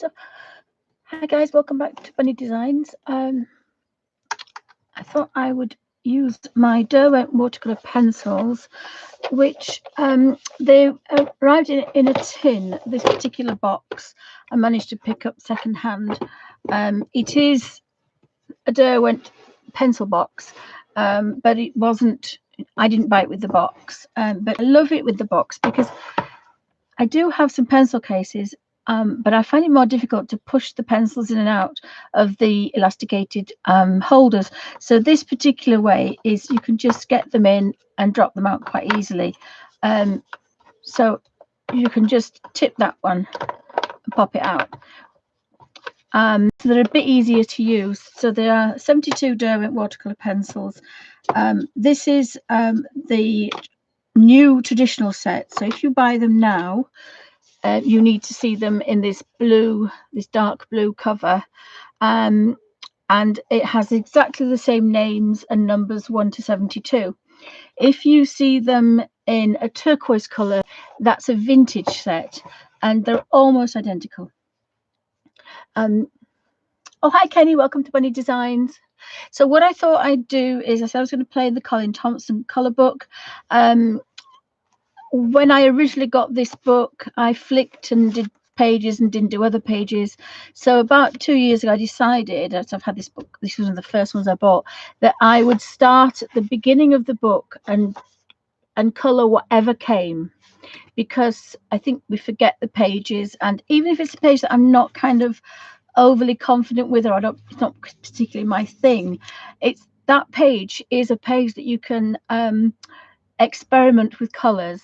So, hi guys, welcome back to Bunny Designs. I thought I would use my Derwent watercolor pencils, which they arrived in a tin. This particular box I managed to pick up secondhand. It is a Derwent pencil box, but it wasn't. I didn't buy it with the box, but I love it with the box because I do have some pencil cases, but I find it more difficult to push the pencils in and out of the elasticated holders. So this particular way is you can just get them in and drop them out quite easily. So you can just tip that one and pop it out. So they're a bit easier to use. So there are 72 Derwent watercolor pencils. This is the new traditional set. So if you buy them now, you need to see them in this dark blue cover, and it has exactly the same names and numbers 1 to 72. If you see them in a turquoise color, that's a vintage set, and they're almost identical. Oh, hi Kenny, welcome to Bunny Designs. So what I thought I'd do is I said I was going to play the Colin Thompson color book. When I originally got this book, I flicked and did pages and didn't do other pages. So about 2 years ago, I decided, as I've had this book, this was one of the first ones I bought, that I would start at the beginning of the book and color whatever came, because I think we forget the pages, and even if it's a page that I'm not kind of overly confident with, or it's not particularly my thing, that page is a page that you can experiment with colors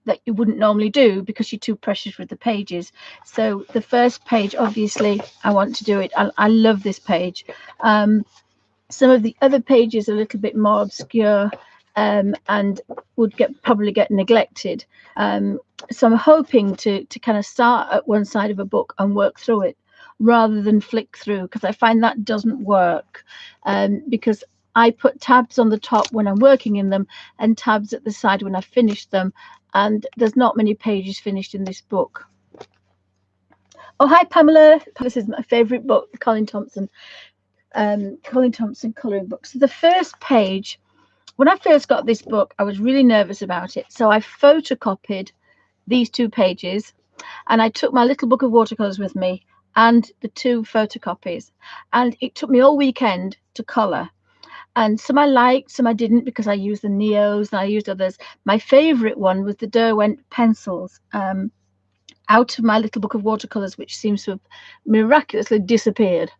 that you wouldn't normally do because you're too precious with the pages. So the first page, obviously I want to do it. I love this page. Some of the other pages are a little bit more obscure and would probably get neglected. So I'm hoping to kind of start at one side of a book and work through it rather than flick through, because I find that doesn't work, because I put tabs on the top when I'm working in them and tabs at the side when I finish them, and there's not many pages finished in this book. Oh, hi Pamela. This is my favorite book, the Colin Thompson coloring book. So the first page, when I first got this book, I was really nervous about it, so I photocopied these 2 pages and I took my little book of watercolors with me and the 2 photocopies, and it took me all weekend to color. And some I liked, some I didn't, because I used the Neos and I used others. My favorite one was the Derwent pencils, out of my little book of watercolors, which seems to have miraculously disappeared.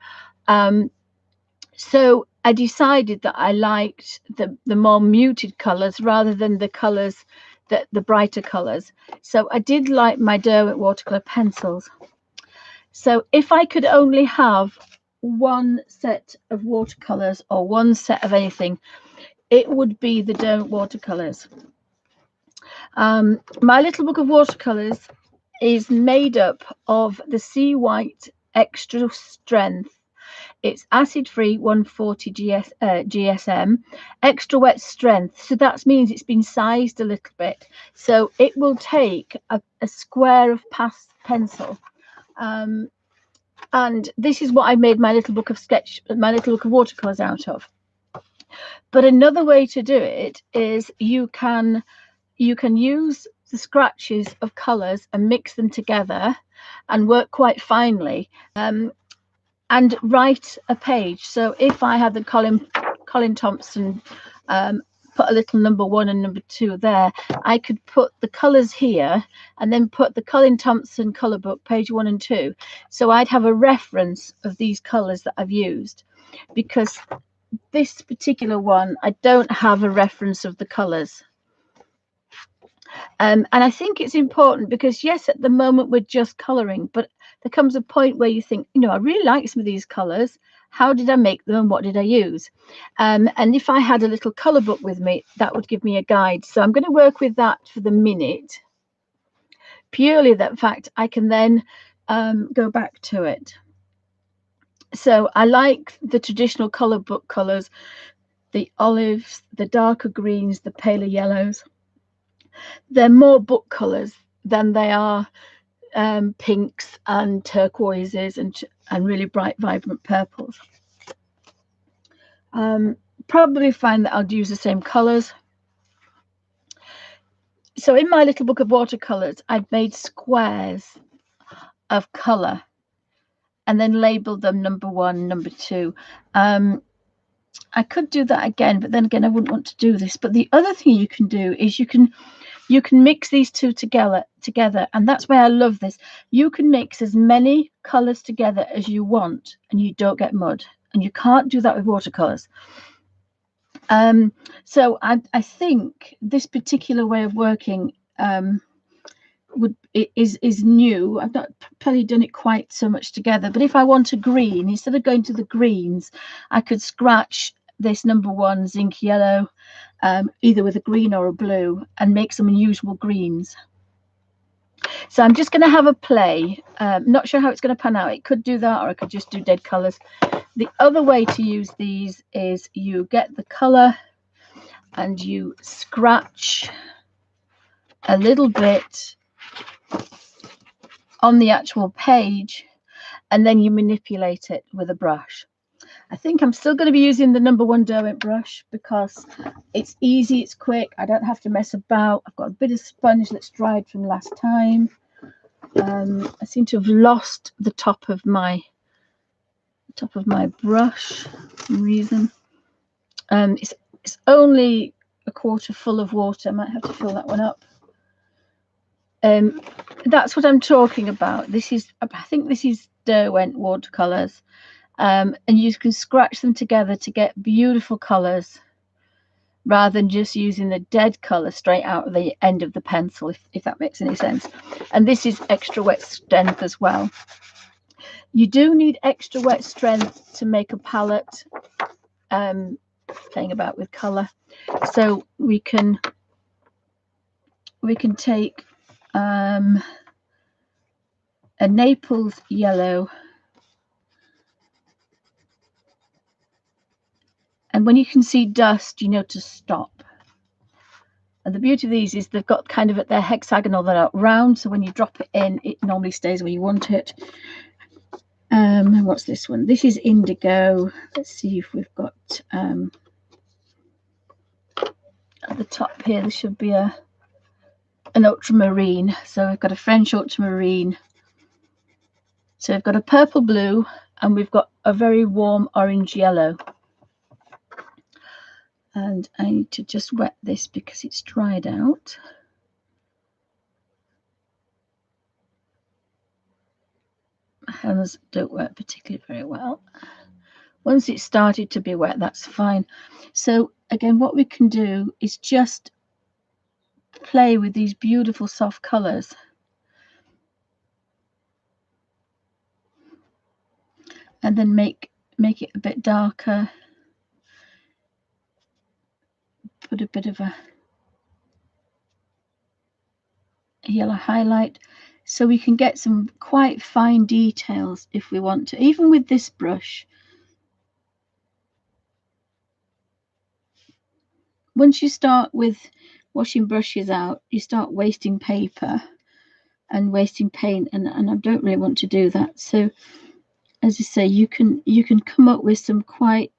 So I decided that I liked the more muted colors rather than the colors, the brighter colors. So I did like my Derwent watercolor pencils. So if I could only have one set of watercolors or one set of anything, it would be the Derwent watercolors. My little book of watercolors is made up of the Sea White Extra Strength. It's acid-free 140 GSM, extra wet strength. So that means it's been sized a little bit. So it will take a square of past pencil. And this is what I made my little book of watercolors out of. But another way to do it is you can use the scratches of colors and mix them together and work quite finely, and write a page. So if I had the Colin Thompson, put a little number 1 and number 2 there, I could put the colors here and then put the Colin Thompson color book page 1 and 2. So I'd have a reference of these colors that I've used, because this particular one, I don't have a reference of the colors. And I think it's important because, yes, at the moment we're just coloring, but there comes a point where you think, I really like some of these colors. How did I make them and what did I use? And if I had a little color book with me, that would give me a guide. So I'm going to work with that for the minute. Purely that fact, I can then go back to it. So I like the traditional color book colors, the olives, the darker greens, the paler yellows. They're more book colors than they are pinks and turquoises and really bright, vibrant purples. Probably find that I'll use the same colours. So in my little book of watercolours, I've made squares of colour and then labelled them number 1, number 2. I could do that again, but then again, I wouldn't want to do this. But the other thing you can do is you can mix these two together, and that's why I love this. You can mix as many colours together as you want, and you don't get mud. And you can't do that with watercolours. So I think this particular way of working is new. I've not probably done it quite so much together, but if I want a green, instead of going to the greens, I could scratch this number 1 zinc yellow, either with a green or a blue, and make some unusual greens. So I'm just going to have a play. Not sure how it's going to pan out. It could do that, or I could just do dead colours. The other way to use these is you get the colour and you scratch a little bit on the actual page, and then you manipulate it with a brush. I think I'm still going to be using the number 1 Derwent brush because it's easy, it's quick, I don't have to mess about. I've got a bit of sponge that's dried from last time. I seem to have lost the top of my brush for some reason. It's only a quarter full of water. I might have to fill that one up. That's what I'm talking about. I think this is Derwent watercolors, and you can scratch them together to get beautiful colors rather than just using the dead color straight out of the end of the pencil, if that makes any sense. And this is extra wet strength as well. You do need extra wet strength to make a palette, playing about with color. So we can take a Naples yellow, and when you can see dust, you know to stop. And the beauty of these is they've got kind of their hexagonal, that are round, so when you drop it in, it normally stays where you want it. What's this one? This is indigo. Let's see if we've got at the top here, there should be an ultramarine. So we've got a French ultramarine. So we've got a purple blue, and we've got a very warm orange yellow. And I need to just wet this because it's dried out. My hands don't work particularly very well. Once it's started to be wet, that's fine. So again, what we can do is just play with these beautiful soft colors. And then make it a bit darker. Put a bit of a yellow highlight, so we can get some quite fine details if we want to, even with this brush. Once you start with washing brushes out, you start wasting paper and wasting paint, and I don't really want to do that. So as I say, you can come up with some quite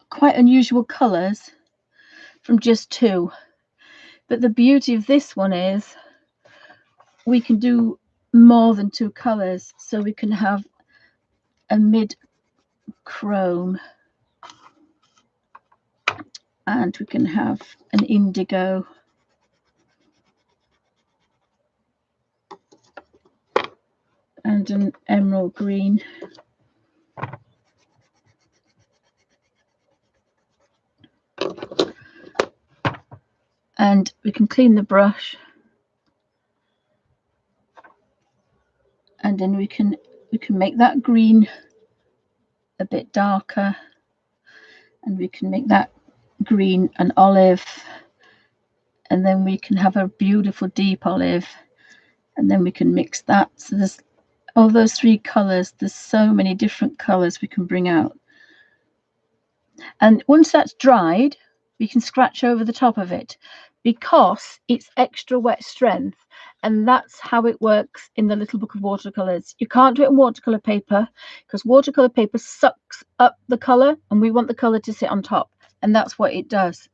unusual colors from just 2. But the beauty of this one is we can do more than 2 colors, so we can have a mid chrome, and we can have an indigo, and an emerald green. And we can clean the brush, and then we can make that green a bit darker, and we can make that green an olive, and then we can have a beautiful deep olive, and then we can mix that. So there's all those 3 colors. There's so many different colors we can bring out. And once that's dried, we can scratch over the top of it, because it's extra wet strength, and that's how it works in the little book of watercolors. You can't do it in watercolor paper because watercolor paper sucks up the color, and we want the color to sit on top, and that's what it does.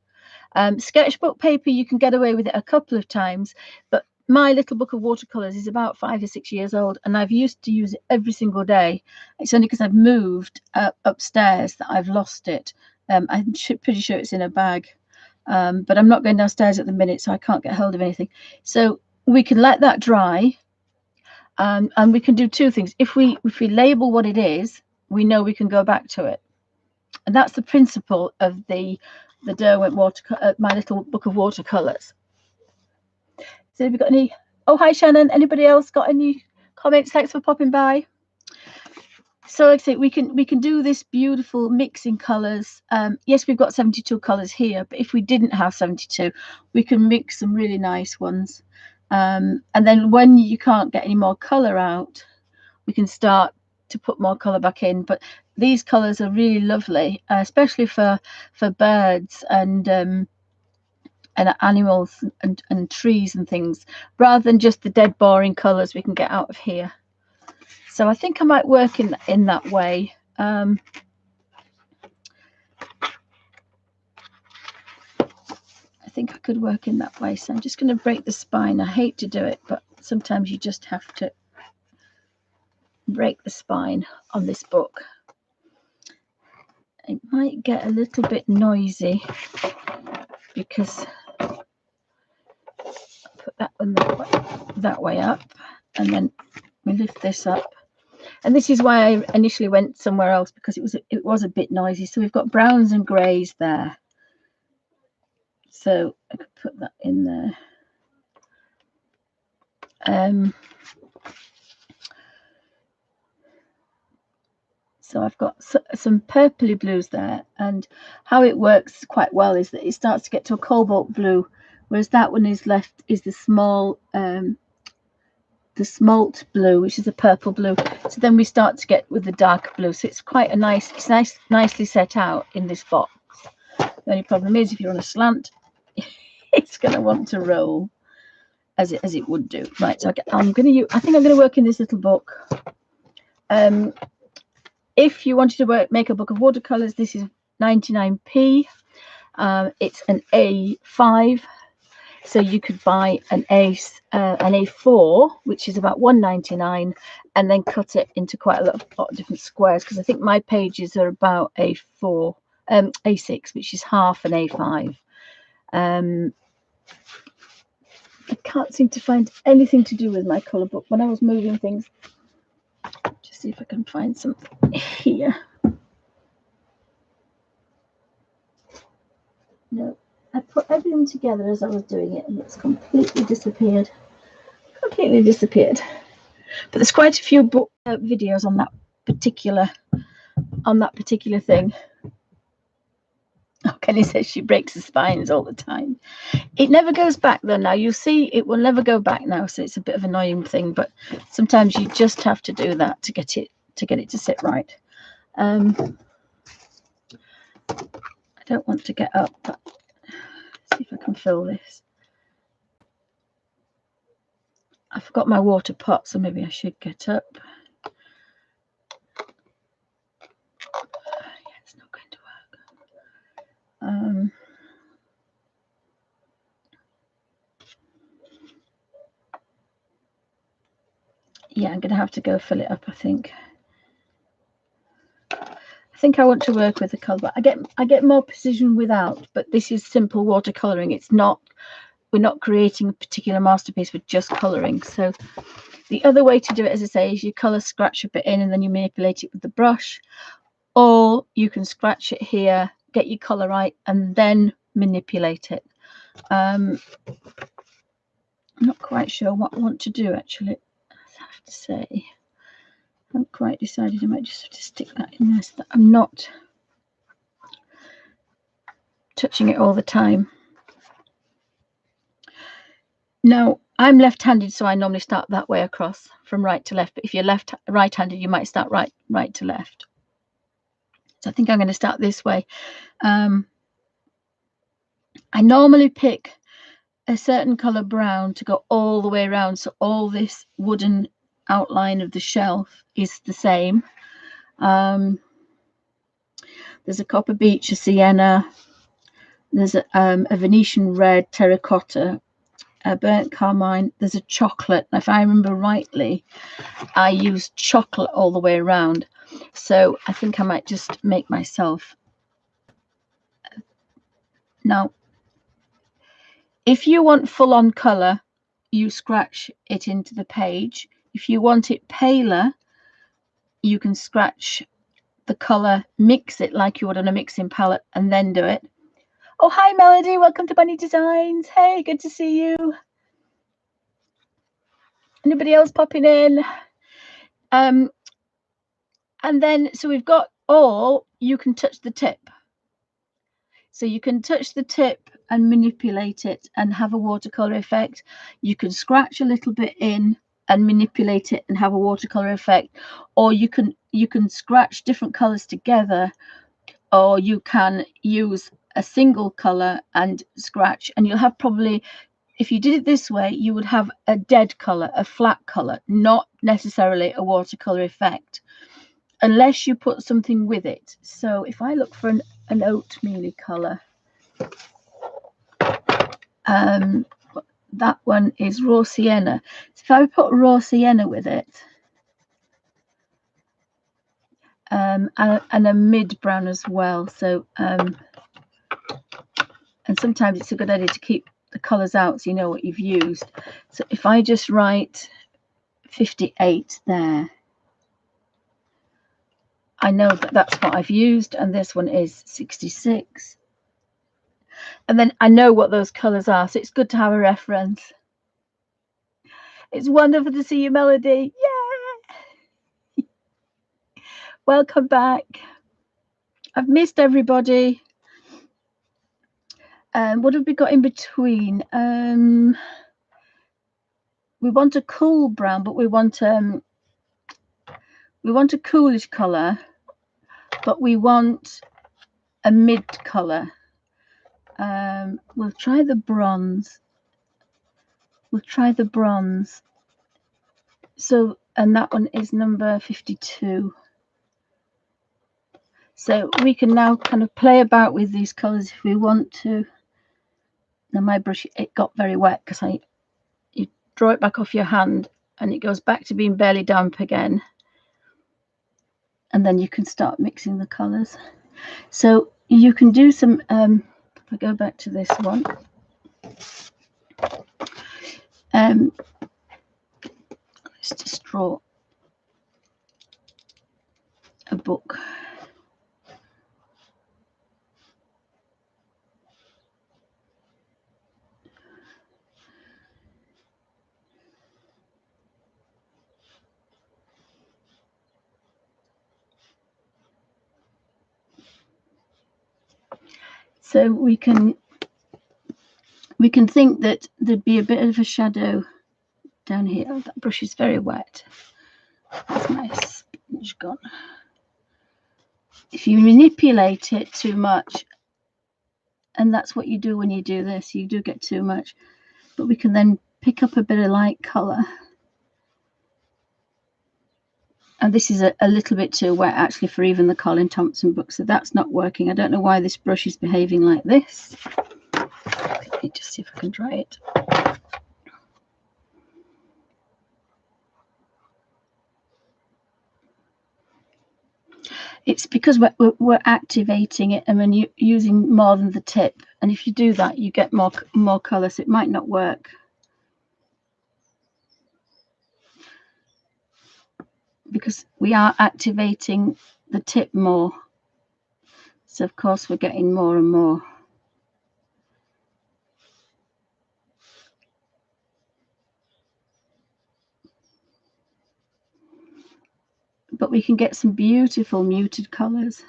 Sketchbook paper, you can get away with it a couple of times, but my little book of watercolors is about 5 or 6 years old, and I've used to use it every single day. It's only because I've moved upstairs that I've lost it. I'm pretty sure it's in a bag, but I'm not going downstairs at the minute, so I can't get hold of anything. So we can let that dry, and we can do two things. If we label what it is, we know we can go back to it, and that's the principle of the Derwent watercolor, my little book of watercolors. So have you got any? Oh, hi Shannon. Anybody else got any comments? Thanks for popping by. So like I say, we can do this beautiful mixing colors. Yes, we've got 72 colors here, but if we didn't have 72, we can mix some really nice ones. And then when you can't get any more color out, we can start to put more color back in. But these colors are really lovely, especially for birds and animals and trees and things, rather than just the dead boring colors we can get out of here. So I think I might work in that way. I think I could work in that way. So I'm just going to break the spine. I hate to do it, but sometimes you just have to break the spine on this book. It might get a little bit noisy because I put that one that way up, and then we lift this up. And this is why I initially went somewhere else, because it was a bit noisy. So we've got browns and greys there. So I could put that in there. So I've got some purpley blues there, and how it works quite well is that it starts to get to a cobalt blue, whereas that one is left is the small the smalt blue, which is a purple blue. So then we start to get with the dark blue. So it's quite a it's nicely set out in this box. The only problem is if you're on a slant, it's going to want to roll as it would do. Right, so I think I'm going to work in this little book. If you wanted to make a book of watercolors, this is 99p. It's an A5. So you could buy an A4, which is about $1.99, and then cut it into quite a lot of different squares, because I think my pages are about A4, A6, which is half an A5. I can't seem to find anything to do with my colour book when I was moving things. Just see if I can find something here. No. I put everything together as I was doing it, and it's completely disappeared. Completely disappeared. But there's quite a few videos on that particular thing. Oh, Kenny says she breaks the spines all the time. It never goes back though. Now you'll see it will never go back now, so it's a bit of an annoying thing. But sometimes you just have to do that to get it to sit right. I don't want to get up, but see if I can fill this. I forgot my water pot, so maybe I should get up. Yeah, it's not going to work. Yeah, I'm going to have to go fill it up, I think. I think I want to work with the colour. I get more precision without, but this is simple watercolouring. It's not, we're not creating a particular masterpiece, we're just colouring. So the other way to do it, as I say, is you colour scratch a bit in and then you manipulate it with the brush, or you can scratch it here, get your colour right, and then manipulate it. I'm not quite sure what I want to do, actually, I have to say. I haven't quite decided. I might just have to stick that in there so that I'm not touching it all the time. Now, I'm left-handed, so I normally start that way across from right to left. But if you're right-handed, you might start right to left. So I think I'm going to start this way. I normally pick a certain color brown to go all the way around, so all this wooden outline of the shelf is the same. There's a copper beech, a sienna, there's a Venetian red, terracotta, a burnt carmine, there's a chocolate. If I remember rightly, I used chocolate all the way around, so I think I might just make myself. Now, if you want full-on color, you scratch it into the page. If you want it paler, you can scratch the color, mix it like you would on a mixing palette, and then do it. Oh, hi Melody, welcome to Bunny Designs. Hey, good to see you. Anybody else popping in? And then, so we've got all, you can touch the tip. So you can touch the tip and manipulate it and have a watercolor effect. You can scratch a little bit in and manipulate it and have a watercolor effect, or you can scratch different colors together, or you can use a single color and scratch, and you'll have probably, if you did it this way, you would have a dead color, a flat color, not necessarily a watercolor effect, unless you put something with it. So if I look for an oatmeal color, that one is raw sienna. So if I put raw sienna with it, and a mid brown as well. So and sometimes it's a good idea to keep the colors out so you know what you've used. So if I just write 58 there, I know that that's what I've used, and this one is 66, and then I know what those colors are, so it's good to have a reference. It's wonderful to see you, Melody. Yeah, welcome back. I've missed everybody. What have we got in between? We want a cool brown, but we want a coolish color, but we want a mid color. We'll try the bronze. So, and that one is number 52. So we can now kind of play about with these colors if we want to. Now my brush, it got very wet because you draw it back off your hand and it goes back to being barely damp again. And then you can start mixing the colors. So you can do some, if I go back to this one, let's just draw a book. So we can think that there'd be a bit of a shadow down here. Oh, that brush is very wet. That's my sponge gone. If you manipulate it too much, and that's what you do when you do this, you do get too much, but we can then pick up a bit of light color. And this is a little bit too wet actually for even the Colin Thompson book, so that's not working. I don't know why this brush is behaving like this. Let me just see if I can dry it. It's because we're activating it and when you're using more than the tip, and if you do that you get more color, so it might not work. Because we are activating the tip more, so of course we're getting more and more. But we can get some beautiful muted colors.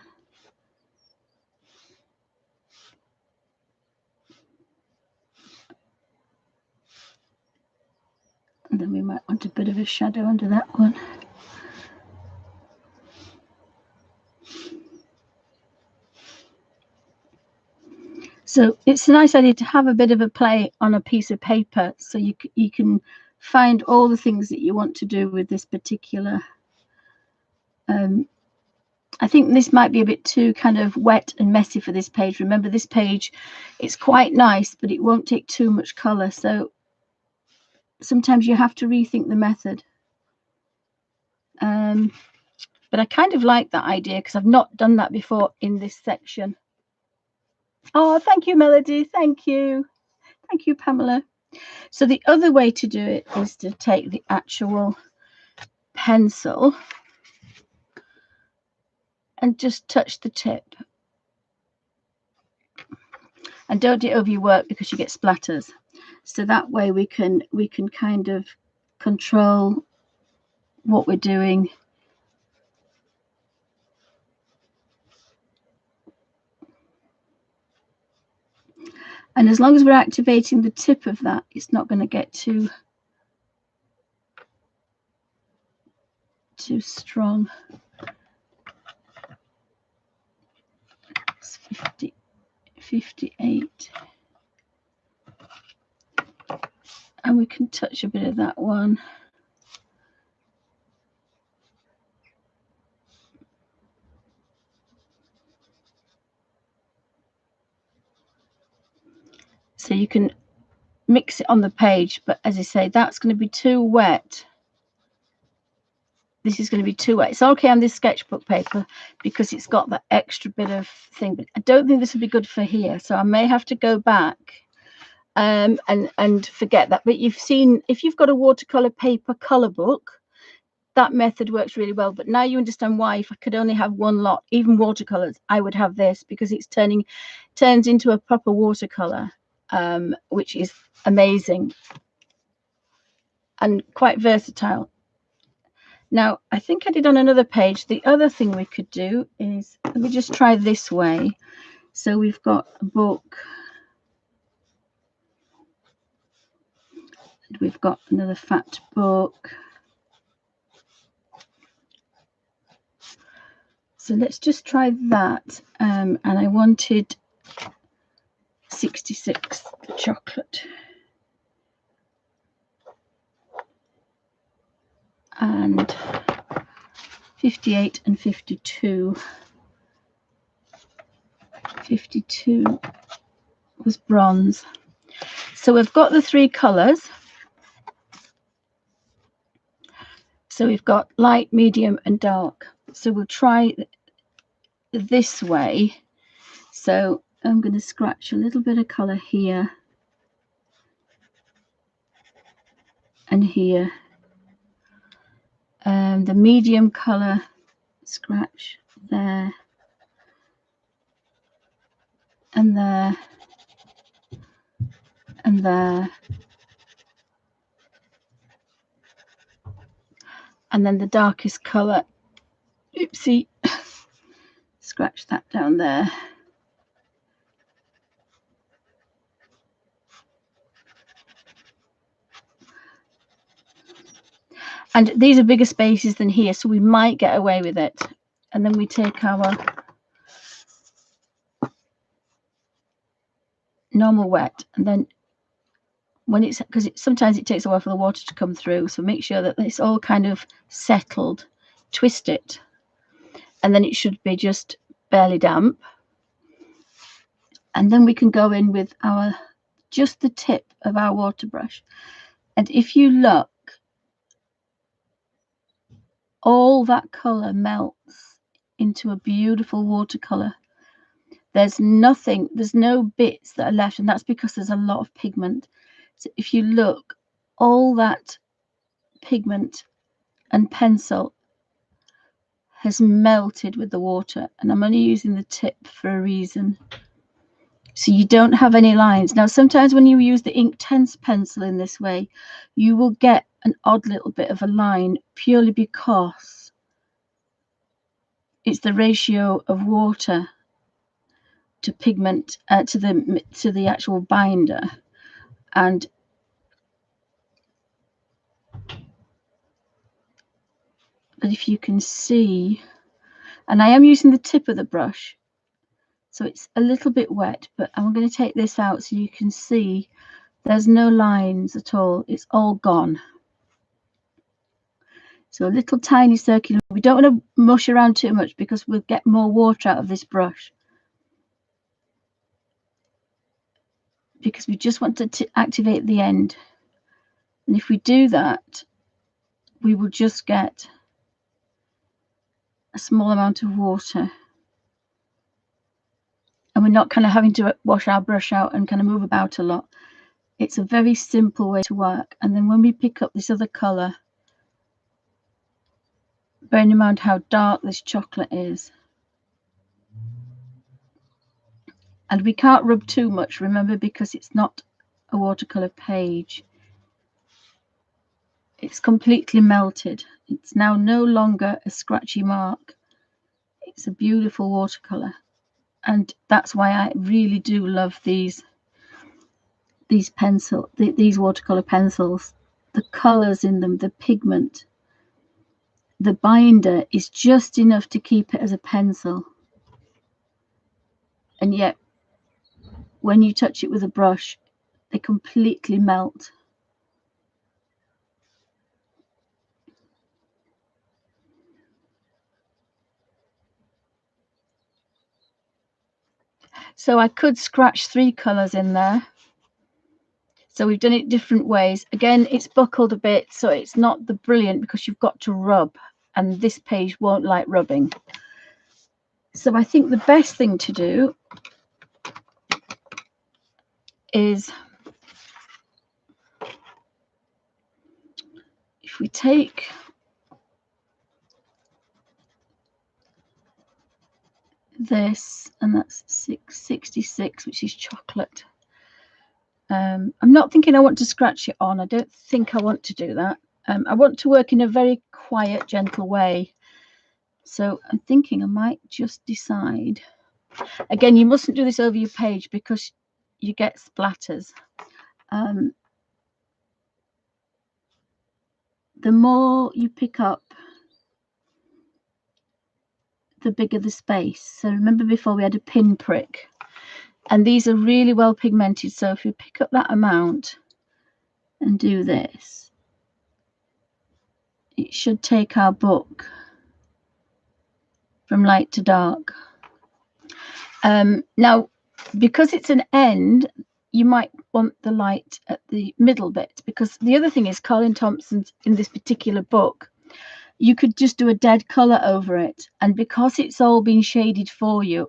And then we might want a bit of a shadow under that one. So it's a nice idea to have a bit of a play on a piece of paper, so you can find all the things that you want to do with this particular. I think this might be a bit too kind of wet and messy for this page. Remember, this page, it's quite nice, but it won't take too much colour. So sometimes you have to rethink the method. But I kind of like that idea because I've not done that before in this section. Oh, thank you, Melody. Thank you. Thank you, Pamela. So the other way to do it is to take the actual pencil and just touch the tip. And don't do it over your work because you get splatters. So that way we can kind of control what we're doing. And as long as we're activating the tip of that, it's not going to get too strong. It's 58. And we can touch a bit of that one. So you can mix it on the page, but as I say, that's going to be too wet. This is going to be too wet. It's okay on this sketchbook paper because it's got that extra bit of thing, but I don't think this would be good for here. So I may have to go back and forget that. But you've seen, if you've got a watercolor paper color book, that method works really well. But now you understand why, if I could only have one lot, even watercolors, I would have this, because it's turns into a proper watercolor, which is amazing and quite versatile. Now, I think I did on another page. The other thing we could do is, let me just try this way. So we've got a book. And we've got another fat book. So let's just try that. And I wanted 66 chocolate. And 58 and 52. 52 was bronze. So we've got the three colours. So we've got light, medium and dark. So we'll try this way. So I'm going to scratch a little bit of colour here and here. The medium colour, scratch there and there and there. And then the darkest colour, oopsie, scratch that down there. And these are bigger spaces than here, so we might get away with it. And then we take our normal wet, and then when it's, because sometimes it takes a while for the water to come through, so make sure that it's all kind of settled, twist it, and then it should be just barely damp. And then we can go in with our, just the tip of our water brush. And if you look, all that colour melts into a beautiful watercolour. There's nothing, there's no bits that are left, and that's because there's a lot of pigment. So if you look, all that pigment and pencil has melted with the water, and I'm only using the tip for a reason. So you don't have any lines. Now, sometimes when you use the Inktense pencil in this way, you will get an odd little bit of a line, purely because it's the ratio of water to pigment, to the actual binder. And but if you can see, and I am using the tip of the brush, So it's a little bit wet, but I'm going to take this out so you can see there's no lines at all. It's all gone. So a little tiny circular. We don't want to mush around too much because we'll get more water out of this brush. Because we just want to activate the end. And if we do that, we will just get a small amount of water. And we're not kind of having to wash our brush out and kind of move about a lot. It's a very simple way to work. And then when we pick up this other colour, bearing in mind how dark this chocolate is. And we can't rub too much, remember, because it's not a watercolour page. It's completely melted. It's now no longer a scratchy mark. It's a beautiful watercolour. And that's why I really do love these watercolour pencils. The colours in them, the pigment, the binder is just enough to keep it as a pencil. And yet, when you touch it with a brush, they completely melt. So I could scratch 3 colours in there. So we've done it different ways. Again, it's buckled a bit, so it's not the brilliant because you've got to rub, and this page won't like rubbing. So I think the best thing to do is if we take this, and that's 666, which is chocolate. I'm not thinking I want to scratch it on. I don't think I want to do that. I want to work in a very quiet, gentle way. So I'm thinking I might just decide. Again, you mustn't do this over your page because you get splatters. The more you pick up, the bigger the space. So remember before we had a pinprick, and these are really well pigmented. So if we pick up that amount and do this, it should take our book from light to dark. Now, because it's an end, you might want the light at the middle bit, because the other thing is Colin Thompson in this particular book, you could just do a dead color over it, and because it's all been shaded for you,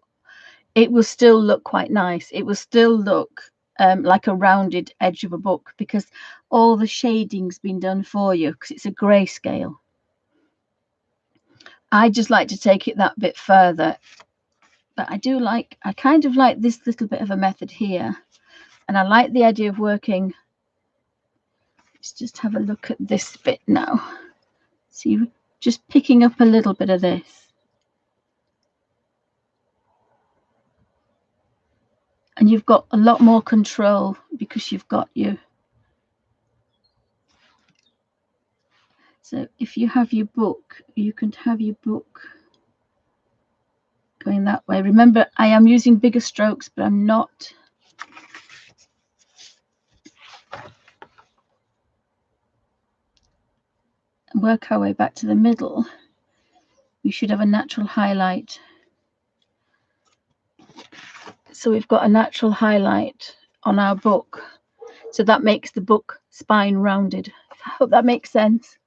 it will still look quite nice. It will still look like a rounded edge of a book because all the shading's been done for you, because it's a grayscale. I just like to take it that bit further, but I kind of like this little bit of a method here, and I like the idea of working. Let's just have a look at this bit now. See, just picking up a little bit of this, and you've got a lot more control because you've got you. So if you have your book, you can have your book going that way. Remember, I am using bigger strokes, but I'm not. Work our way back to the middle. We should have a natural highlight. So we've got a natural highlight on our book. So that makes the book spine rounded. I hope that makes sense.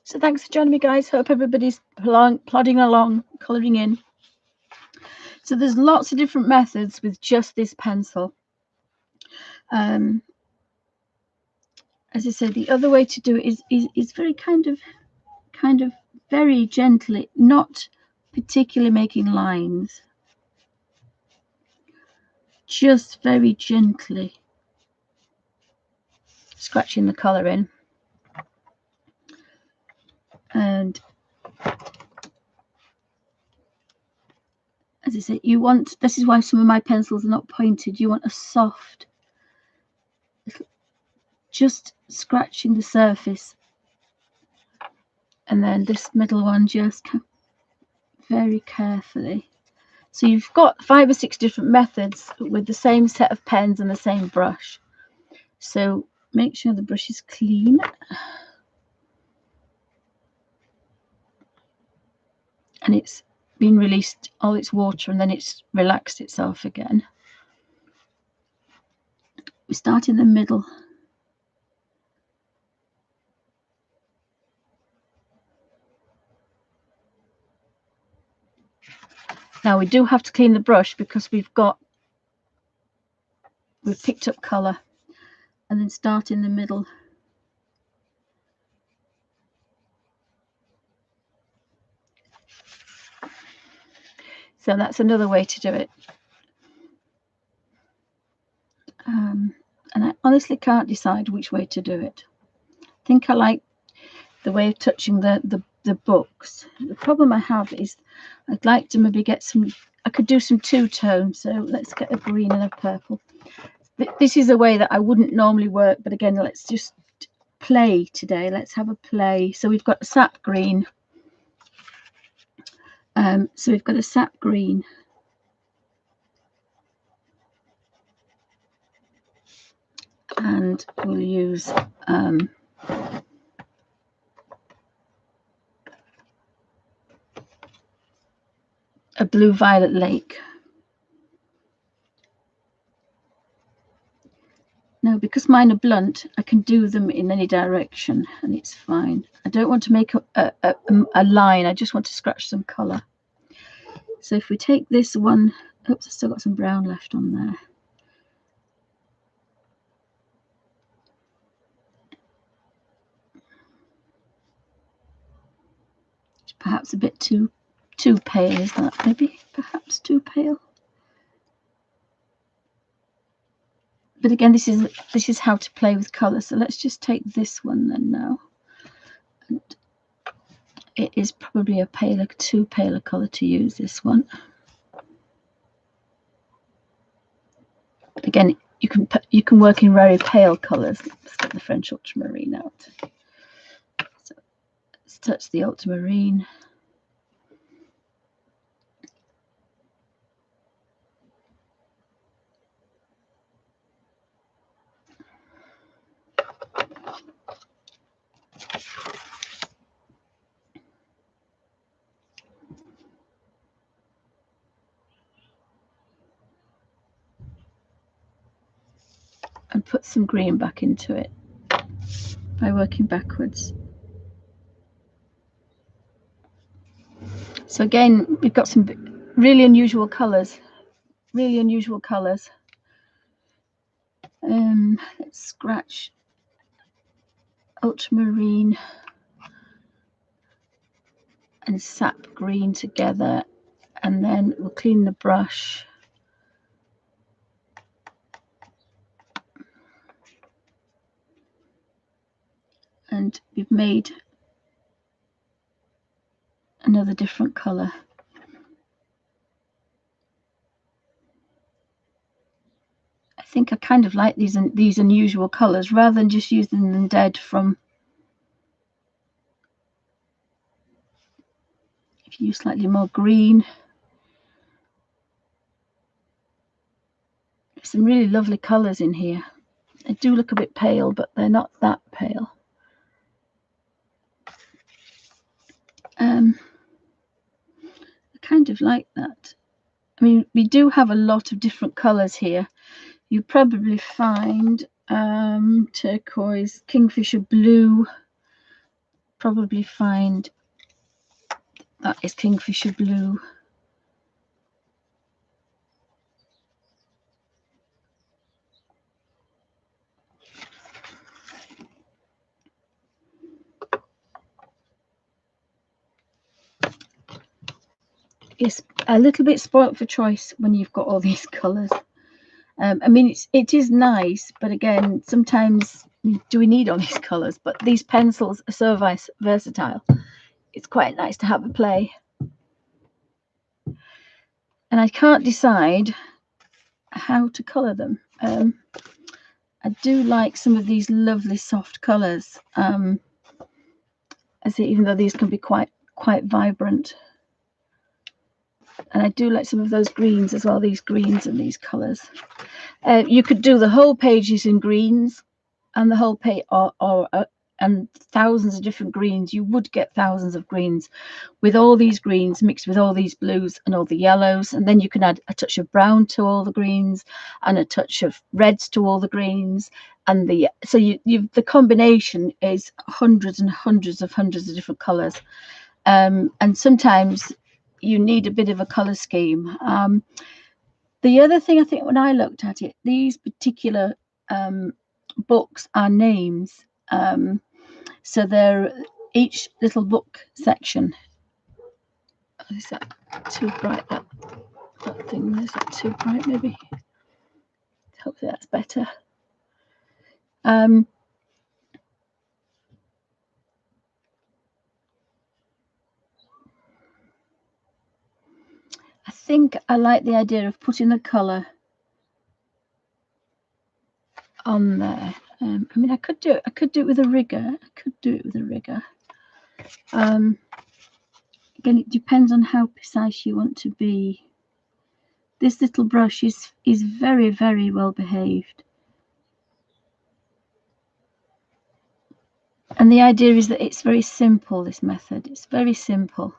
So thanks for joining me, guys. Hope everybody's plodding along, colouring in. So there's lots of different methods with just this pencil. As I said, the other way to do it is very kind of very gently, not particularly making lines, just very gently scratching the colour in. And as I said, this is why some of my pencils are not pointed. You want a soft, just scratching the surface, and then this middle one just very carefully. So you've got 5 or 6 different methods with the same set of pens and the same brush. So make sure the brush is clean. And it's been released all its water, and then it's relaxed itself again. We start in the middle. Now we do have to clean the brush because we've picked up colour, and then start in the middle. So that's another way to do it. And I honestly can't decide which way to do it. I think I like the way of touching the books. The problem I have is I'd like to maybe get some, I could do some two-tone. So let's get a green and a purple. This is a way that I wouldn't normally work, but again, let's just play today. Let's have a play. So we've got a sap green. So we've got a sap green. And we'll use a blue violet lake. Now, because mine are blunt, I can do them in any direction and it's fine. I don't want to make a line. I just want to scratch some colour. So if we take this one, oops, I've still got some brown left on there. It's perhaps a bit too pale, is that? Maybe perhaps too pale. But again, this is how to play with colour. So let's just take this one then now. And it is probably a too pale a colour to use, this one. But again, you can work in very pale colours. Let's get the French ultramarine out. So let's touch the ultramarine. And put some green back into it by working backwards. So again, we've got some really unusual colours. Let's scratch ultramarine and sap green together, and then we'll clean the brush. And we've made another different colour. I think I kind of like these unusual colours rather than just using them dead from. If you use slightly more green. There's some really lovely colours in here. They do look a bit pale, but they're not that pale. I kind of like that. I mean, we do have a lot of different colours here. You probably find turquoise, kingfisher blue. Probably find that is kingfisher blue. It's a little bit spoilt for choice when you've got all these colours. I mean, it is nice, but again, sometimes do we need all these colours? But these pencils are so versatile. It's quite nice to have a play. And I can't decide how to colour them. I do like some of these lovely soft colours. I see, even though these can be quite vibrant. And I do like some of those greens as well, these greens and these colours. You could do the whole pages in greens and the whole page and thousands of different greens. You would get thousands of greens with all these greens mixed with all these blues and all the yellows, and then you can add a touch of brown to all the greens and a touch of reds to all the greens, and the combination is hundreds and hundreds of different colors. And sometimes you need a bit of a color scheme. The other thing, I think, when I looked at it, these particular books are names. So they're each little book section. Is that too bright? That thing, is that too bright? Maybe. Hopefully that's better. I think I like the idea of putting the colour on there. I mean, I could do it with a rigger. Again, it depends on how precise you want to be. This little brush is very, very well behaved. And the idea is that it's very simple, this method. It's very simple.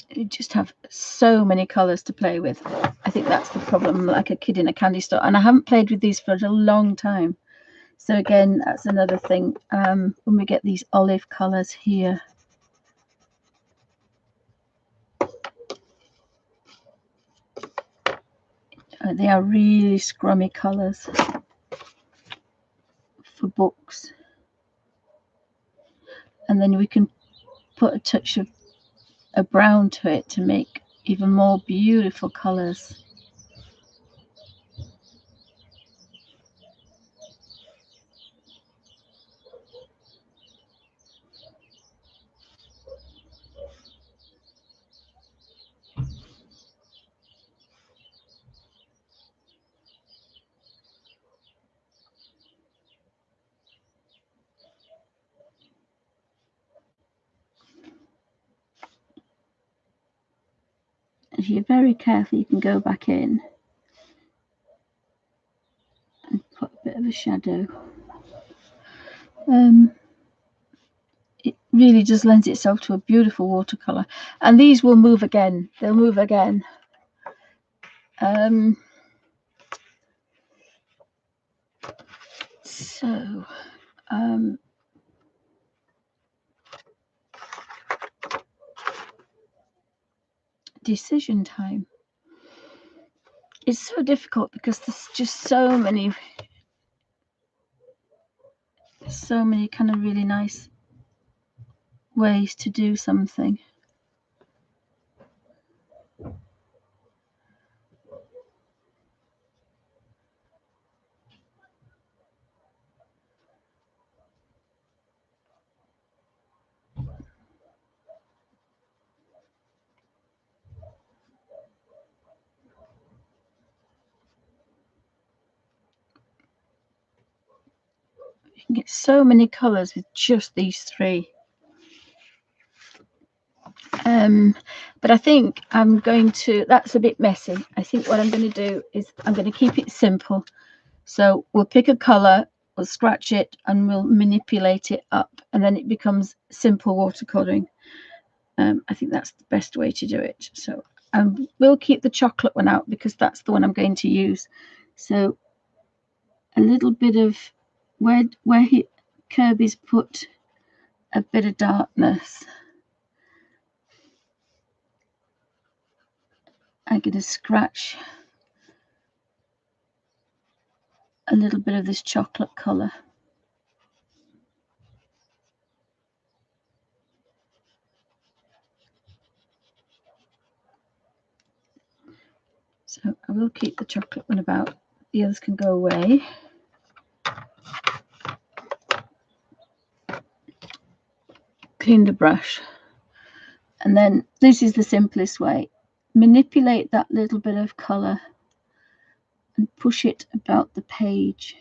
You just have so many colours to play with. I think that's the problem, like a kid in a candy store. And I haven't played with these for a long time. So again, that's another thing. When we get these olive colours here, they are really scrummy colours for books. And then we can put a touch of a brown to it to make even more beautiful colours. If you're very careful, you can go back in and put a bit of a shadow. It really just lends itself to a beautiful watercolor, and these will move again. They'll move again. Decision time. It's so difficult because there's just so many kind of really nice ways to do something. You can get so many colors with just these three. But I think I'm going to, that's a bit messy. I think what I'm going to do is I'm going to keep it simple. So we'll pick a color, we'll scratch it, and we'll manipulate it up, and then it becomes simple watercoloring. I think that's the best way to do it. So we'll keep the chocolate one out because that's the one I'm going to use. So a little bit of where Kirby's put a bit of darkness, I'm going to scratch a little bit of this chocolate color. So I will keep the chocolate one about. The others can go away. Clean the brush. And then this is the simplest way. Manipulate that little bit of color and push it about the page.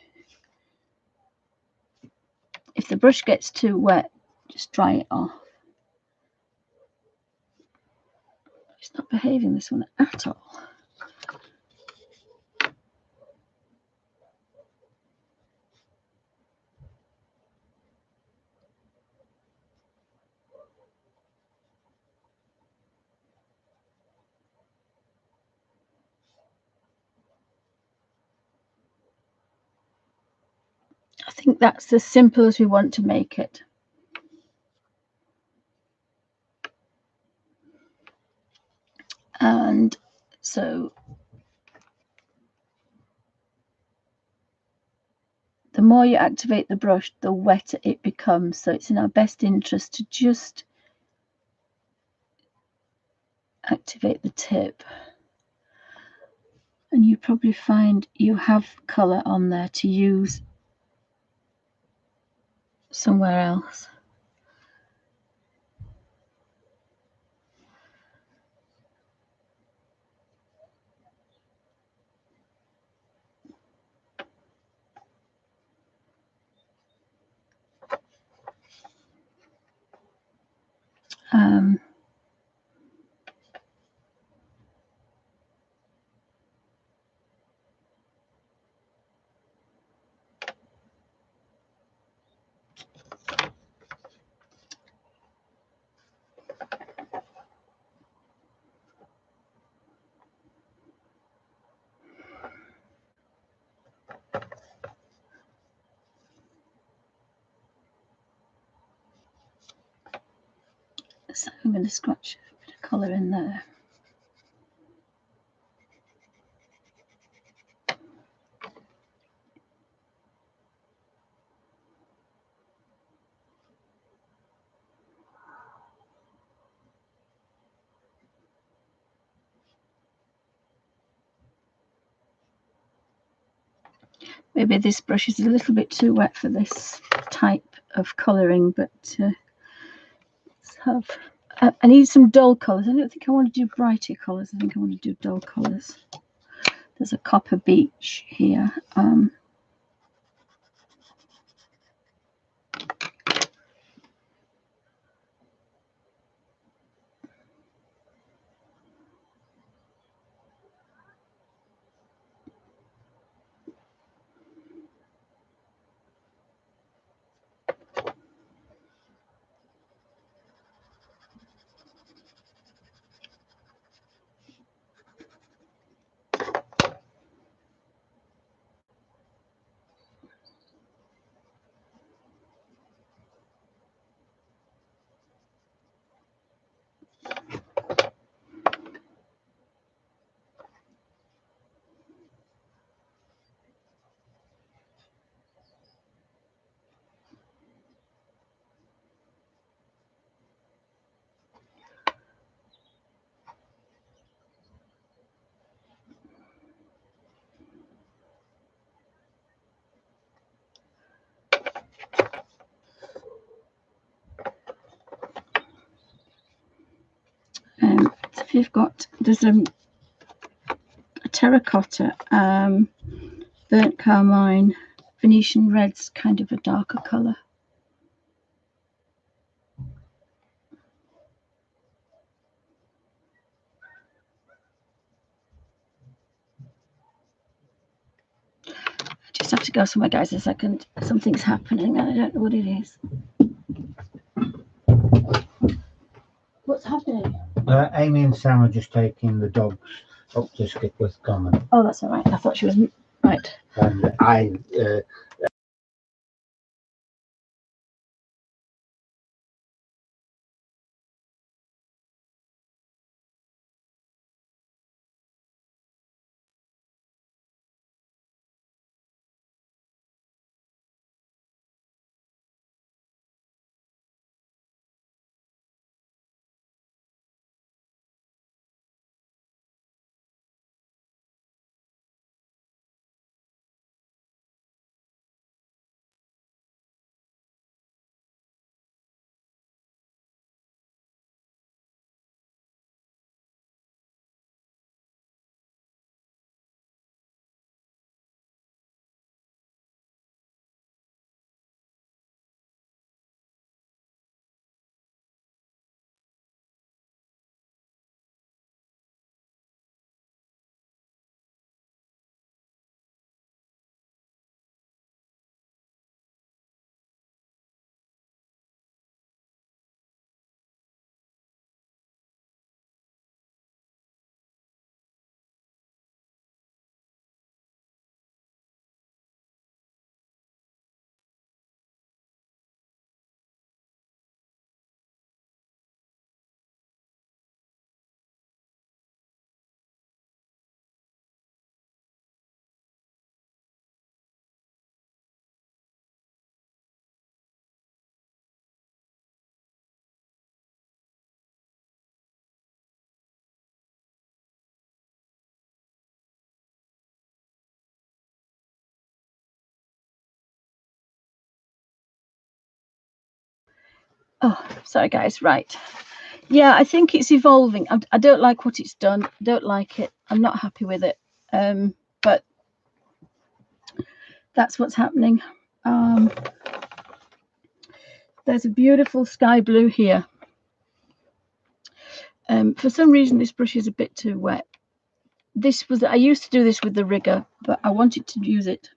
if the brush gets too wet, just dry it off. It's not behaving, this one, at all. I think that's as simple as we want to make it. And so the more you activate the brush, the wetter it becomes. So it's in our best interest to just activate the tip. And you probably find you have colour on there to use somewhere else. So I'm going to scratch a bit of colour in there. Maybe this brush is a little bit too wet for this type of colouring, but let's have. I need some dull colours. I don't think I want to do brighter colours. I think I want to do dull colours. There's a copper beach here. So if you've got, there's a terracotta, burnt carmine, Venetian red's kind of a darker colour. I just have to go somewhere, guys, a second. Something's happening and I don't know what it is. What's happening? Amy and Sam are just taking the dogs up to Skipworth Common. Oh, that's all right. I thought she was right. And I Oh, sorry guys, right. Yeah, I think it's evolving. I don't like what it's done. I don't like it. I'm not happy with it. But that's what's happening. There's a beautiful sky blue here. For some reason, this brush is a bit too wet. I used to do this with the rigger, but I wanted to use it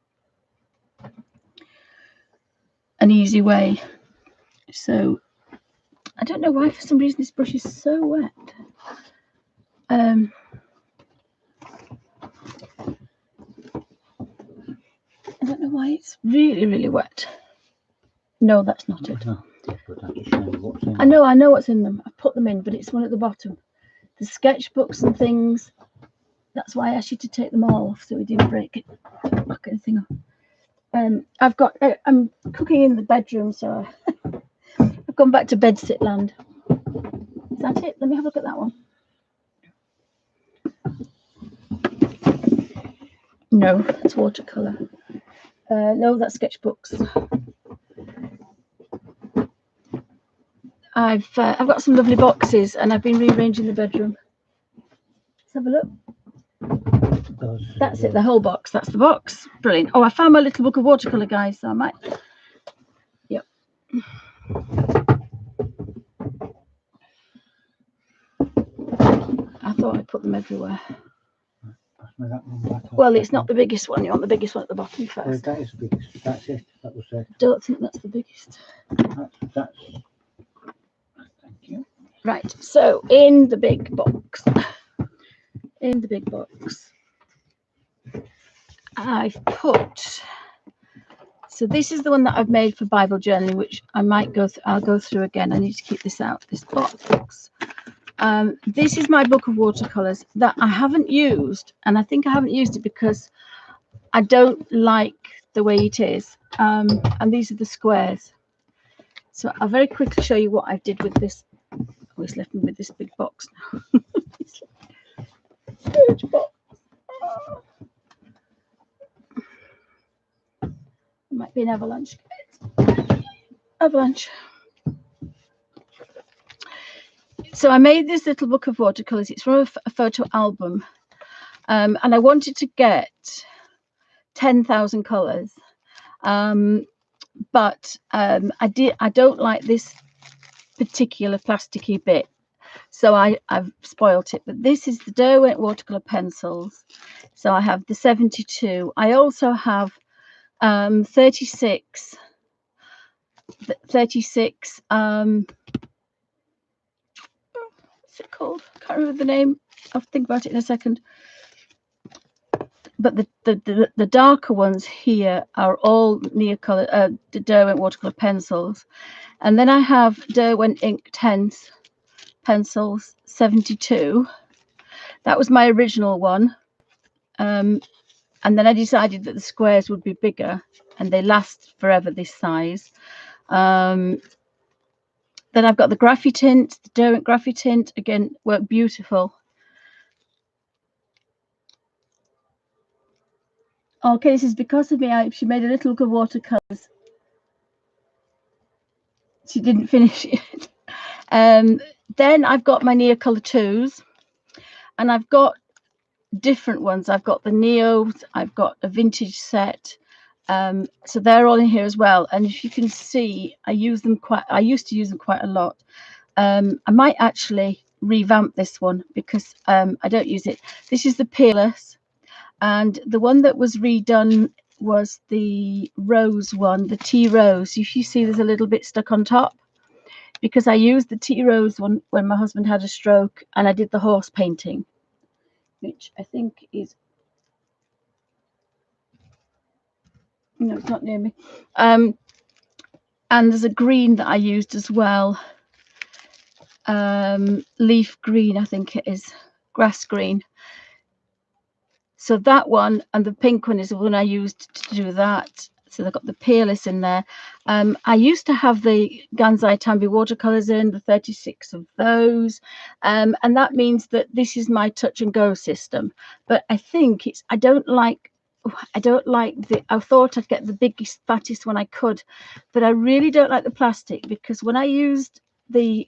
an easy way. So I don't know why, for some reason, this brush is so wet. I don't know why it's really, really wet. No, that's not it. I know what's in them. I put them in, but it's one at the bottom. The sketchbooks and things. That's why I asked you to take them all off so we didn't break it. Don't knock anything off. I'm cooking in the bedroom, so I've gone back to bedsit land. Is that it? Let me have a look at that one. No, that's watercolor. No, that's sketchbooks. I've got some lovely boxes, and I've been rearranging the bedroom. Let's have a look. That's it, the whole box. That's the box. Brilliant. Oh, I found my little book of watercolor, guys. So I might. Yep. I thought I put them everywhere. Well, it's not the biggest one. You want the biggest one at the bottom first. That is the biggest. That's it. That was it. Don't think that's the biggest. That's. Thank you. Right. So in the big box. I've put, so this is the one that I've made for Bible journaling, which I might I'll go through again. I need to keep this out, this box. This is my book of watercolors that I haven't used, and I think I haven't used it because I don't like the way it is. And these are the squares. So I'll very quickly show you what I did with this. Oh, it's left me with this big box now. Huge box. Oh. It might be an avalanche. Avalanche. So I made this little book of watercolors. It's from a photo album, and I wanted to get 10,000 colors, but I don't like this particular plasticky bit, so I've spoilt it. But this is the Derwent watercolor pencils. So I have the 72. I also have 36 what's it called? I can't remember the name. I'll think about it in a second. But the darker ones here are all Neocolor, the Derwent watercolor pencils, and then I have Derwent ink 10s pencils 72. That was my original one, and then I decided that the squares would be bigger, and they last forever this size. Then I've got the Graphitint, the Derwent Graphitint, again, work beautiful. Okay, this is because of me. She made a little book of watercolors. She didn't finish it. Then I've got my Neocolor 2s, and I've got different ones. I've got the Neos, I've got a vintage set. So they're all in here as well, and if you can see, I used to use them quite a lot. I might actually revamp this one because I don't use it. This is the Peerless, and the one that was redone was the rose one, the tea rose. If you see, there's a little bit stuck on top because I used the tea rose one when my husband had a stroke, and I did the horse painting, which I think is, no, it's not near me. And there's a green that I used as well. Leaf green, I think it is, grass green. So that one and the pink one is the one I used to do that. So they've got the Peerless in there. I used to have the Gansai Tambi watercolors in, the 36 of those. And that means that this is my touch and go system. But I think I don't like I don't like I thought I'd get the biggest, fattest one I could, but I really don't like the plastic, because when I used the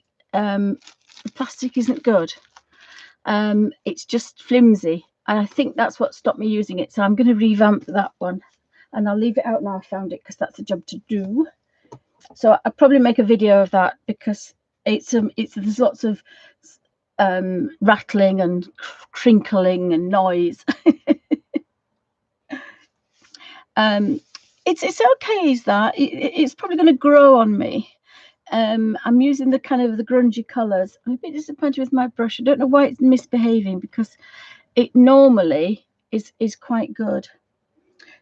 plastic isn't good. It's just flimsy, and I think that's what stopped me using it. So I'm going to revamp that one, and I'll leave it out now I found it, because that's a job to do. So I'll probably make a video of that, because there's lots of rattling and crinkling and noise. It's okay, is that it's probably going to grow on me. I'm using the kind of the grungy colors. I'm a bit disappointed with my brush. I don't know why it's misbehaving, because it normally is quite good.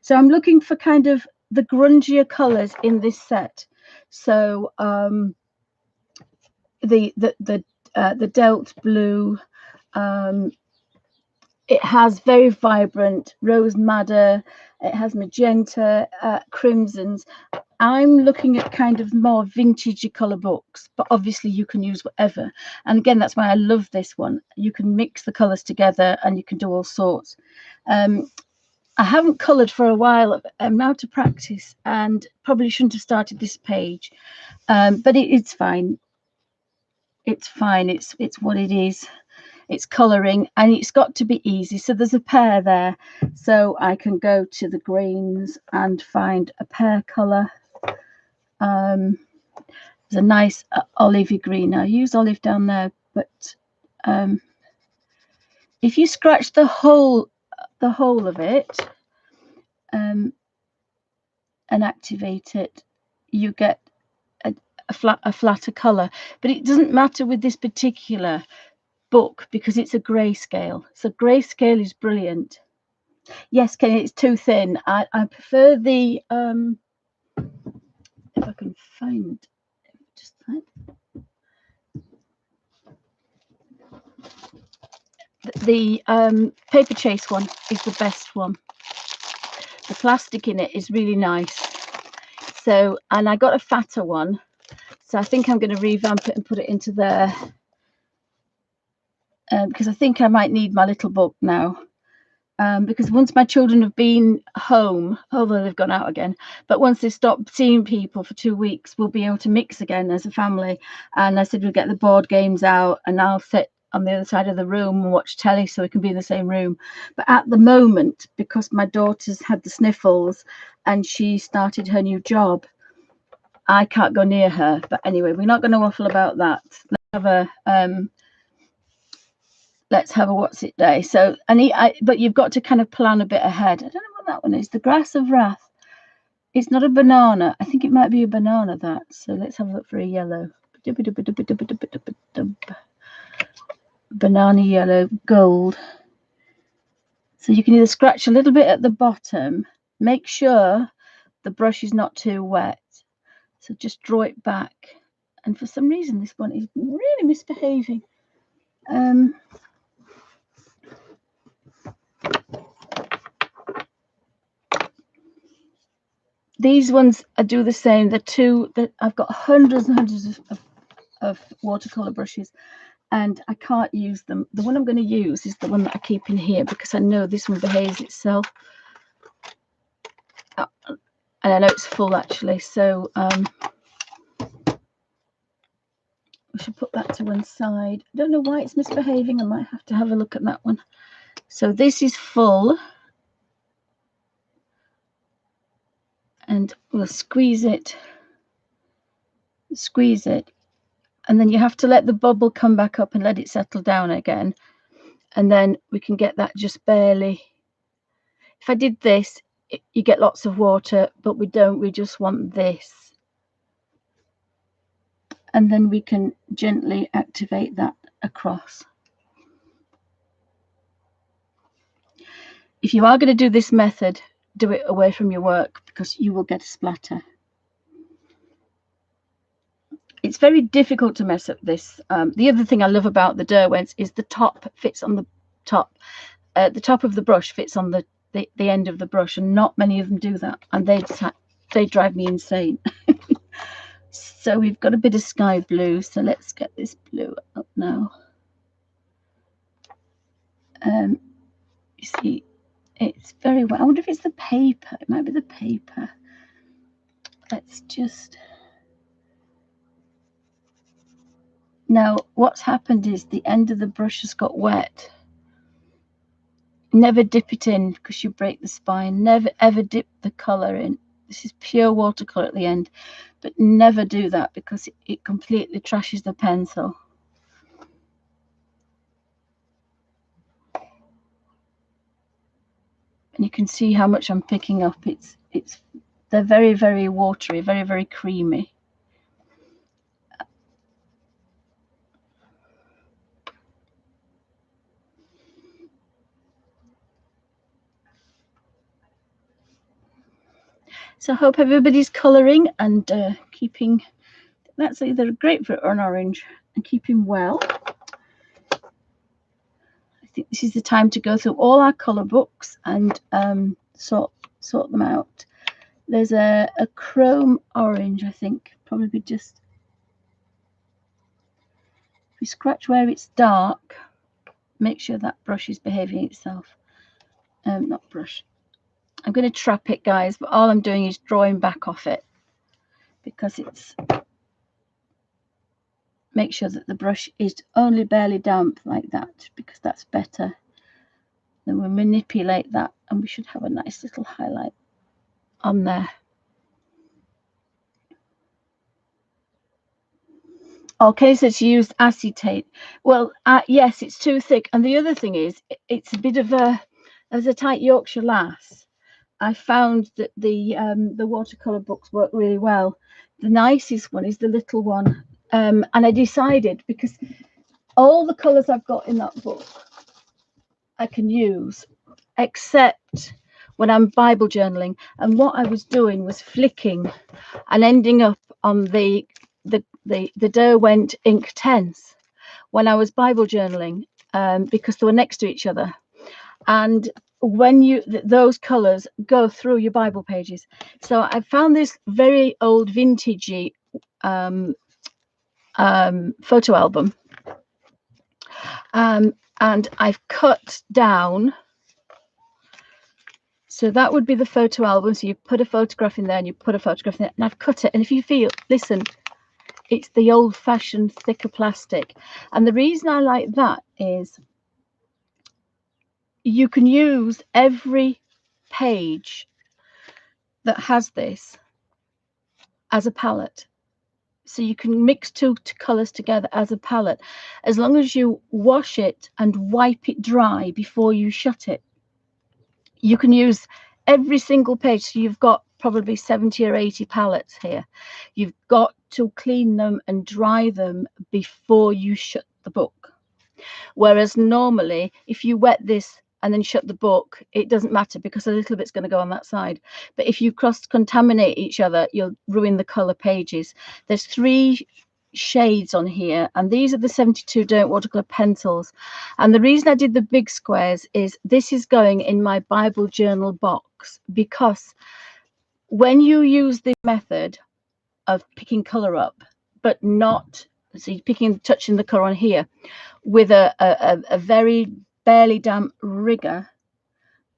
So I'm looking for kind of the grungier colors in this set. So the Delt blue, it has very vibrant rose madder, it has magenta, crimsons. I'm looking at kind of more vintagey color books, but obviously you can use whatever. And again, that's why I love this one. You can mix the colors together and you can do all sorts. I haven't colored for a while. I'm out of practice and probably shouldn't have started this page, but it's fine. It's fine. It's what it is. It's coloring, and it's got to be easy. So there's a pear there, so I can go to the greens and find a pear color. There's a nice olivey green. I use olive down there, but if you scratch the whole of it and activate it, you get a flatter color. But it doesn't matter with this particular book, because it's a grayscale. So grayscale is brilliant. Yes, Kenny, it's too thin. I prefer the if I can find just the paper chase one is the best one. The plastic in it is really nice. So, and I got a fatter one, so I think I'm going to revamp it and put it into there, because I think I might need my little book now. Because once my children have been home, although they've gone out again, but once they stop seeing people for 2 weeks, we'll be able to mix again as a family. And I said we'll get the board games out, and I'll sit on the other side of the room and watch telly, so we can be in the same room. But at the moment, because my daughter's had the sniffles and she started her new job, I can't go near her. But anyway, we're not going to waffle about that. Let's have a what's it day. So, but you've got to kind of plan a bit ahead. I don't know what that one is. The Grass of Wrath. It's not a banana. I think it might be a banana, that. So let's have a look for a yellow. Banana yellow, gold. So you can either scratch a little bit at the bottom. Make sure the brush is not too wet. So just draw it back. And for some reason, this one is really misbehaving. These ones I do the same. The two that I've got hundreds and hundreds of watercolor brushes, and I can't use them. The one I'm going to use is the one that I keep in here, because I know this one behaves itself. And I know it's full actually, so we should put that to one side. I don't know why it's misbehaving. I might have to have a look at that one. So this is full, and we'll squeeze it, and then you have to let the bubble come back up and let it settle down again, and then we can get that just barely. If I did this, you get lots of water, but we don't. We just want this, and then we can gently activate that across. If you are going to do this method, do it away from your work, because you will get a splatter. It's very difficult to mess up this. The other thing I love about the Derwents is the top fits on the top. The top of the brush fits on the end of the brush, and not many of them do that, and they drive me insane. So we've got a bit of sky blue, so let's get this blue up now. You see, It's very well. I wonder if it's the paper. It might be the paper. Let's just... Now, what's happened is the end of the brush has got wet. Never dip it in because you break the spine. Never ever dip the colour in. This is pure watercolour at the end, but never do that because it completely trashes the pencil. And you can see how much I'm picking up. They're very, very watery, very, very creamy. So I hope everybody's colouring and keeping, that's either a grapefruit or an orange, and keeping well. I think this is the time to go through all our colour books and sort them out. There's a chrome orange, I think, probably just, if we scratch where it's dark, make sure that brush is behaving itself. Not brush. I'm going to trap it, guys, but all I'm doing is drawing back off it because it's, make sure that the brush is only barely damp like that, because that's better. Then we'll manipulate that and we should have a nice little highlight on there. Okay, so it's used acetate. Well, yes, it's too thick. And the other thing is, it's a bit of a, as a tight Yorkshire lass, I found that the watercolor books work really well. The nicest one is the little one. And I decided, because all the colors I've got in that book I can use, except when I'm Bible journaling. And what I was doing was flicking and ending up on the Derwent ink 10s when I was Bible journaling, because they were next to each other. And when you those colors go through your Bible pages. So I found this very old vintagey photo album, and I've cut down. So that would be the photo album. So you put a photograph in there and you put a photograph in there, and I've cut it. And if you feel, listen, it's the old-fashioned thicker plastic. And the reason I like that is you can use every page that has this as a palette. So you can mix two colours together as a palette, as long as you wash it and wipe it dry before you shut it. You can use every single page. So you've got probably 70 or 80 palettes here. You've got to clean them and dry them before you shut the book. Whereas normally, if you wet this and then shut the book, it doesn't matter because a little bit's going to go on that side. But if you cross-contaminate each other, you'll ruin the colour pages. There's 3 shades on here, and these are the 72 Derwent watercolor pencils. And the reason I did the big squares is this is going in my Bible journal box, because when you use the method of picking color up, but not, so you're picking, touching the color on here with a very barely damp rigger,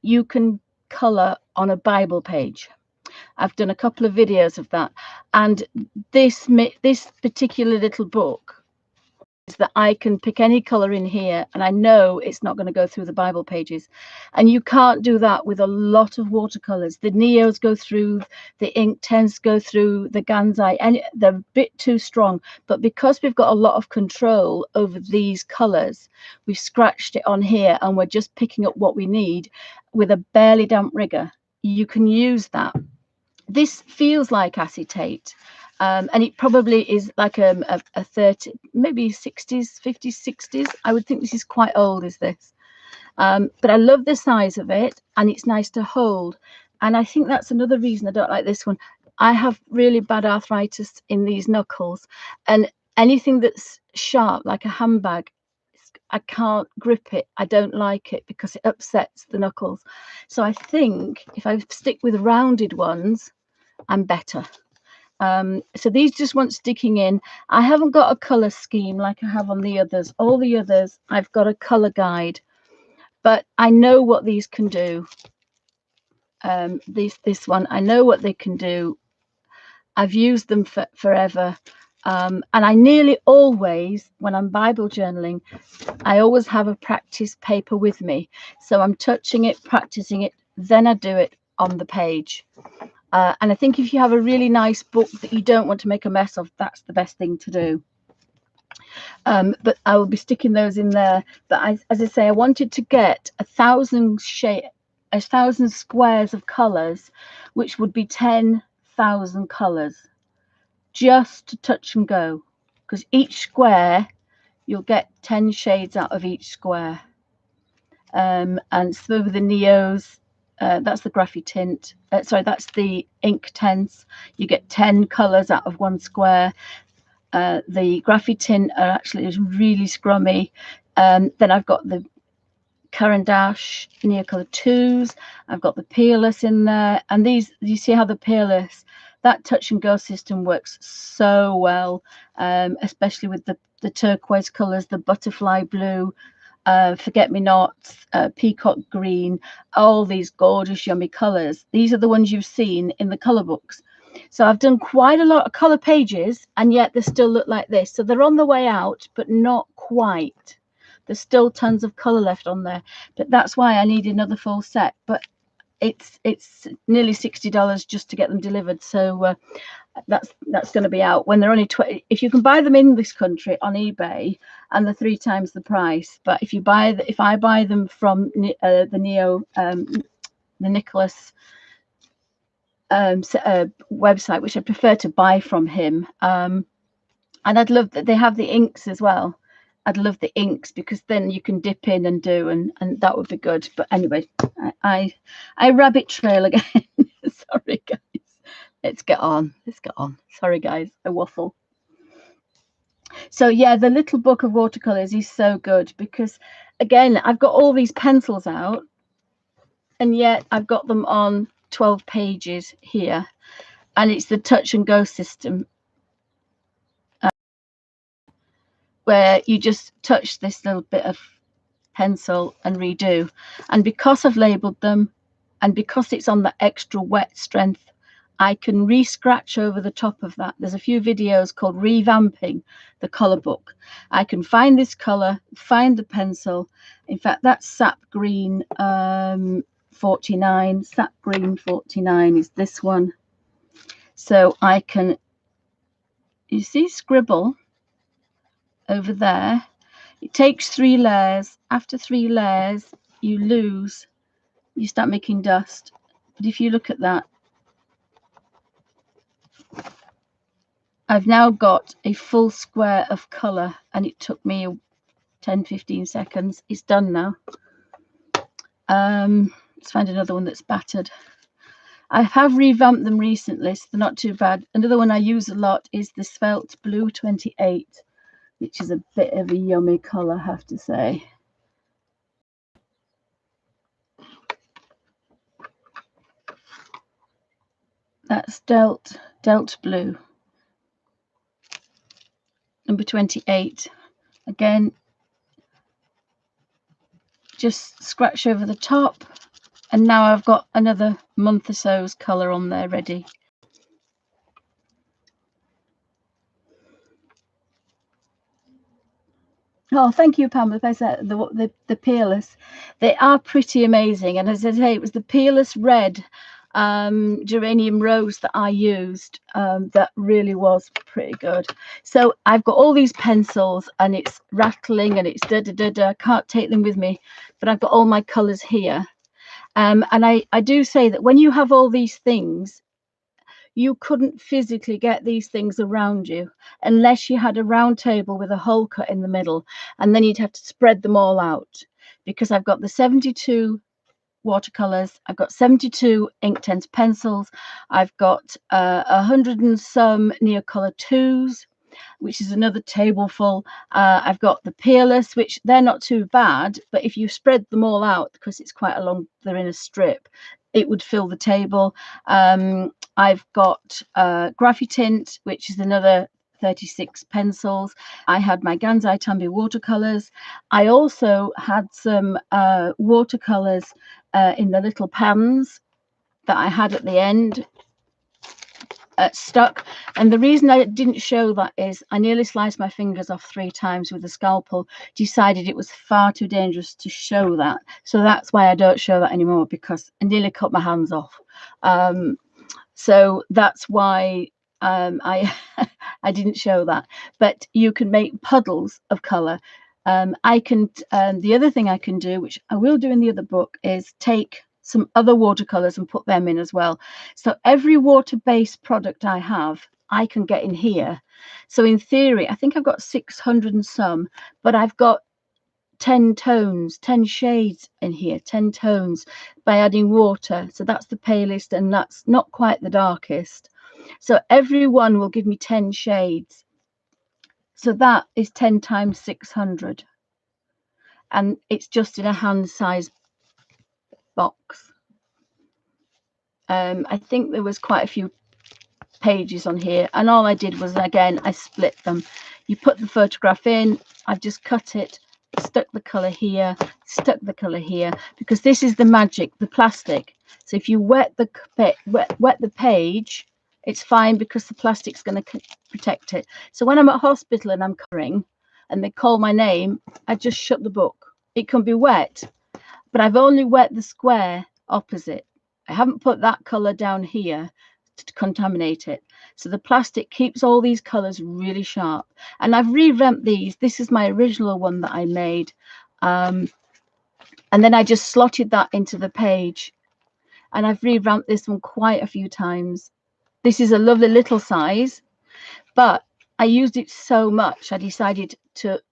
you can color on a Bible page. I've done a couple of videos of that, and this particular little book is that I can pick any color in here and I know it's not going to go through the Bible pages. And you can't do that with a lot of watercolors. The Neos go through, the ink 10s go through, the Gansai, and they're a bit too strong. But because we've got a lot of control over these colors, we've scratched it on here and we're just picking up what we need with a barely damp rigger. You can use that. This feels like acetate, and it probably is like a 30, maybe 60s, 50s, 60s. I would think this is quite old, is this? But I love the size of it, and it's nice to hold. And I think that's another reason I don't like this one. I have really bad arthritis in these knuckles, and anything that's sharp, like a handbag, I can't grip it. I don't like it because it upsets the knuckles. So I think if I stick with rounded ones, I'm better. So these just want sticking in. I haven't got a color scheme like I have on the others. All the others, I've got a color guide. but I know what these can do. This one, I know what they can do. I've used them for forever. And I nearly always, when I'm Bible journaling, I always have a practice paper with me. So I'm touching it, practicing it, then I do it on the page. And I think if you have a really nice book that you don't want to make a mess of, that's the best thing to do. But I will be sticking those in there. But as I say, I wanted to get 1,000 squares of colours, which would be 10,000 colours, just to touch and go, because each square you'll get 10 shades out of each square. And some of the neos, that's the graphy tint, sorry, that's the ink tints. You get 10 colours out of one square. The graphy tint are actually really scrummy. Then I've got the Caran d'Ache Neocolor 2s. I've got the Peerless in there, and these, you see how the Peerless, that touch and go system works so well, especially with the turquoise colors, the butterfly blue, forget me nots, peacock green, all these gorgeous yummy colors. These are the ones you've seen in the color books. So I've done quite a lot of color pages, and yet they still look like this. So they're on the way out, but not quite. There's still tons of color left on there, but that's why I need another full set. But it's nearly $60 just to get them delivered. So that's going to be out when they're only 20. If you can buy them in this country on eBay, and they're 3 times the price. But if I buy them from the Neo, the Nicholas website, which I prefer to buy from him, and I'd love that they have the inks as well. I'd love the inks, because then you can dip in and do, and that would be good. But anyway, I rabbit trail again. Sorry guys, let's get on. Sorry guys, I waffle. So yeah, the little book of watercolors is so good, because again, I've got all these pencils out, and yet I've got them on 12 pages here, and it's the touch and go system, where you just touch this little bit of pencil and redo. And because I've labeled them, and because it's on the extra wet strength, I can re-scratch over the top of that. There's a few videos called Revamping the Colour Book. I can find this colour, find the pencil. In fact, that's Sap Green 49. Sap Green 49 is this one. So I can, you see, scribble over there. It takes 3 layers. After 3 layers, you start making dust. But if you look at that, I've now got a full square of colour, and it took me 10-15 seconds. It's done now. Let's find another one that's battered. I have revamped them recently, so they're not too bad. Another one I use a lot is the Svelte Blue 28, which is a bit of a yummy colour, I have to say. That's Delt Blue, number 28. Again, just scratch over the top, and now I've got another month or so's colour on there ready. Oh, thank you, Pam. The Peerless, they are pretty amazing. And as I say, it was the Peerless Red geranium rose that I used. That really was pretty good. So I've got all these pencils, and it's rattling, and it's I can't take them with me, but I've got all my colors here. And I do say that when you have all these things, you couldn't physically get these things around you unless you had a round table with a hole cut in the middle, and then you'd have to spread them all out, because I've got the 72 watercolors, I've got 72 Inktense pencils, I've got 100 and some Neocolor 2s, which is another table full. I've got the Peerless, which they're not too bad, but if you spread them all out, because it's quite a long, they're in a strip, it would fill the table. I've got Graphy Tint, which is another 36 pencils. I had my Gansai Tambi watercolors. I also had some watercolors in the little pans that I had at the end stuck. And the reason I didn't show that is I nearly sliced my fingers off 3 times with a scalpel, decided it was far too dangerous to show that. So that's why I don't show that anymore, because I nearly cut my hands off. So that's why I I didn't show that. But you can make puddles of color. I can the other thing I can do, which I will do in the other book, is take some other watercolors and put them in as well. So every water-based product I have, I can get in here. So in theory, I think I've got 600 and some, but I've got 10 tones, 10 shades in here, 10 tones by adding water. So that's the palest, and that's not quite the darkest. So every one will give me 10 shades. So that is 10 times 600. And it's just in a hand size box. I think there was quite a few pages on here, and all I did was, again, I split them. You put the photograph in, I've just cut it, stuck the color here, stuck the color here, because this is the magic, the plastic. So if you wet the page, it's fine, because the plastic's going to protect it. So when I'm at hospital and I'm coloring and they call my name, I just shut the book. It can be wet, but I've only wet the square opposite. I haven't put that color down here to contaminate it. So the plastic keeps all these colors really sharp. And I've revamped these. This is my original one that I made. And then I just slotted that into the page. And I've revamped this one quite a few times. This is a lovely little size, but I used it so much, I decided to,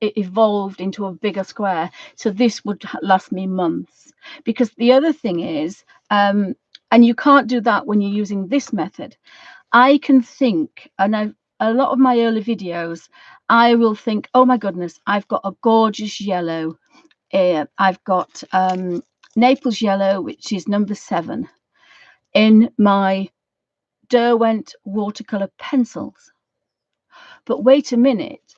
it evolved into a bigger square. So this would last me months. Because the other thing is, and you can't do that when you're using this method. I can think, and a lot of my early videos, I will think, oh my goodness, I've got a gorgeous yellow. I've got Naples yellow, which is number 7, in my Derwent watercolor pencils. But wait a minute,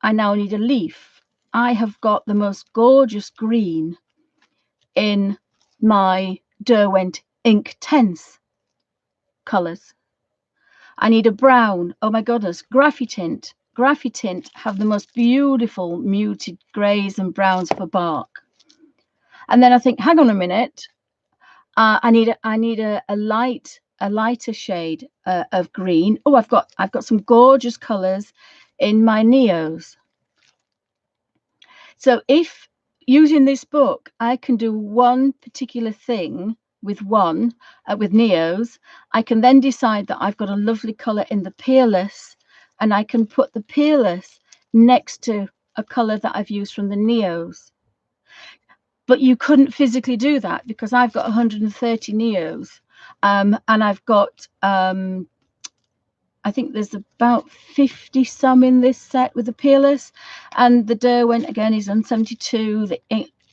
I now need a leaf. I have got the most gorgeous green in my Derwent ink tense colors. I need a brown. Oh my goodness, Graphitint. Graphitint have the most beautiful muted greys and browns for bark. And then I think, hang on a minute, I need a lighter shade of green. Oh, I've got some gorgeous colors in my Neos. So if using this book, I can do one particular thing with with Neos, I can then decide that I've got a lovely color in the Peerless, and I can put the Peerless next to a color that I've used from the Neos. But you couldn't physically do that, because I've got 130 Neos, and I've got I think there's about 50 some in this set with the Peerless, and the Derwent again is on 72. The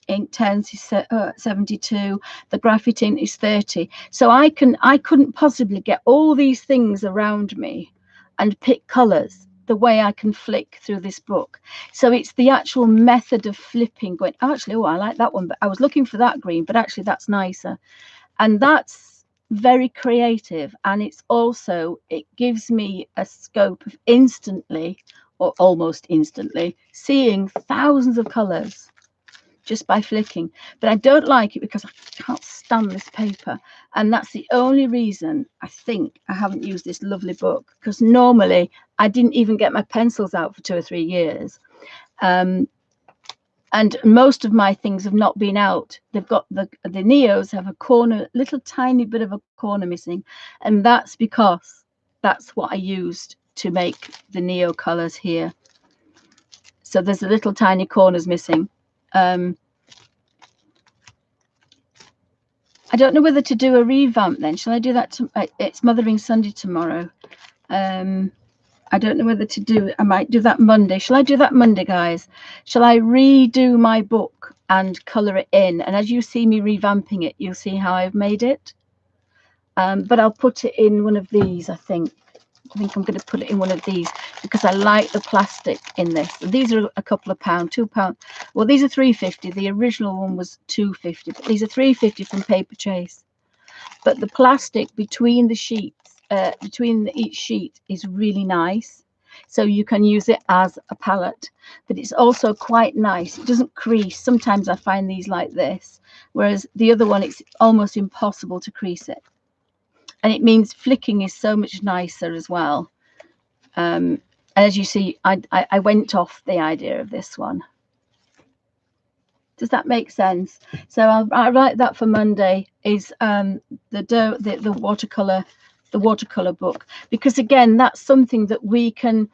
ink tense is 72. The Graphitint is 30. So I couldn't possibly get all these things around me and pick colors the way I can flick through this book. So it's the actual method of flipping, going, actually, oh, I like that one, but I was looking for that green, but actually that's nicer. And that's very creative, and it's also, it gives me a scope of instantly, or almost instantly, seeing thousands of colors just by flicking. But I don't like it because I can't stand this paper, and that's the only reason I think I haven't used this lovely book, because normally I didn't even get my pencils out for 2 or 3 years. And most of my things have not been out. They've got the Neos have a corner, little tiny bit of a corner missing, and that's because that's what I used to make the Neo colors here. So there's a little tiny corners missing. I don't know whether to do a revamp then. Shall I do that? It's Mothering Sunday tomorrow. I don't know whether to do, I might do that Monday. Shall I do that Monday, guys? Shall I redo my book and colour it in? And as you see me revamping it, you'll see how I've made it. But I'll put it in one of these, I think. I think I'm going to put it in one of these because I like the plastic in this. These are a couple of pounds, £2. Well, these are £3.50. The original one was £2.50, but these are £3.50 from Paper Chase. But the plastic between the sheets, between each sheet, is really nice. So you can use it as a palette, but it's also quite nice. It doesn't crease. Sometimes I find these like this, whereas the other one, it's almost impossible to crease it. And it means flicking is so much nicer as well. As you see, I went off the idea of this one. Does that make sense? So I'll write that for Monday, is the watercolor book, because again, that's something that we can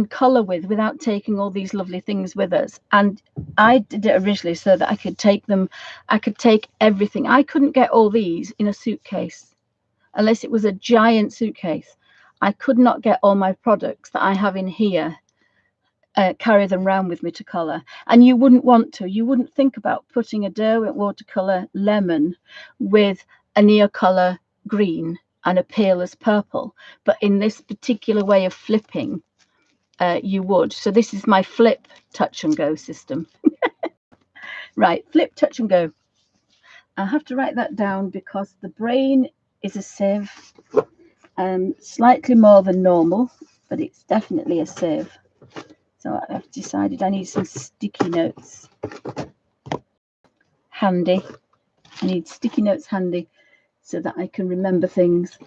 color with without taking all these lovely things with us. And I did it originally so that I could take them, I could take everything. I couldn't get all these in a suitcase unless it was a giant suitcase. I could not get all my products that I have in here, carry them around with me to color. And you wouldn't want to. You wouldn't think about putting a Derwent watercolor lemon with a Neocolor green and a Peerless purple. But in this particular way of flipping, you would. So this is my flip, touch and go system. Right, flip, touch and go. I have to write that down because the brain is a sieve, slightly more than normal, but it's definitely a sieve. So I've decided I need some sticky notes handy. I need sticky notes handy so that I can remember things.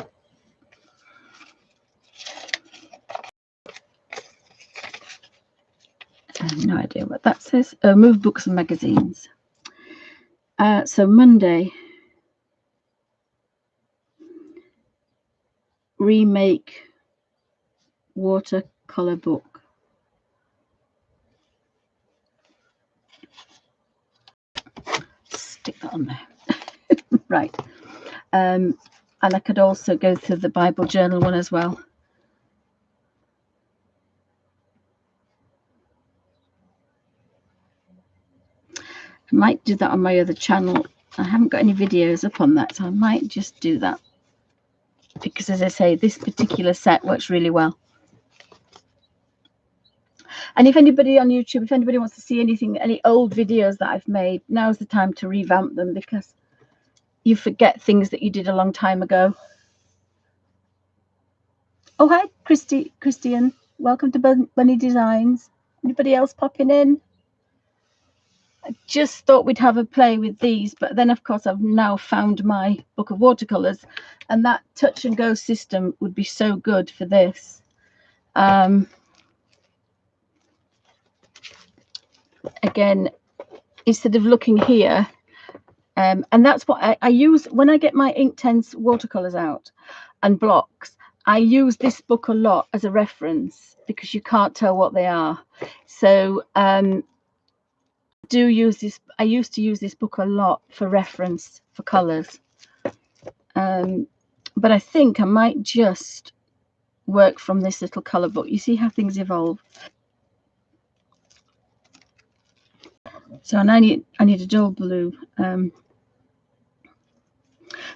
I have no idea what that says. Oh, move books and magazines. So Monday, remake watercolor book. Stick that on there. Right. And I could also go through the Bible journal one as well. I might do that on my other channel. I haven't got any videos up on that, so I might just do that, because as I say, this particular set works really well. And if anybody on YouTube, if anybody wants to see anything, any old videos that I've made, now's the time to revamp them, because you forget things that you did a long time ago. Oh, hi, Christian. Welcome to Bunny Designs. Anybody else popping in? I just thought we'd have a play with these, but then of course I've now found my book of watercolors, and that touch and go system would be so good for this. Again, instead of looking here, and that's what I use when I get my Inktense watercolors out and blocks. I use this book a lot as a reference because you can't tell what they are. So do use this. I used to use this book a lot for reference for colors, but I think I might just work from this little color book. You see how things evolve. So and I need a dull blue.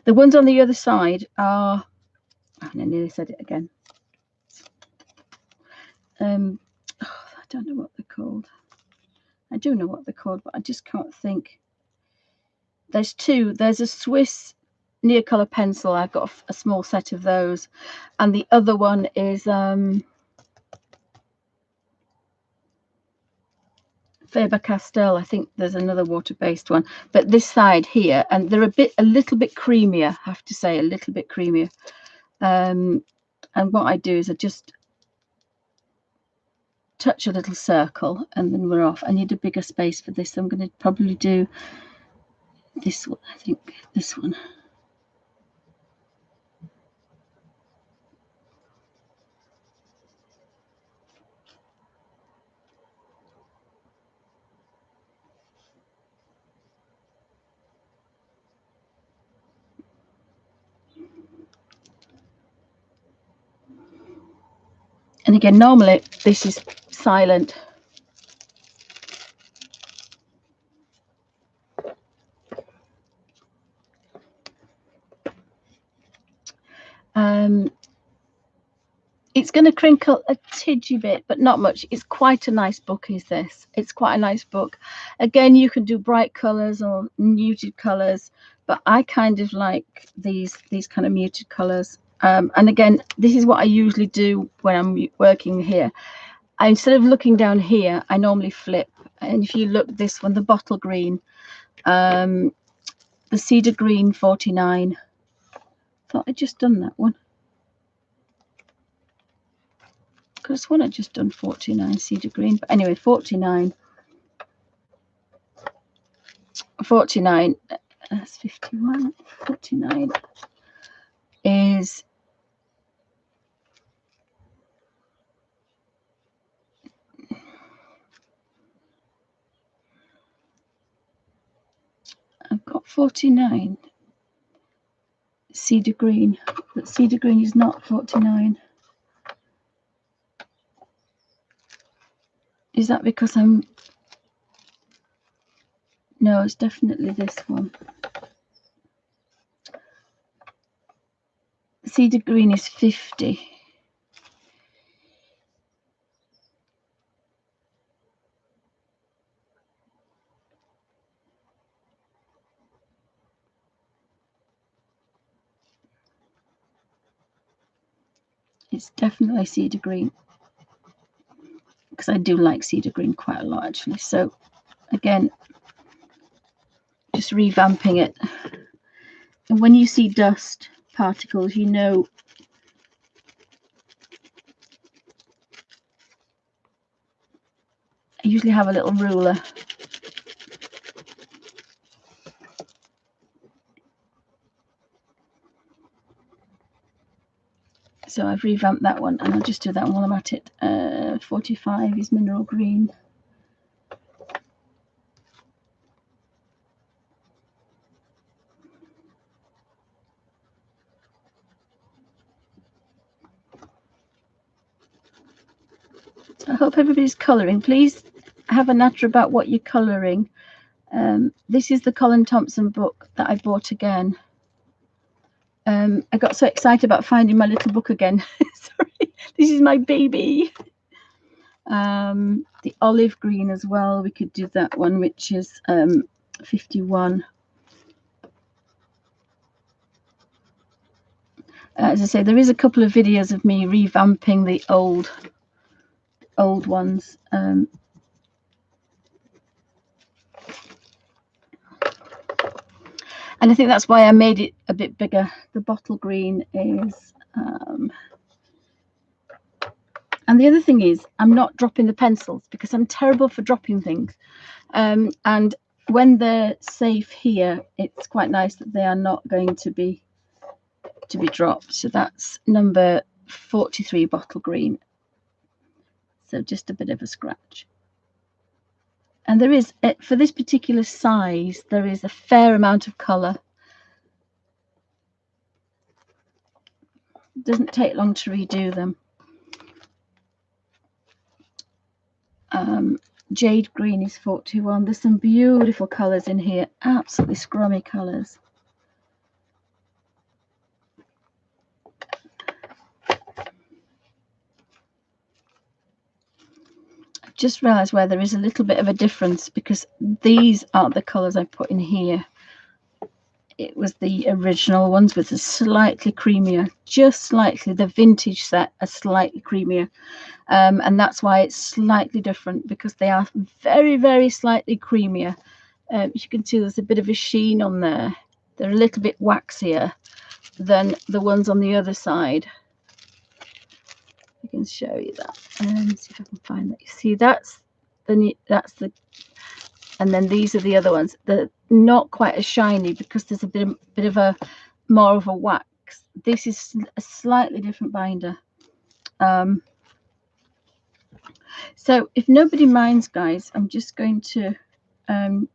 The ones on the other side are, oh, I nearly said it again. Oh, I don't know what they're called. I do know what they're called, but I just can't think. There's two. There's a Swiss Neocolor pencil. I've got a small set of those, and the other one is Faber-Castell. I think there's another water-based one, but this side here, and they're a little bit creamier. I have to say, a little bit creamier. And what I do is I just touch a little circle, and then we're off. I need a bigger space for this. I'm going to probably do this one. I think this one. And again, normally this is silent. It's going to crinkle a tidgy bit, but not much. It's quite a nice book, is this. It's quite a nice book. Again, you can do bright colours or muted colours, but I kind of like these kind of muted colours. And again, this is what I usually do when I'm working here. Instead of looking down here, I normally flip. And if you look, this one, the bottle green, the cedar green 49. Thought I'd just done that one. Because one I'd just done 49 cedar green, but anyway, 49, that's 51. 49 is I've got 49 cedar green, but cedar green is not 49. Is that because I'm... No, it's definitely this one. Cedar green is 50. It's definitely cedar green, because I do like cedar green quite a lot, actually. So again, just revamping it. And when you see dust particles, you know I usually have a little ruler. So I've revamped that one, and I'll just do that one while I'm at it. 45 is mineral green. I hope everybody's colouring. Please have a natter about what you're colouring. This is the Colin Thompson book that I bought again. I got so excited about finding my little book again. Sorry, this is my baby. The olive green as well. We could do that one, which is 51. As I say, there is a couple of videos of me revamping the old ones. And I think that's why I made it a bit bigger. The bottle green is and the other thing is, I'm not dropping the pencils because I'm terrible for dropping things. And when they're safe here, it's quite nice that they are not going to be dropped. So that's number 43 bottle green. So just a bit of a scratch. And there is, for this particular size, there is a fair amount of colour. It doesn't take long to redo them. Jade green is 41. There's some beautiful colours in here, absolutely scrummy colours. I've just realised where there is a little bit of a difference, because these aren't the colours I put in here. It was the original ones with a slightly creamier, just slightly. The vintage set are slightly creamier, and that's why it's slightly different, because they are very, very slightly creamier. As you can see, there's a bit of a sheen on there. They're a little bit waxier than the ones on the other side. I can show you that. See if I can find that. You see, that's the and then these are the other ones. They're not quite as shiny because there's a bit of a more of a wax. This is a slightly different binder. So if nobody minds, guys, I'm just going to I'm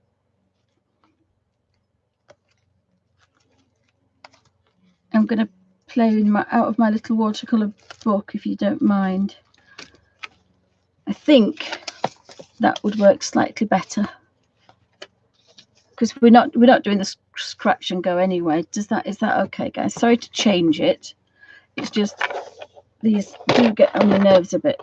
going to play in out of my little watercolor book, if you don't mind. I think that would work slightly better, because we're not doing the scratch and go anyway. Is that okay, guys? Sorry to change it. It's just these do get on my nerves a bit.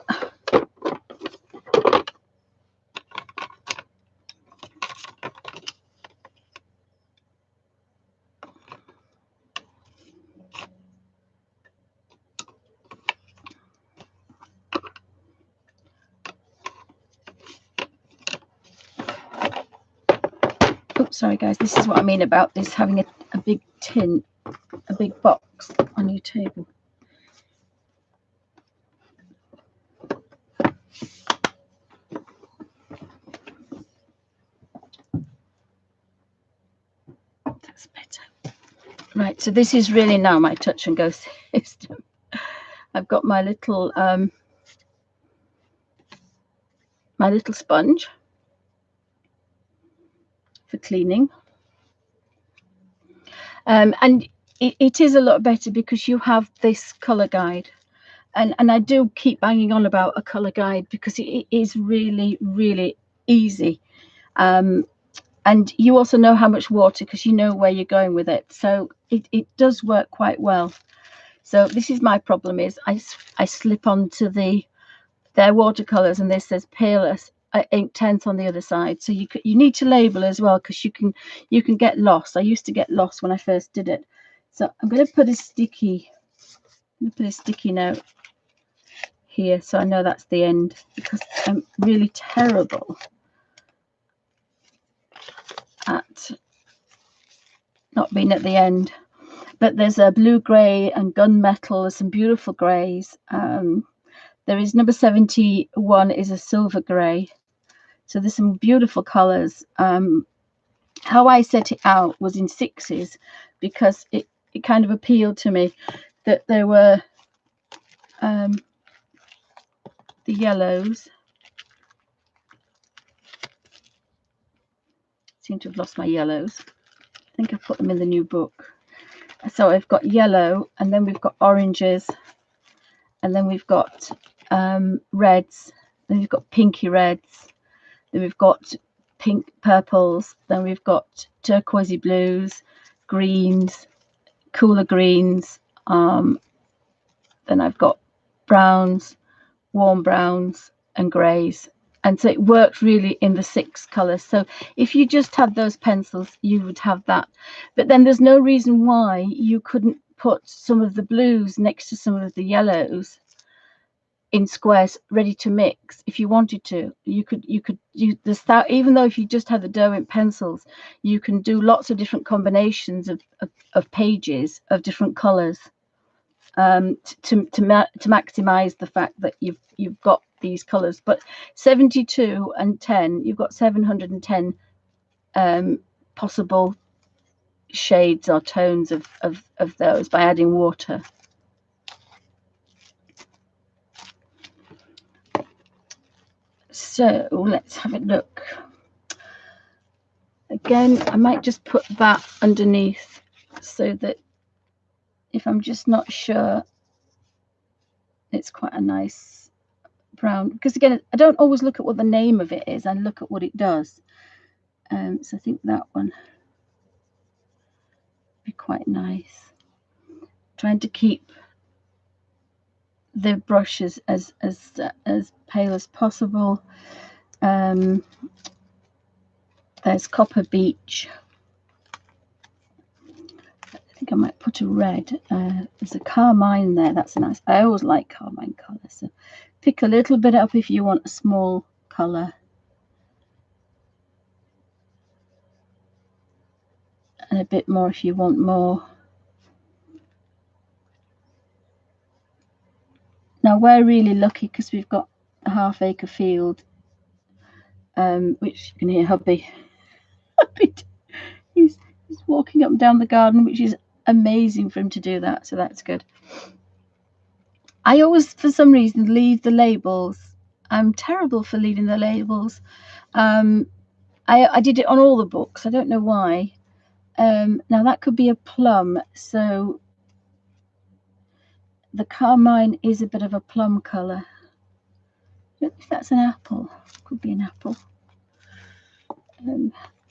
Oh, sorry guys, this is what I mean about this having a big tin, a big box on your table. That's better. Right, so this is really now my touch and go system. I've got my little sponge for cleaning. And it is a lot better because you have this colour guide. And I do keep banging on about a colour guide because it is really, really easy. And you also know how much water because you know where you're going with it. So it does work quite well. So this is my problem is I slip onto their watercolours and this says paler ink tenth on the other side. So you need to label as well because you can get lost. I used to get lost when I first did it. So I'm going to put a sticky note here so I know that's the end because I'm really terrible at not being at the end. But there's a blue grey and gunmetal. There's some beautiful greys. There is number 71 is a silver grey. So there's some beautiful colours. How I set it out was in sixes because it kind of appealed to me that there were the yellows. Seem to have lost my yellows. I think I've put them in the new book. So I've got yellow, and then we've got oranges, and then we've got reds, then we've got pinky reds, then we've got pink purples, then we've got turquoisey blues, greens, cooler greens, then I've got browns, warm browns and greys. And so it worked really in the 6 colours. So if you just had those pencils, you would have that. But then there's no reason why you couldn't put some of the blues next to some of the yellows in squares ready to mix. If you wanted to, you could the start, even though if you just had the Derwent pencils, you can do lots of different combinations of pages of different colours to maximize the fact that you've got these colors. But 72 and 10, you've got 710 possible shades or tones of those by adding water. So let's have a look again. I might just put that underneath so that if I'm just not sure, it's quite a nice brown, because again I don't always look at what the name of it is, I look at what it does. So I think that one would be quite nice. Trying to keep the brushes as pale as possible. There's Copper Beach. I think I might put a red. There's a carmine there. That's a nice. I always like carmine colour. So pick a little bit up if you want a small colour. And a bit more if you want more. Now we're really lucky because we've got a half-acre field, which you can hear hubby. He's walking up and down the garden, which is amazing for him to do that. So that's good. I always, for some reason, leave the labels. I'm terrible for leaving the labels. I did it on all the books. I don't know why. Now that could be a plum. So the carmine is a bit of a plum colour. I don't know if that's an apple. Could be an apple.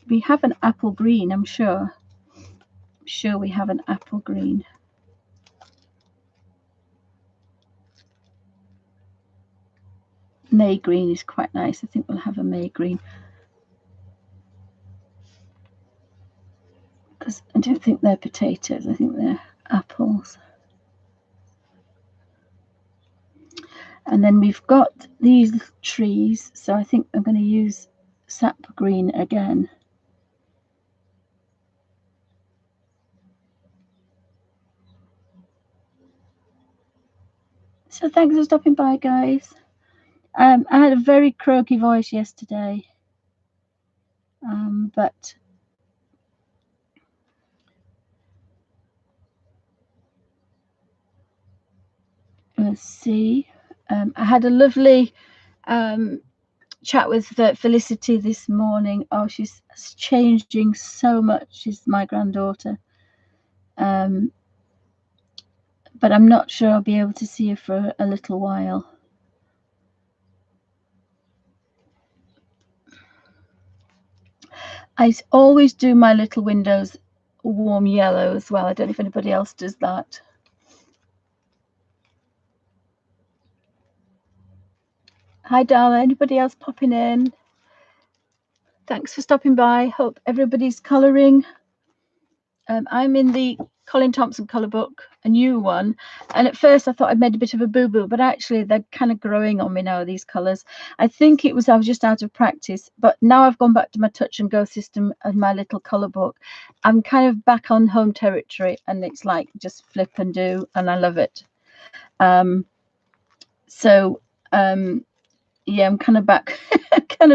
We have an apple green, I'm sure. I'm sure we have an apple green. May green is quite nice. I think we'll have a May green, because I don't think they're potatoes, I think they're apples. And then we've got these trees, so I think I'm going to use sap green again. So thanks for stopping by, guys. I had a very croaky voice yesterday, but let's see. I had a lovely chat with Felicity this morning. Oh, she's changing so much. She's my granddaughter, but I'm not sure I'll be able to see her for a little while. I always do my little windows warm yellow as well. I don't know if anybody else does that. Hi, Darla. Anybody else popping in? Thanks for stopping by. Hope everybody's colouring. I'm in the Colin Thompson colour book, a new one, and at first I thought I'd made a bit of a boo-boo, but actually they're kind of growing on me now, these colours. I think it was I was just out of practice, but now I've gone back to my touch and go system and my little colour book. I'm kind of back on home territory, and it's like just flip and do, and I love it. Yeah, I'm kind of back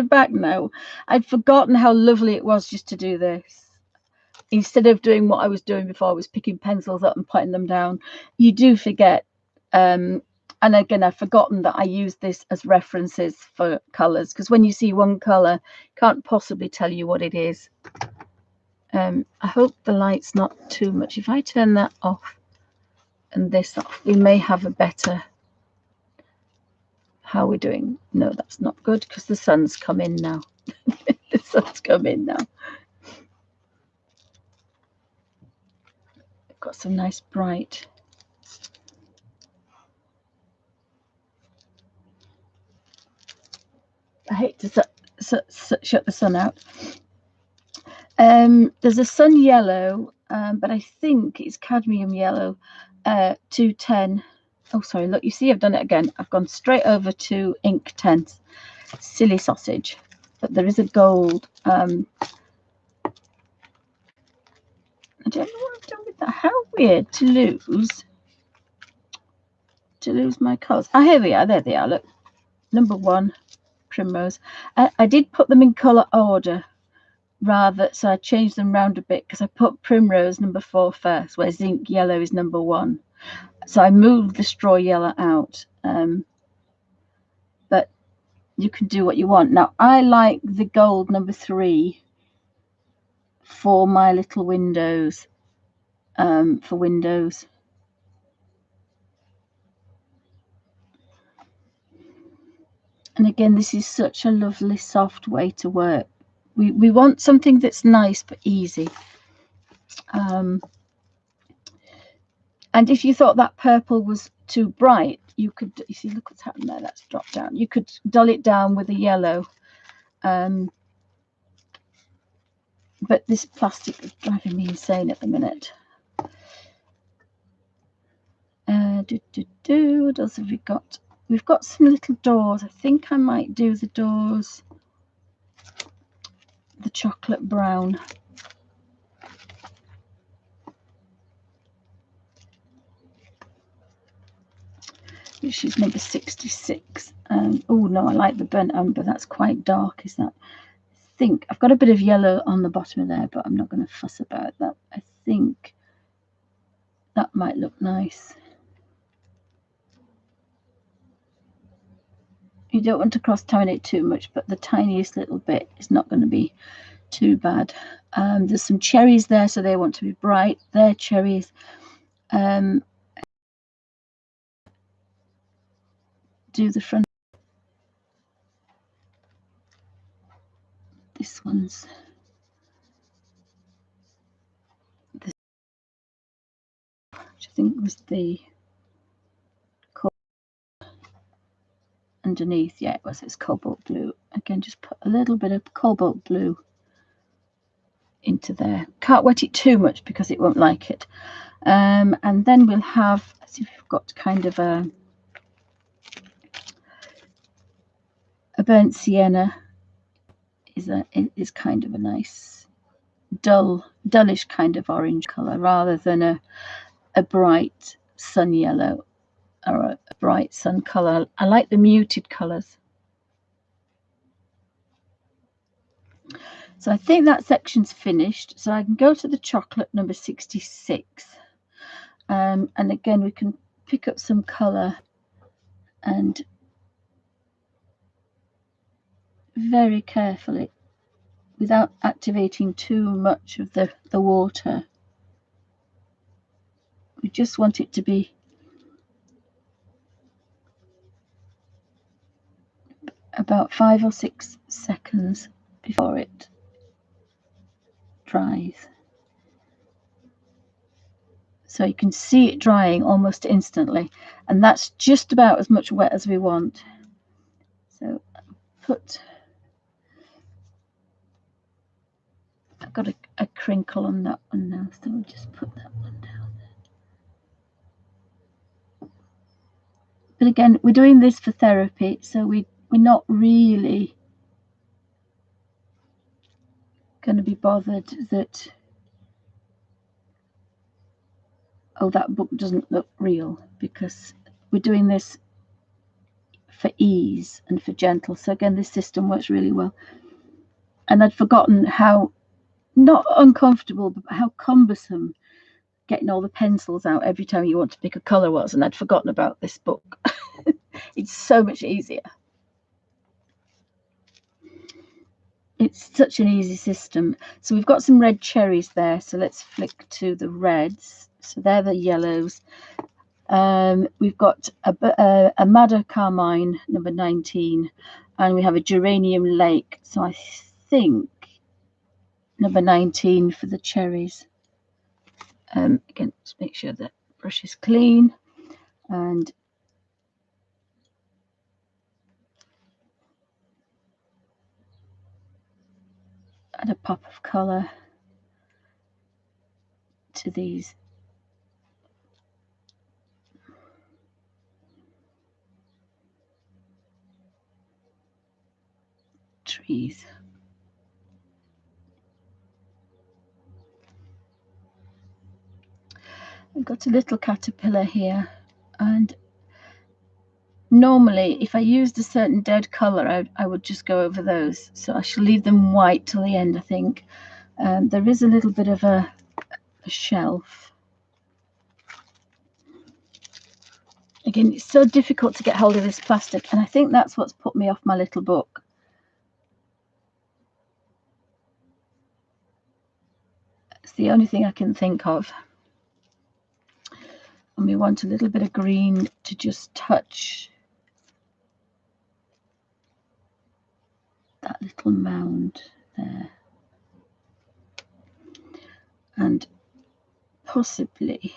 back now. I'd forgotten how lovely it was just to do this. Instead of doing what I was doing before, I was picking pencils up and putting them down. You do forget. And again, I've forgotten that I use this as references for colours, because when you see one colour, can't possibly tell you what it is. I hope the light's not too much. If I turn that off and this off, we may have a better... How are we doing? No, that's not good, because the sun's come in now. The sun's come in now. I've got some nice bright... I hate to shut the sun out. There's a sun yellow, but I think it's cadmium yellow, 210. Oh, sorry, look, you see I've done it again. I've gone straight over to ink 10. Silly sausage. But there is a gold. I don't know what I've done with that. How weird to lose my colours. Ah, here we are. There they are. Look, number 1, primrose. I did put them in colour order, rather, so I changed them round a bit, because I put primrose number 4 first, whereas zinc yellow is number 1. So I moved the straw yellow out, but you can do what you want. Now I like the gold number 3 for my little windows, for windows. And again, this is such a lovely soft way to work. We want something that's nice but easy. And if you thought that purple was too bright, you could, you see, look what's happened there, that's dropped down. You could dull it down with a yellow. But this plastic is driving me insane at the minute. What else have we got? We've got some little doors. I think I might do the doors the chocolate brown. Which is number 66. Oh no, I like the burnt umber. That's quite dark, is that? I think I've got a bit of yellow on the bottom of there, but I'm not going to fuss about that. I think that might look nice. You don't want to cross-contaminate too much, but the tiniest little bit is not going to be too bad. There's some cherries there, so they want to be bright. They're cherries. Do the front. This one's this, which I think was the color, underneath. Yeah, it was. It's cobalt blue. Again, just put a little bit of cobalt blue into there. Can't wet it too much because it won't like it. And then we'll have, let's see if we've got kind of a burnt sienna. Is kind of a nice dullish kind of orange color, rather than a bright sun yellow or a bright sun color. I like the muted colors. So I think that section's finished, so I can go to the chocolate number 66. And again, we can pick up some color and very carefully, without activating too much of the water. We just want it to be about 5 or 6 seconds before it dries. So you can see it drying almost instantly, and that's just about as much wet as we want. So I've got a crinkle on that one now, so we'll just put that one down there. But again, we're doing this for therapy, so we're not really going to be bothered that, oh, that book doesn't look real, because we're doing this for ease and for gentle. So again, this system works really well. And I'd forgotten how, not uncomfortable, but how cumbersome getting all the pencils out every time you want to pick a color was, and I'd forgotten about this book. It's so much easier. It's such an easy system. So we've got some red cherries there, so let's flick to the reds. So they're the yellows. We've got a Madder Carmine number 19, and we have a Geranium Lake. So I think number 19 for the cherries. Again, let's make sure that brush is clean, and add a pop of colour to these trees. I've got a little caterpillar here, and normally if I used a certain dead colour, I would just go over those. So I shall leave them white till the end, I think. There is a little bit of a shelf. Again, it's so difficult to get hold of this plastic, and I think that's what's put me off my little book. It's the only thing I can think of. And we want a little bit of green to just touch that little mound there. And possibly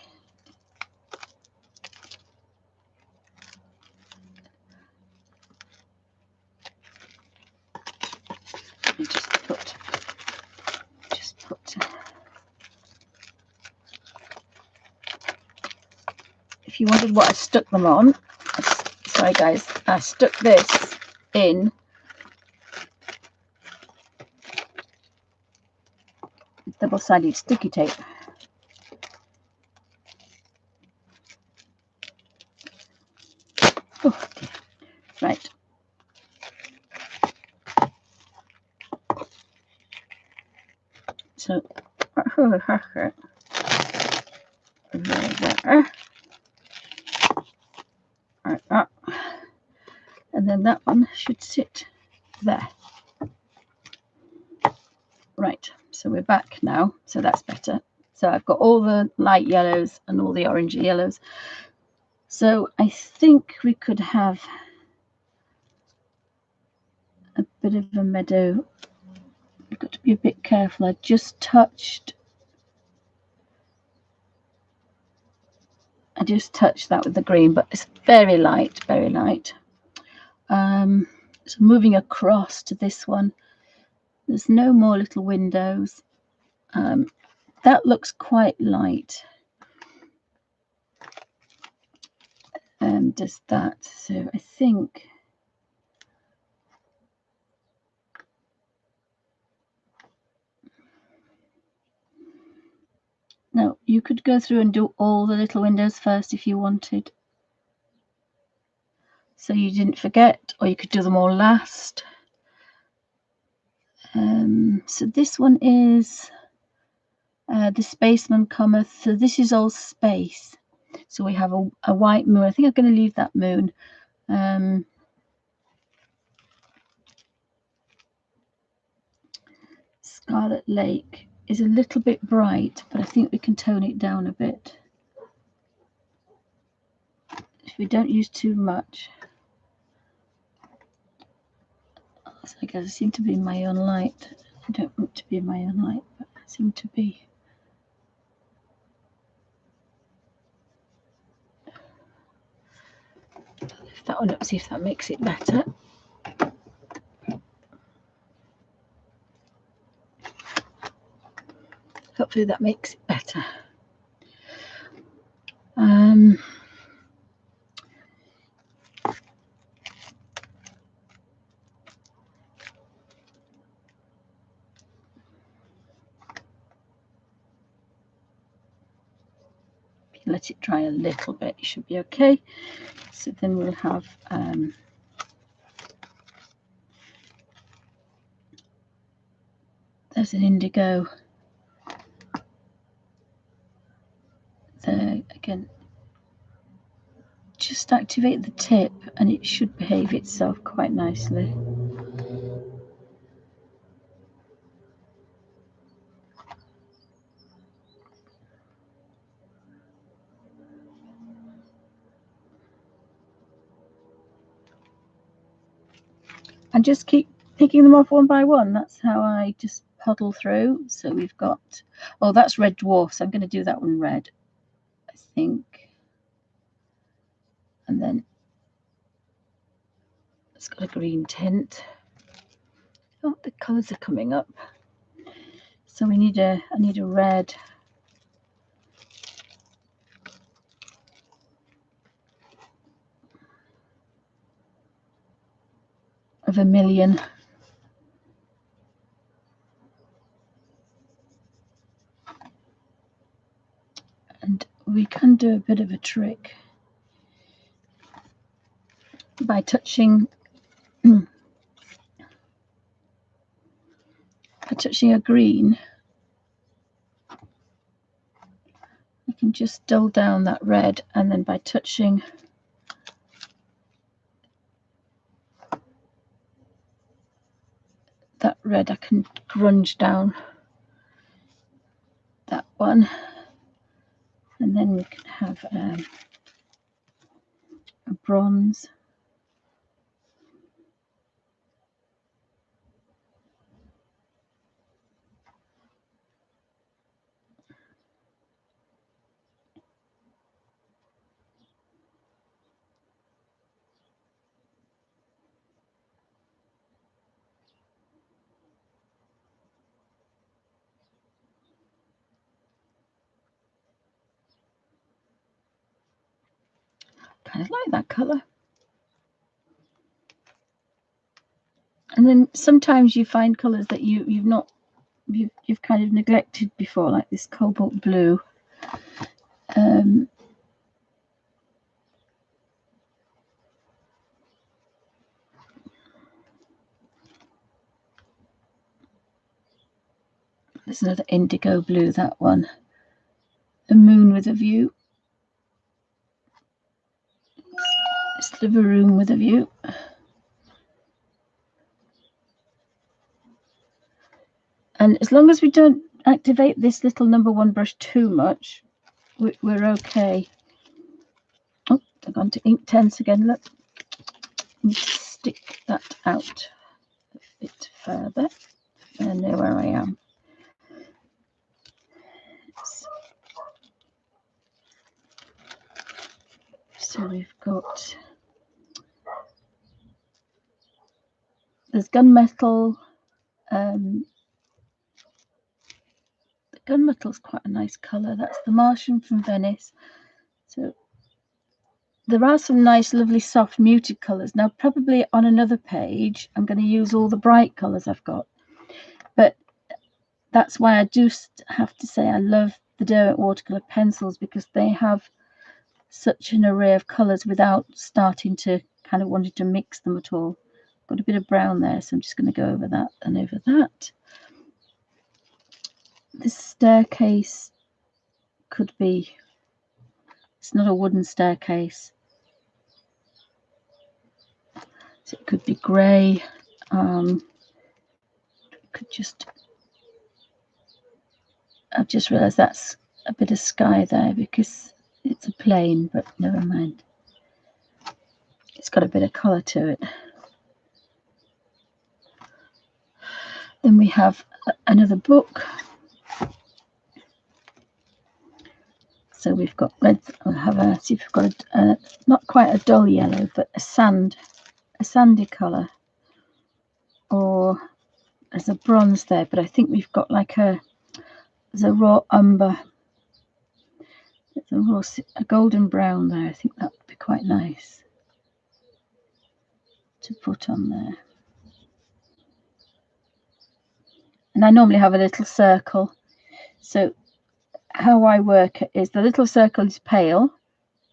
just put if you wondered what I stuck them on, sorry guys, I stuck this in double-sided sticky tape. Oh, dear. Right. So there. Like that. And then that one should sit there. Right, so we're back now, so that's better. So I've got all the light yellows and all the orangey yellows. So I think we could have a bit of a meadow. We've got to be a bit careful. I just touched that with the green, but it's very light, very light. So moving across to this one, there's no more little windows. That looks quite light. Does that. So I think now you could go through and do all the little windows first if you wanted, so you didn't forget, or you could do them all last. So this one is the Spaceman Cometh. So this is all space. So we have a white moon. I think I'm going to leave that moon. Scarlet Lake is a little bit bright, but I think we can tone it down a bit if we don't use too much. So I guess I seem to be in my own light. I don't want to be in my own light, but I seem to be. Lift that one up, see if that makes it better. Hopefully that makes it better. Let it dry a little bit, you should be okay. So then we'll have there's an indigo there again. Just activate the tip and it should behave itself quite nicely. And just keep picking them off one by one. That's how I just puddle through. So we've got, oh, that's Red Dwarf. So I'm going to do that one red, I think. And then it's got a green tint. Oh, the colours are coming up. So we need I need a red. A vermilion. And we can do a bit of a trick by touching a green. I can just dull down that red, and then by touching that red I can grunge down that one, and then we can have a bronze. Kind of like that colour. And then sometimes you find colours that you've kind of neglected before, like this cobalt blue. There's another indigo blue, that one. A moon with a view. Sliver room with a view. And as long as we don't activate this little #1 brush too much, we're okay. Oh, I've gone to ink tense again. Look, stick that out a bit further. I know where I am. So we've got there's gunmetal. The gunmetal's quite a nice colour. That's the Martian from Venice. So there are some nice, lovely, soft, muted colours. Now, probably on another page, I'm going to use all the bright colours I've got. But that's why I do have to say I love the Derwent watercolour pencils, because they have such an array of colours without starting to kind of wanting to mix them at all. Got a bit of brown there, so I'm just going to go over that and over that. This staircase could be, it's not a wooden staircase, so it could be grey. Could just, I've just realised that's a bit of sky there because it's a plane, but never mind. It's got a bit of colour to it. Then we have another book. So we've got red. I'll have a see if we've got a not quite a dull yellow, but a sandy colour, or there's a bronze there. But I think we've got like there's a raw umber. There's a golden brown there. I think that would be quite nice to put on there. And I normally have a little circle. So how I work is the little circle is pale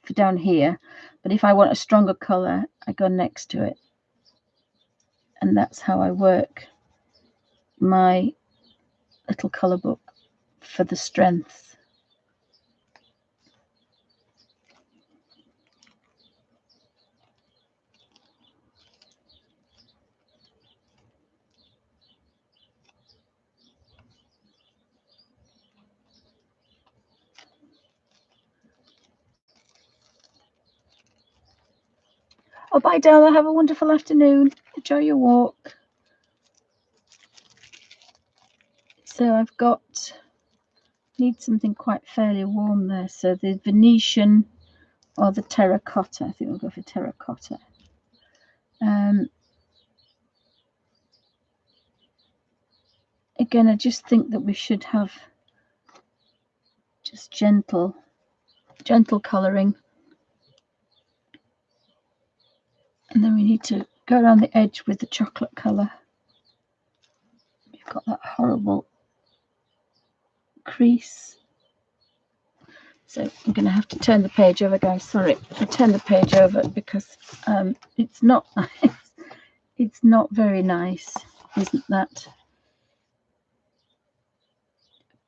for down here, but if I want a stronger colour, I go next to it. And that's how I work my little colour book for the strength. Oh, bye, Della. Have a wonderful afternoon. Enjoy your walk. So I've got, need something quite fairly warm there. So the Venetian or the terracotta. I think we'll go for terracotta. Again, I just think that we should have just gentle colouring. And then we need to go around the edge with the chocolate colour. We've got that horrible crease. So I'm going to have to turn the page over, guys. Sorry, I turn the page over because it's not it's not very nice, isn't that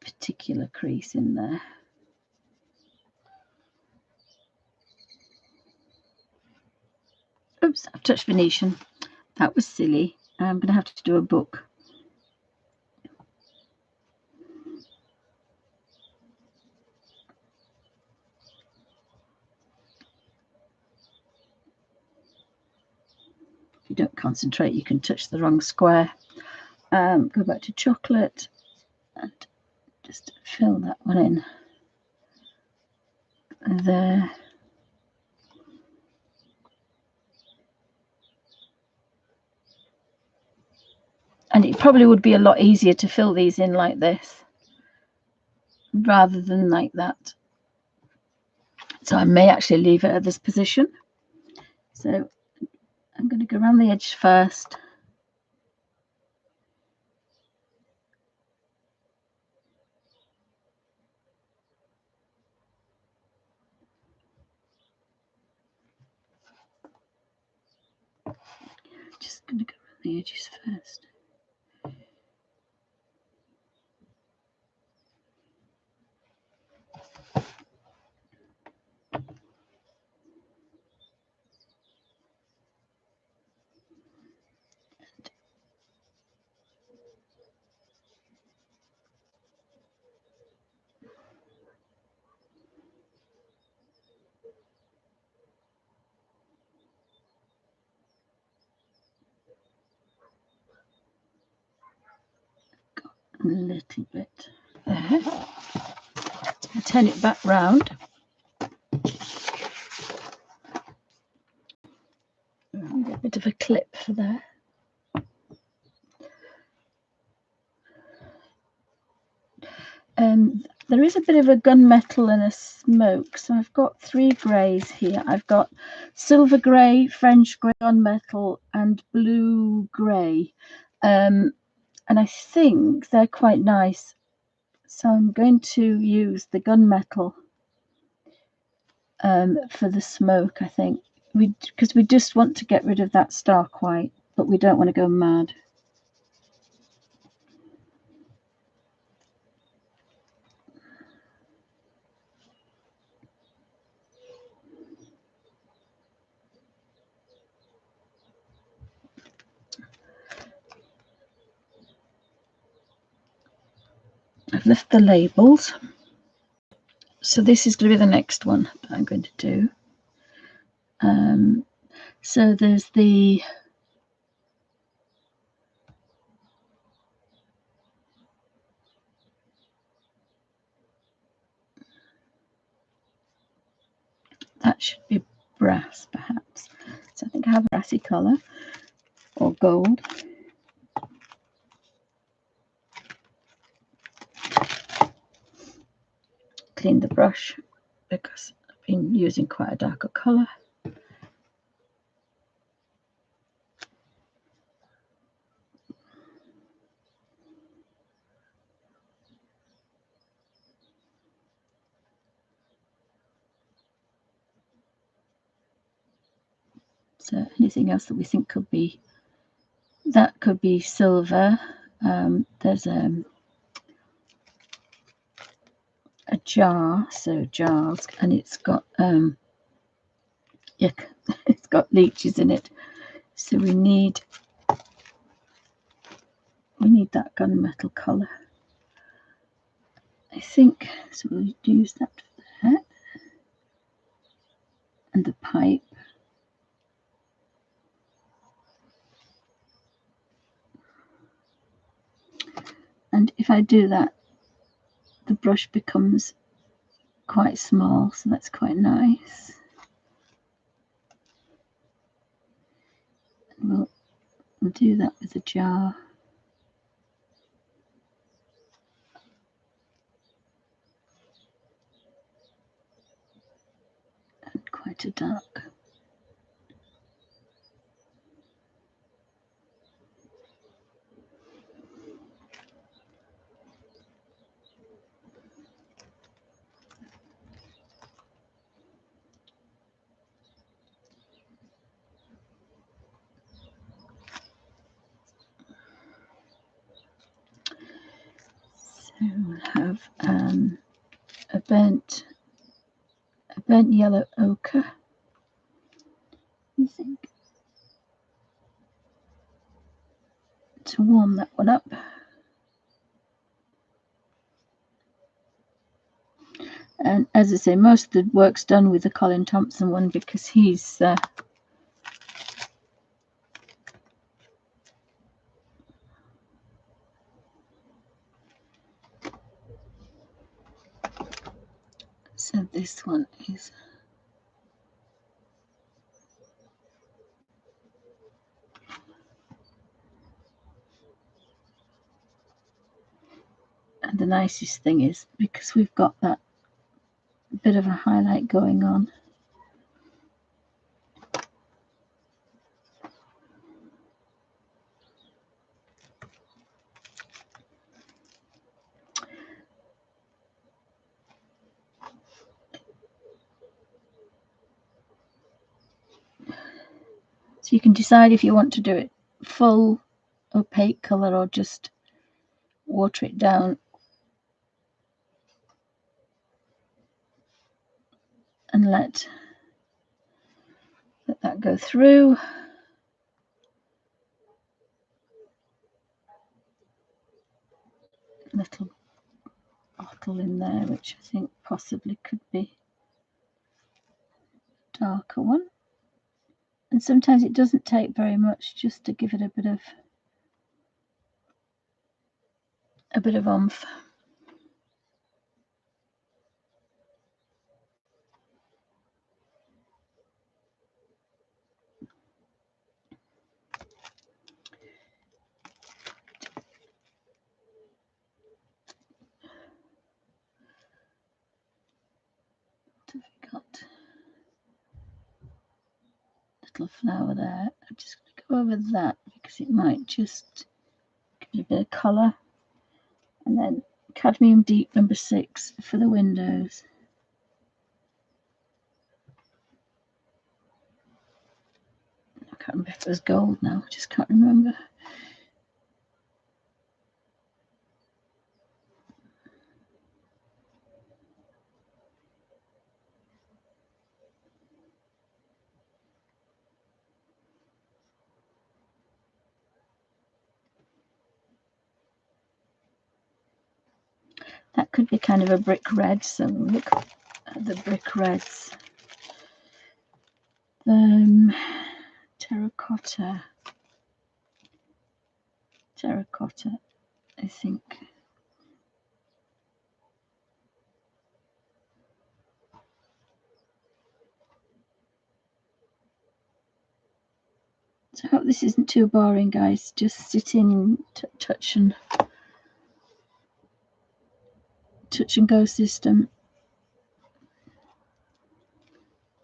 particular crease in there? Oops, I've touched Venetian. That was silly. I'm going to have to do a book. If you don't concentrate, you can touch the wrong square. Go back to chocolate and just fill that one in there. And it probably would be a lot easier to fill these in like this rather than like that. So I may actually leave it at this position. So I'm going to go around the edge first. Just going to go around the edges first. A little bit there. I'll turn it back round. Get a bit of a clip for there. there is a bit of a gunmetal and a smoke, so I've got 3 greys here. I've got silver grey, French grey, gunmetal, and blue grey, and I think they're quite nice. So I'm going to use the gunmetal for the smoke. I think because we just want to get rid of that stark white, but we don't want to go mad. I've left the labels. So this is going to be the next one that I'm going to do. So there's the that should be brass perhaps. So I think I have a brassy colour or gold. Clean the brush because I've been using quite a darker colour. So anything else that we think could be, that could be silver. There's a jar, so jars, and it's got yuck, it's got leeches in it. So we need that gunmetal colour. I think so. We'll use that for the hat and the pipe. And if I do that, the brush becomes quite small, so that's quite nice. And we'll do that with the jar. And quite a dark. So we'll have a burnt yellow ochre, I think, to warm that one up. And as I say, most of the work's done with the Colin Thompson one because he's so this one is and the nicest thing is because we've got that bit of a highlight going on. So you can decide if you want to do it full opaque colour or just water it down and let that go through. Little bottle in there, which I think possibly could be a darker one. And sometimes it doesn't take very much just to give it a bit of oomph. little flower there. I'm just going to go over that because it might just give it a bit of colour. And then cadmium deep number 6 for the windows. I can't remember if it was gold now, I just can't remember. That could be kind of a brick red, so look at the brick reds. Terracotta, I think. So I hope this isn't too boring, guys. Just sitting, touch and go system.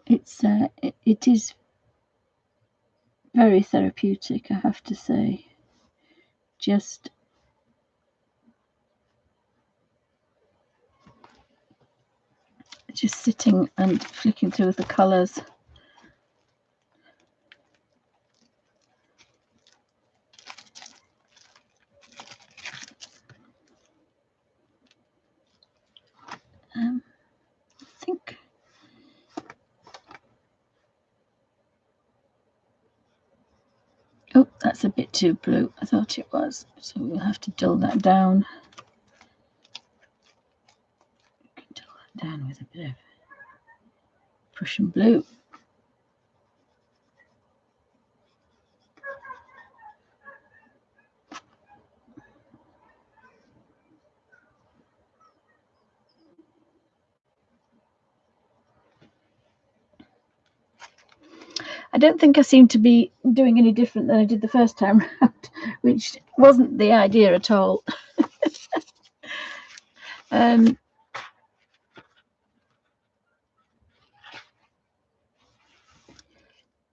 It is very therapeutic, I have to say. Just sitting and flicking through the colours. I think oh, that's a bit too blue. I thought it was, so we'll have to dull that down. Dull that down with a bit of Prussian blue. I don't think I seem to be doing any different than I did the first time round, which wasn't the idea at all.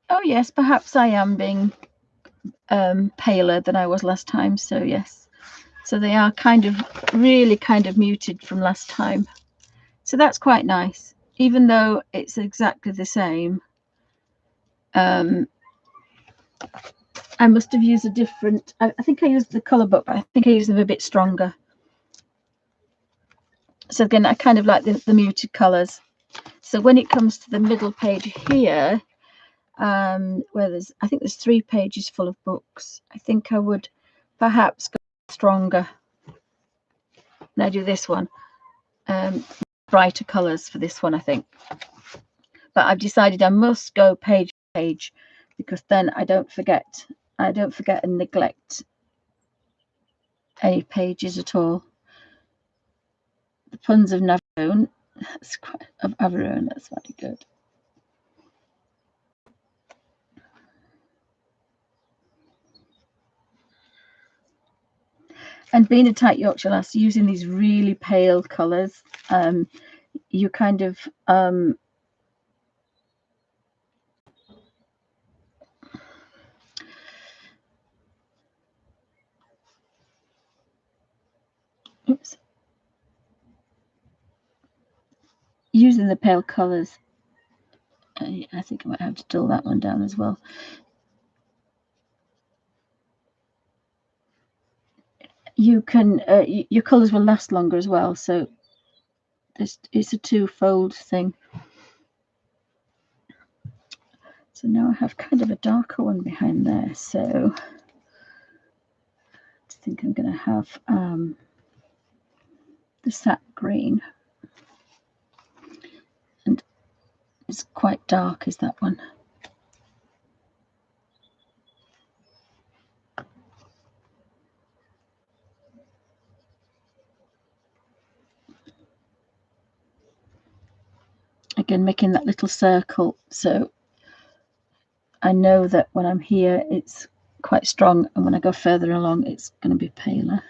Oh yes, perhaps I am being paler than I was last time, so yes. So they are really kind of muted from last time. So that's quite nice, even though it's exactly the same. I must have used a different, I think I used the colour book, but I think I used them a bit stronger. So again, I kind of like the muted colours. So when it comes to the middle page here, where I think there's 3 pages full of books, I think I would perhaps go stronger. And I do this one, brighter colours for this one, I think. But I've decided I must go page by page, because then I don't forget and neglect any pages at all. The Puns of Navarone, that's very good. And being a tight Yorkshire lass, using these really pale colours, you kind of oops, using the pale colours. I think I might have to dull that one down as well. You can your colours will last longer as well, so it's a twofold thing. So now I have kind of a darker one behind there, so I think I'm going to have the sap green, and it's quite dark, is that one? Again, making that little circle, so I know that when I'm here it's quite strong, and when I go further along it's going to be paler.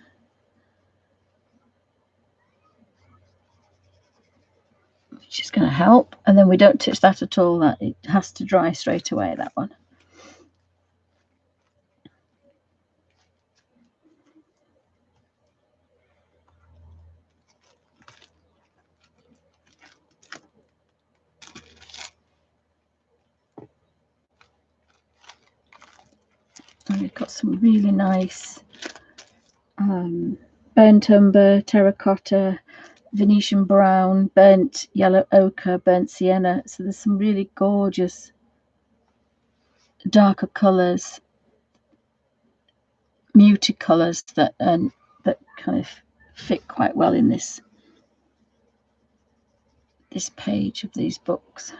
Which is going to help. And then we don't touch that at all, that it has to dry straight away, that one. we've got some really nice burnt umber, terracotta, Venetian brown, burnt yellow ochre, burnt sienna. So there's some really gorgeous darker colours, muted colours that kind of fit quite well in this page of these books.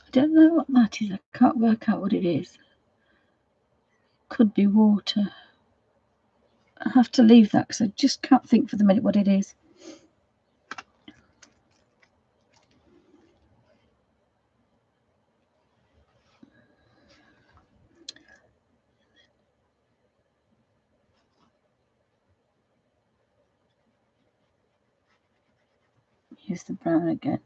I don't know what that is. I can't work out what it is. Could be water. I have to leave that because I just can't think for the minute what it is. Use the brown again.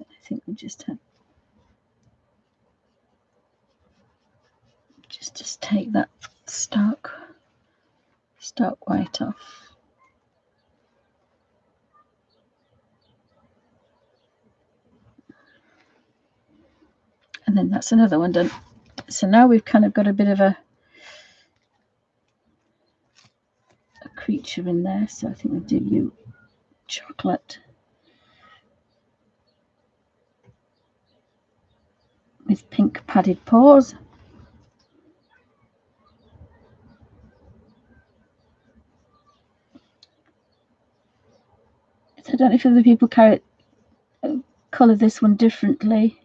I think we just have just take that stark white off. And then that's another one done. So now we've kind of got a bit of a creature in there. So I think we'll do you chocolate with pink padded paws. So I don't know if other people colour this one differently.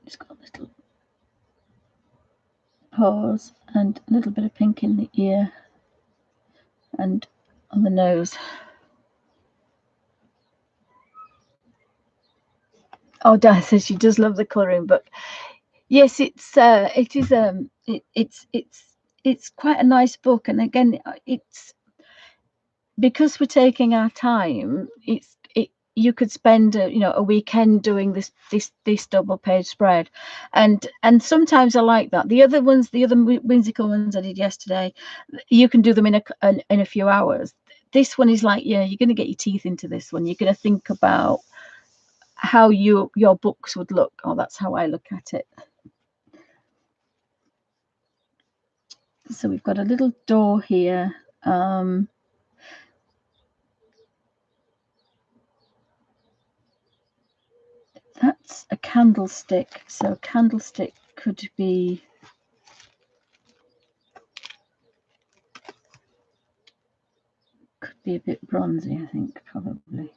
It's got little paws and a little bit of pink in the ear and on the nose. Oh, Dad says she does love the colouring book. Yes, it's quite a nice book, and again, it's because we're taking our time. You could spend a weekend doing this double page spread, and sometimes I like that. The other whimsical ones I did yesterday, you can do them in a few hours. This one is like, you're going to get your teeth into this one. You're going to think about how your books would look. Oh, that's how I look at it. So we've got a little door here. That's a candlestick. So a candlestick could be a bit bronzy, I think, probably.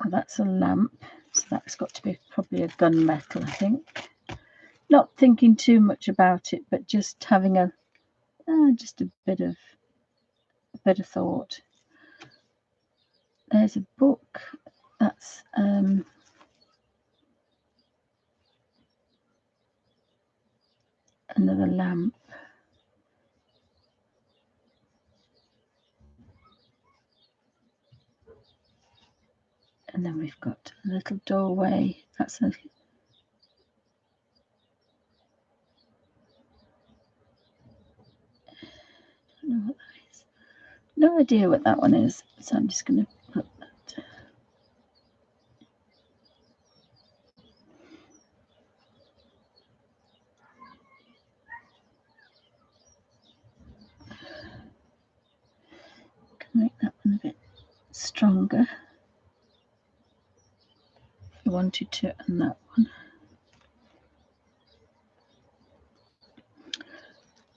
Oh, that's a lamp. So that's got to be probably a gunmetal, I think. Not thinking too much about it, but just having just a bit of thought. There's a book. That's another lamp. And then we've got a little doorway. That's a I don't know what that is. No idea what that one is. So I'm just going to put that. Make that one a bit stronger if you wanted to, and that one.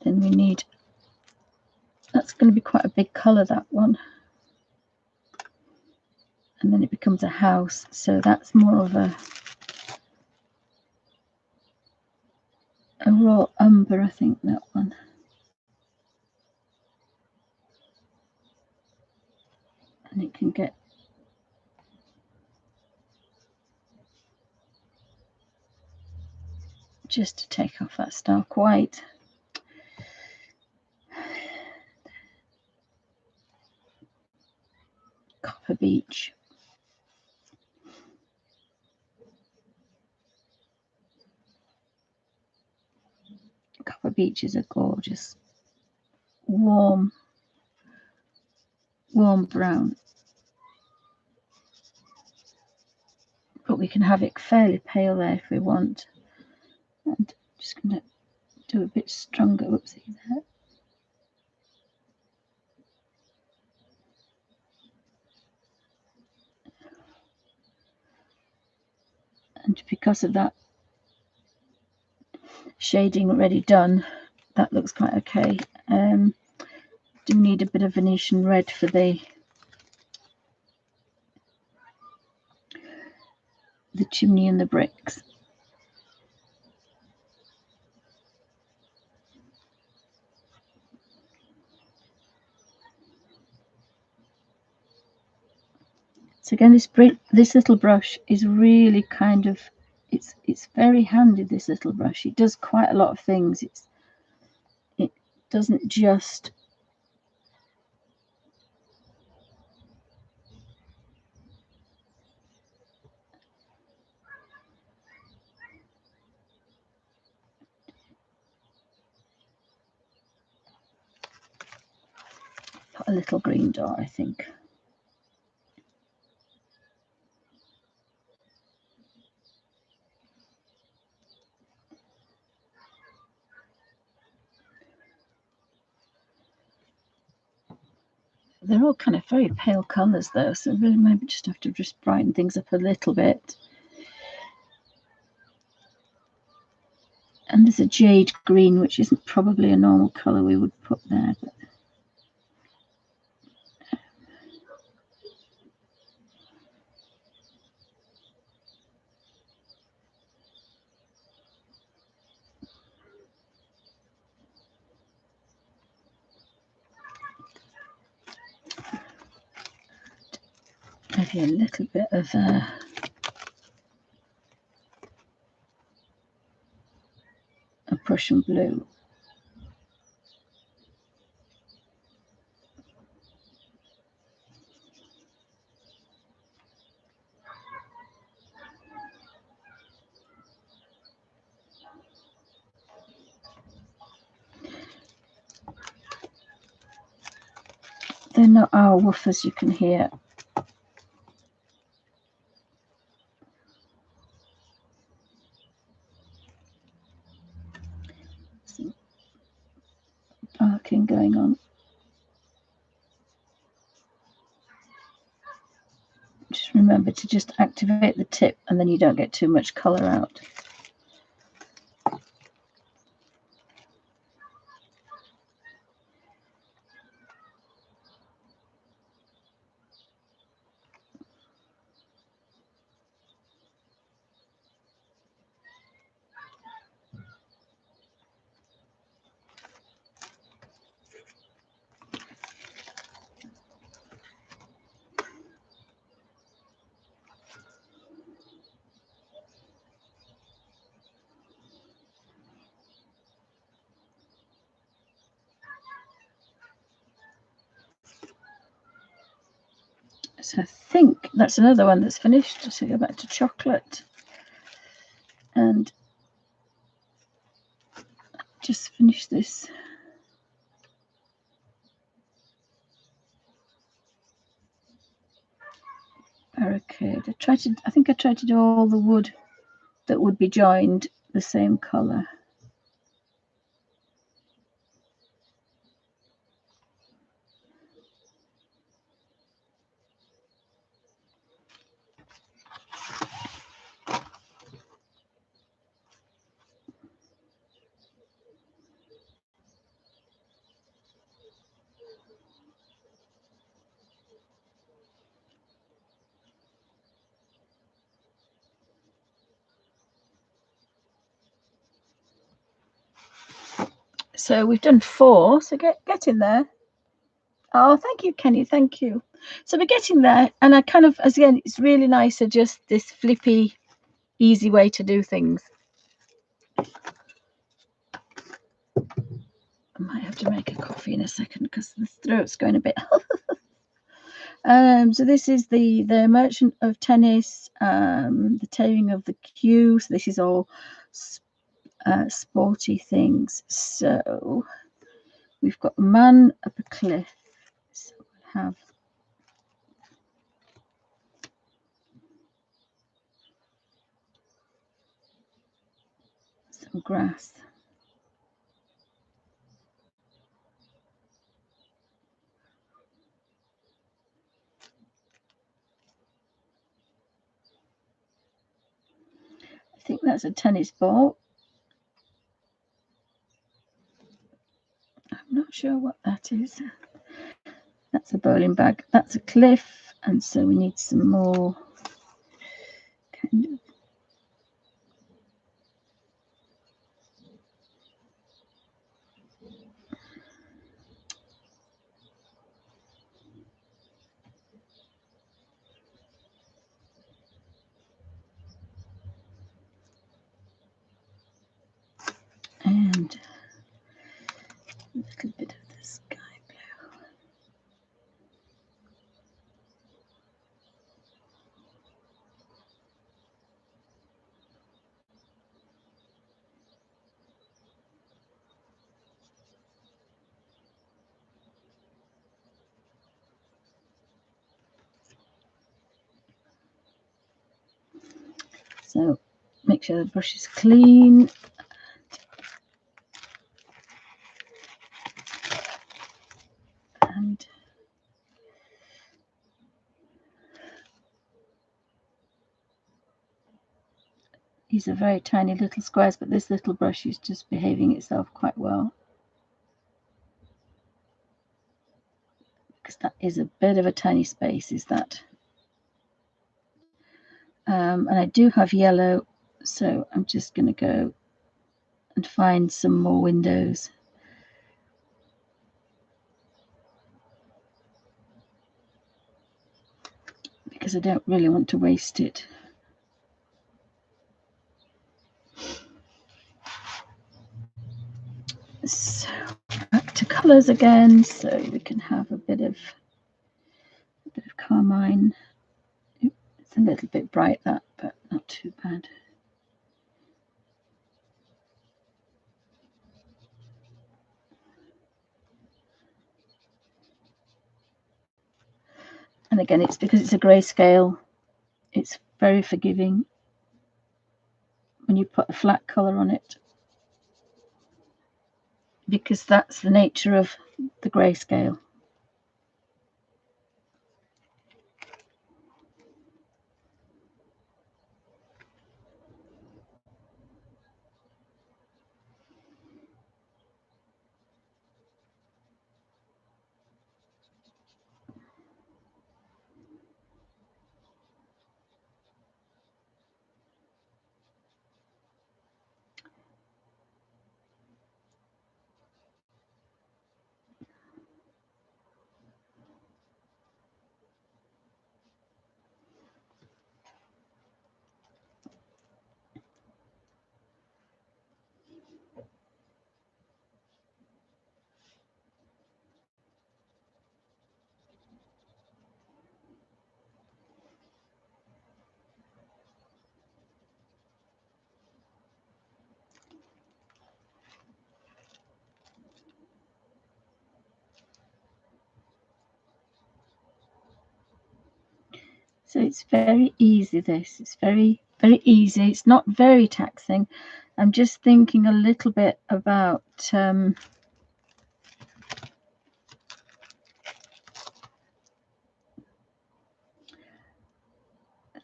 Then we need, that's going to be quite a big colour, that one. and then it becomes a house. So that's more of a raw umber, I think, that one. And it can get just to take off that stark white. Copper Beech. Copper Beech is a gorgeous warm brown, but we can have it fairly pale there if we want. And just going to do a bit stronger. Whoopsie there. And because of that shading already done, that looks quite okay. Do need a bit of Venetian red for the chimney and the bricks. So again, this little brush is really kind of, it's very handy, this little brush. It does quite a lot of things. It doesn't just put a little green dot, I think. They're all kind of very pale colours though, so really maybe just have to just brighten things up a little bit. And there's a jade green, which isn't probably a normal colour we would put there, but maybe a little bit of a Prussian blue. They're not our woofers, you can hear. Some barking going on. Just remember to just activate the tip and then you don't get too much colour out. So I think that's another one that's finished. So go back to chocolate and just finish this. Barricade. I think I tried to do all the wood that would be joined the same colour. So we've done 4. So get in there. Oh, thank you, Kenny. Thank you. So we're getting there, and I kind of, as again, it's really nice to just this flippy, easy way to do things. I might have to make a coffee in a second because the throat's going a bit. So this is the Merchant of Tennis, the Taming of the Queue. So this is all sporty things. So we've got a man up a cliff. So we'll have some grass. I think that's a tennis ball. I'm not sure what that is. That's a bowling bag. That's a cliff, and so we need some more kind of. And a little bit of the sky blue. So make sure the brush is clean. And these are very tiny little squares, but this little brush is just behaving itself quite well. Because that is a bit of a tiny space, is that? And I do have yellow, so I'm just going to go and find some more windows. Because I don't really want to waste it. So back to colours again, so we can have a bit of carmine. It's a little bit bright, that, but not too bad. And again, it's because it's a grayscale. It's very forgiving when you put a flat colour on it, because that's the nature of the grayscale. So it's very easy, this. It's very, very easy. It's not very taxing. I'm just thinking a little bit about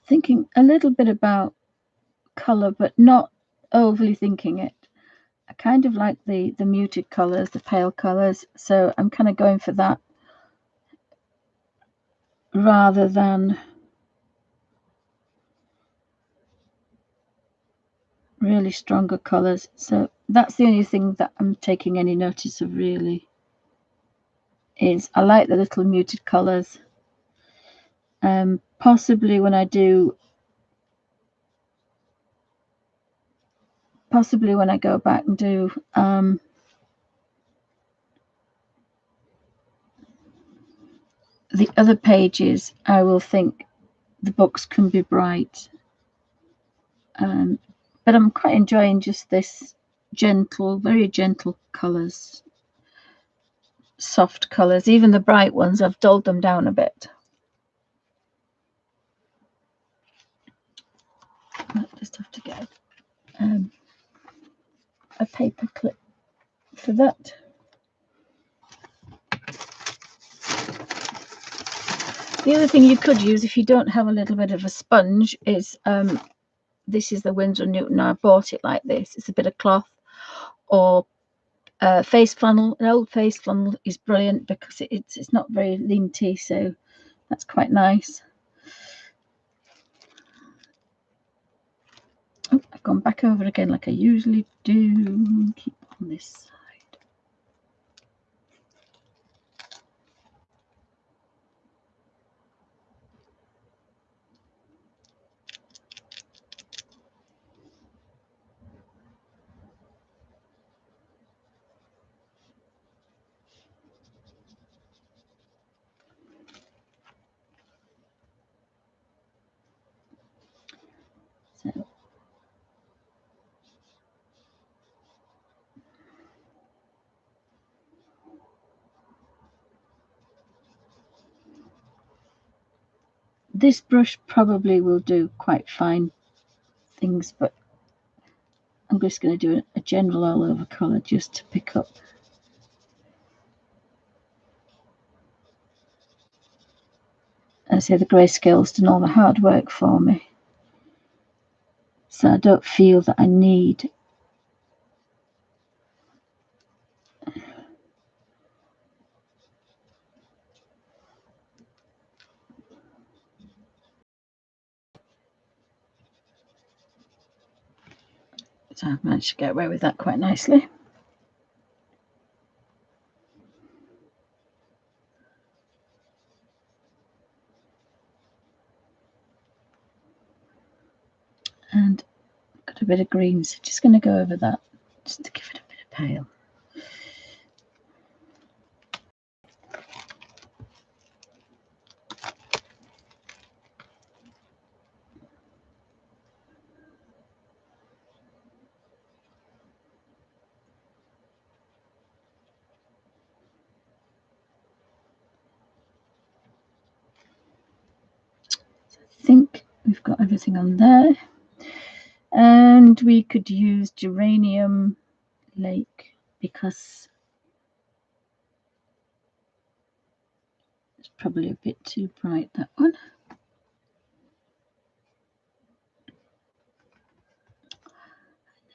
thinking a little bit about colour, but not overly thinking it. I kind of like the muted colours, the pale colours. So I'm kind of going for that rather than really stronger colours. So that's the only thing that I'm taking any notice of, really. Is I like the little muted colours. Possibly when I go back and do the other pages, I will think the books can be bright. But I'm quite enjoying just this gentle, very gentle colours, soft colours. Even the bright ones, I've dulled them down a bit. I just have to get a paper clip for that. The other thing you could use if you don't have a little bit of a sponge is this is the Winsor & Newton. I bought it like this. It's a bit of cloth or face flannel. An old face flannel is brilliant because it's not very linty, so that's quite nice. Oh, I've gone back over again like I usually do. Keep on this side. So this brush probably will do quite fine things, but I'm just going to do a general all over colour just to pick up. I say the grayscale's done all the hard work for me, so I don't feel that I need so I've managed to get away with that quite nicely. And got a bit of green, so just going to go over that just to give it a bit of pale. I think we've got everything on there, and we could use Geranium Lake because it's probably a bit too bright, that one.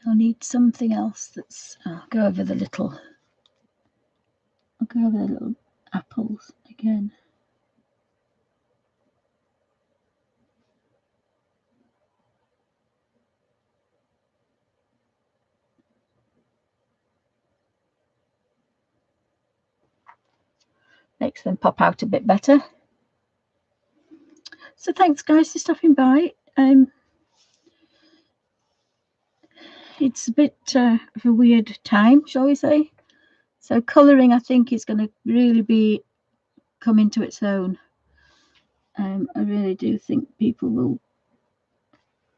I'll need something else that's I'll go over the little apples again. Makes them pop out a bit better. So thanks guys for stopping by. It's a bit of a weird time, shall we say. So colouring, I think, is going to really come into its own. I really do think people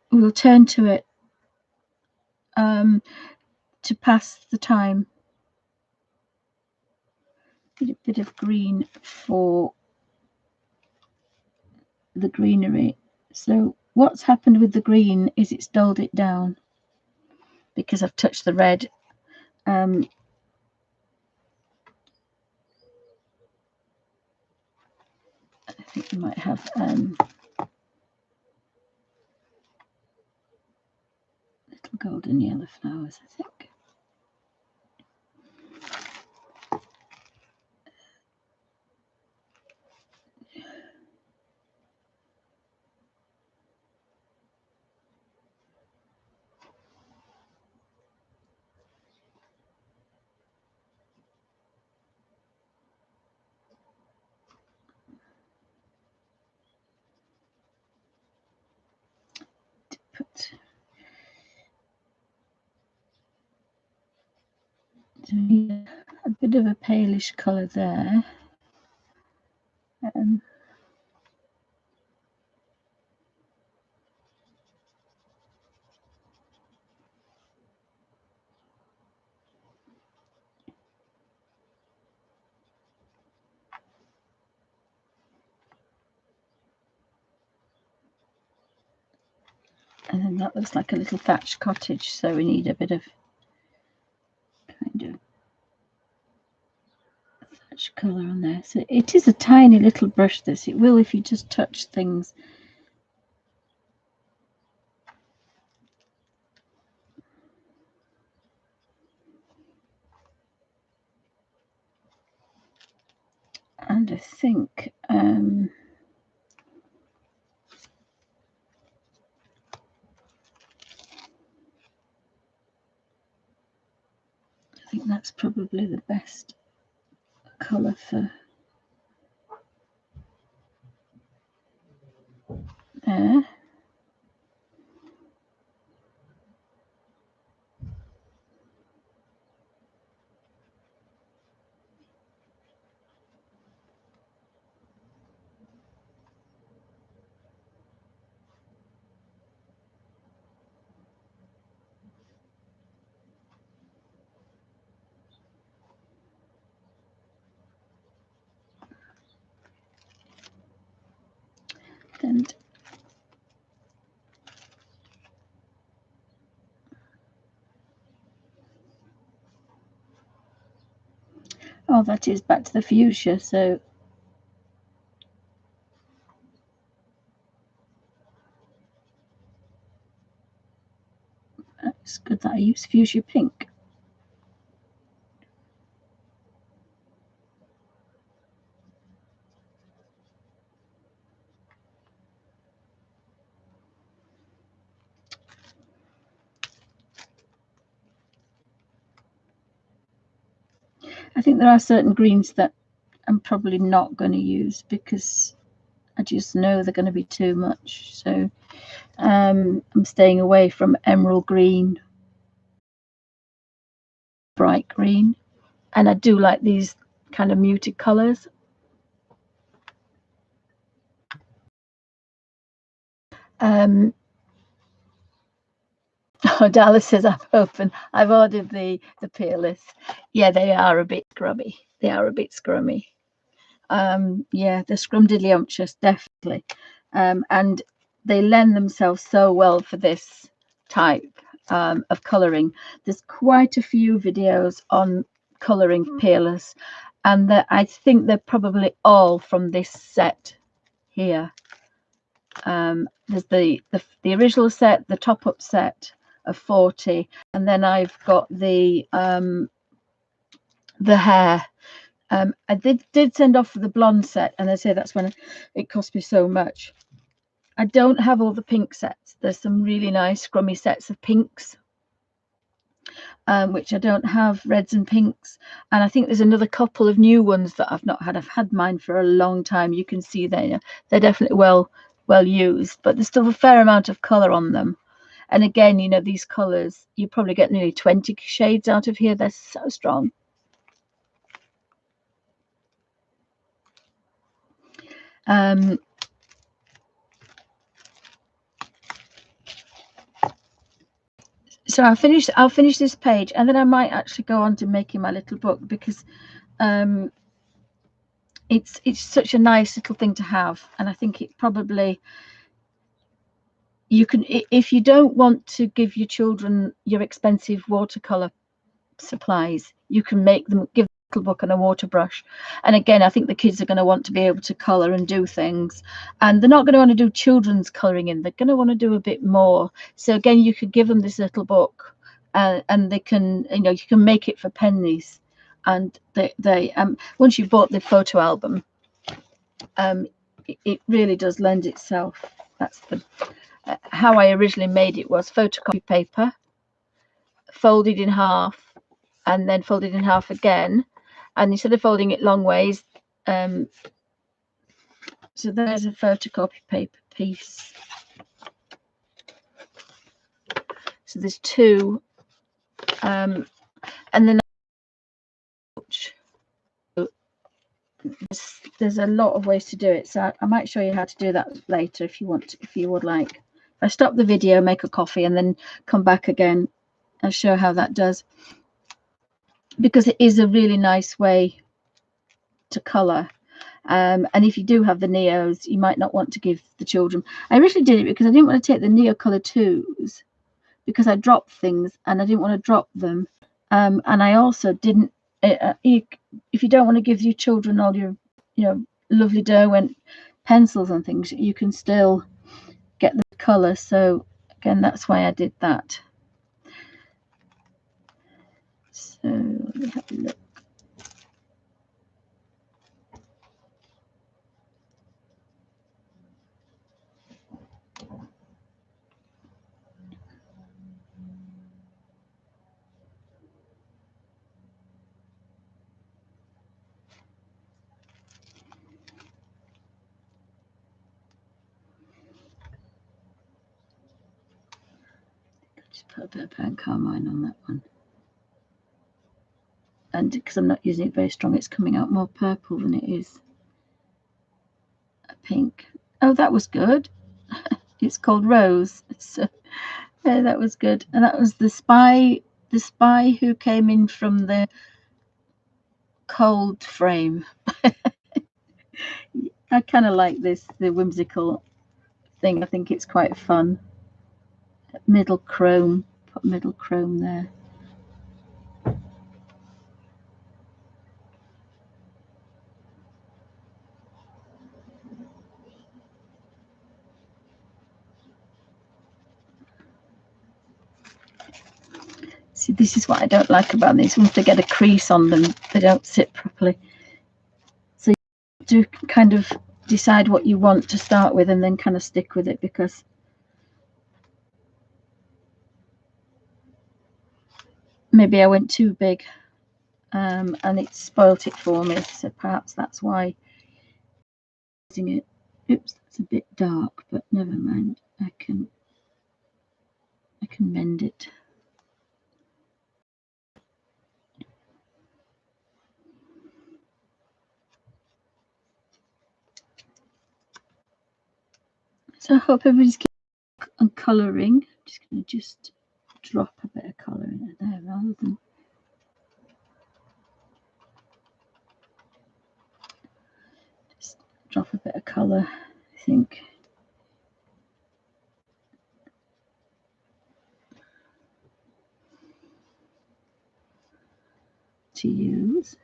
will turn to it to pass the time. A bit of green for the greenery. So what's happened with the green is it's dulled it down because I've touched the red. I think we might have little golden yellow flowers, I think. So yeah, a bit of a palish colour there. And then that looks like a little thatched cottage, so we need a bit of kind of thatched colour on there. So it is a tiny little brush, this. It will if you just touch things. And I think that's probably the best colour for there. And oh, that is back to the fuchsia, so it's good that I use fuchsia pink. I think there are certain greens that I'm probably not going to use because I just know they're going to be too much. So I'm staying away from emerald green, bright green, and I do like these kind of muted colours. Oh, Dallas says I've ordered the peerless. Yeah, they are a bit scrubby. They are a bit scrummy. Yeah, they're scrumdiddlyumptious, definitely. And they lend themselves so well for this type of colouring. There's quite a few videos on colouring peerless, and I think they're probably all from this set here. There's the original set, the top-up set of 40, and then I've got the hair. I did send off for the blonde set, and I say that's when it cost me so much. I don't have all the pink sets. There's some really nice scrummy sets of pinks, which I don't have, reds and pinks. And I think there's another couple of new ones that I've not had. I've had mine for a long time. You can see they're definitely well used, but there's still a fair amount of colour on them. And again, you know, these colours, you probably get nearly 20 shades out of here. They're so strong. So I'll finish this page, and then I might actually go on to making my little book, because it's such a nice little thing to have. And I think it probably, you can, if you don't want to give your children your expensive watercolor supplies, you can make them, give them a little book and a water brush. And again, I think the kids are going to want to be able to color and do things, and they're not going to want to do children's coloring in, they're going to want to do a bit more. So again, you could give them this little book, and they can, you know, you can make it for pennies. And they once you've bought the photo album, it really does lend itself. That's the how I originally made it, was photocopy paper folded in half, and then folded in half again, and instead of folding it long ways, so there's a photocopy paper piece. So there's two, and then there's a lot of ways to do it, so I might show you how to do that later if you want, if you would like. If I stop the video, make a coffee, and then come back again, I'll show how that does, because it is a really nice way to colour. And if you do have the Neos, you might not want to give the children. I originally did it because I didn't want to take the Neo Colour 2s, because I dropped things and I didn't want to drop them. And I also didn't, if you don't want to give your children all your, you know, lovely Derwent pencils and things, you can still get the colour. So again, that's why I did that. So let me have a look. Just put a bit of burnt carmine on that one. And because I'm not using it very strong, it's coming out more purple than it is a pink. Oh, that was good. It's called Rose. So yeah, that was good. And that was the spy who came in from the cold frame. I kind of like this, the whimsical thing. I think it's quite fun. Middle chrome, put middle chrome there. See, this is what I don't like about these. Once they get a crease on them, they don't sit properly. So you do kind of decide what you want to start with and then kind of stick with it, because maybe I went too big and it spoilt it for me. So perhaps that's why using it. Oops, that's a bit dark, but never mind. I can mend it. So I hope everybody's on colouring. I'm just going to drop a bit of colour in it there rather than just drop a bit of colour, I think. To use.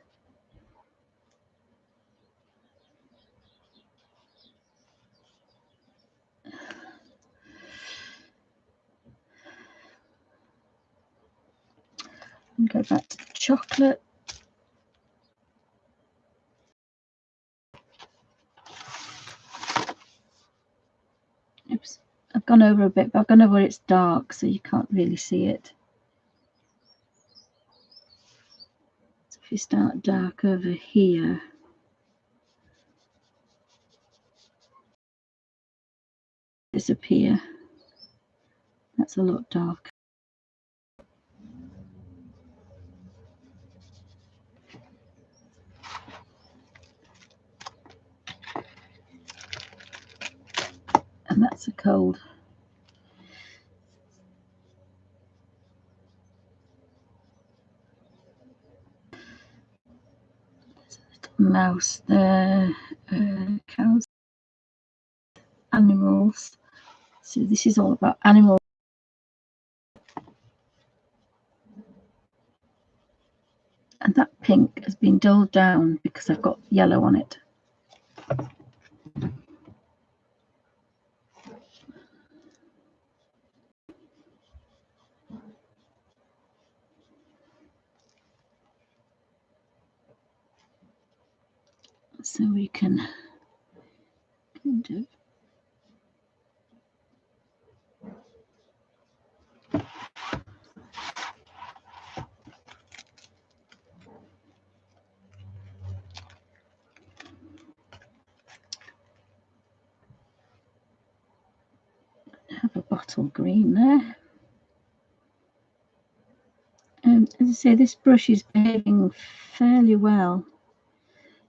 And go back to the chocolate. Oops, I've gone over a bit, but I've gone over where it's dark, so you can't really see it. So if you start dark over here, disappear. That's a lot darker. And that's a cold. There's a little mouse there. Cows, animals. So this is all about animals. And that pink has been dulled down because I've got yellow on it. So we can do. Have a bottle green there. And as I say, this brush is behaving fairly well.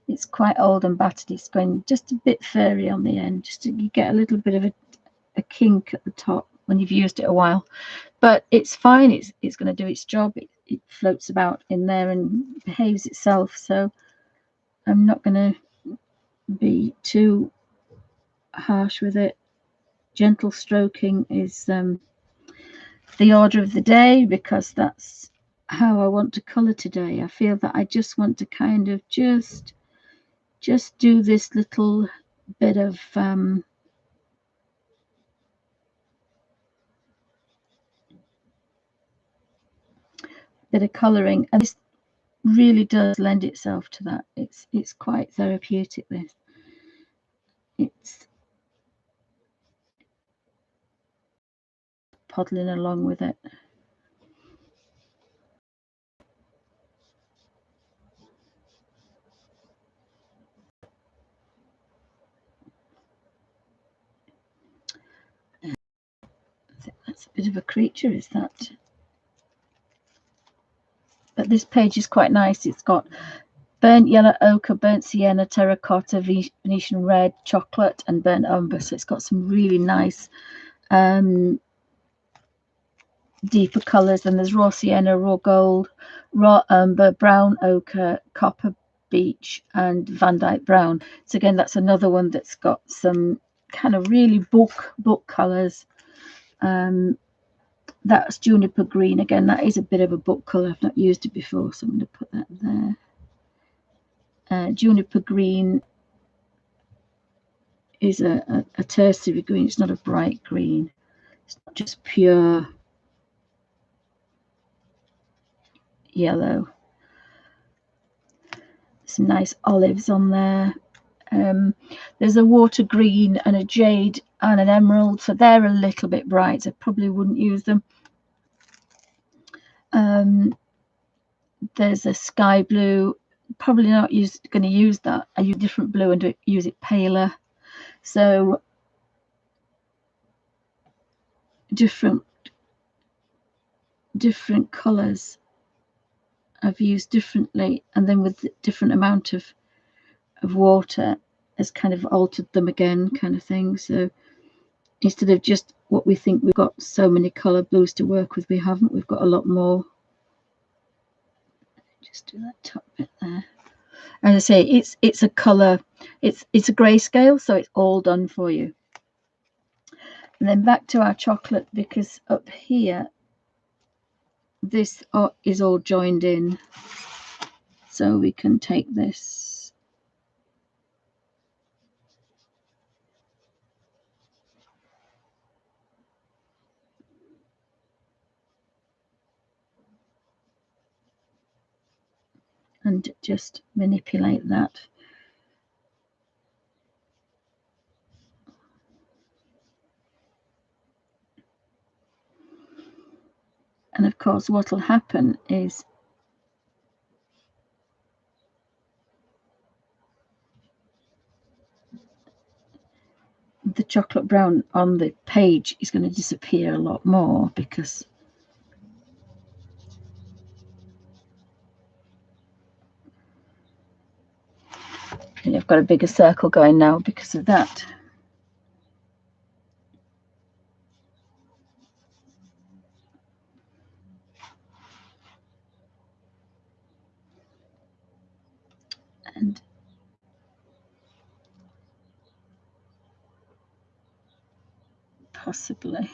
It's quite old and battered. It's going just a bit furry on the end, just to you get a little bit of a kink at the top when you've used it a while. But it's fine. It's going to do its job. It floats about in there and behaves itself. So I'm not going to be too harsh with it. Gentle stroking is the order of the day, because that's how I want to colour today. I feel that I just want to kind of just do this little bit of colouring, and this really does lend itself to that. It's quite therapeutic, this. It's poddling along with it. I think that's a bit of a creature, is that? But this page is quite nice. It's got burnt yellow ochre, burnt sienna, terracotta, Venetian red, chocolate, and burnt umber. So it's got some really nice deeper colours. And there's raw sienna, raw gold, raw umber, brown ochre, copper beech, and Van Dyke brown. So again, that's another one that's got some kind of really book colours. That's juniper green. Again, that is a bit of a book colour. I've not used it before, so I'm going to put that there. Juniper green is a tertiary green. It's not a bright green. It's not just pure yellow. Some nice olives on there. There's a water green and a jade and an emerald, so they're a little bit bright. I probably wouldn't use them. There's a sky blue. Probably not going to use that. I use different blue and use it paler. So different colours I've used differently, and then with different amount of water has kind of altered them again, kind of thing. So instead of just what we think we've got so many colour blues to work with, we haven't. We've got a lot more. Just do that top bit there. As I say, it's a colour. It's a grayscale, so it's all done for you. And then back to our chocolate, because up here this is all joined in, so we can take this and just manipulate that. And of course what will happen is the chocolate brown on the page is going to disappear a lot more, because I've got a bigger circle going now because of that. And possibly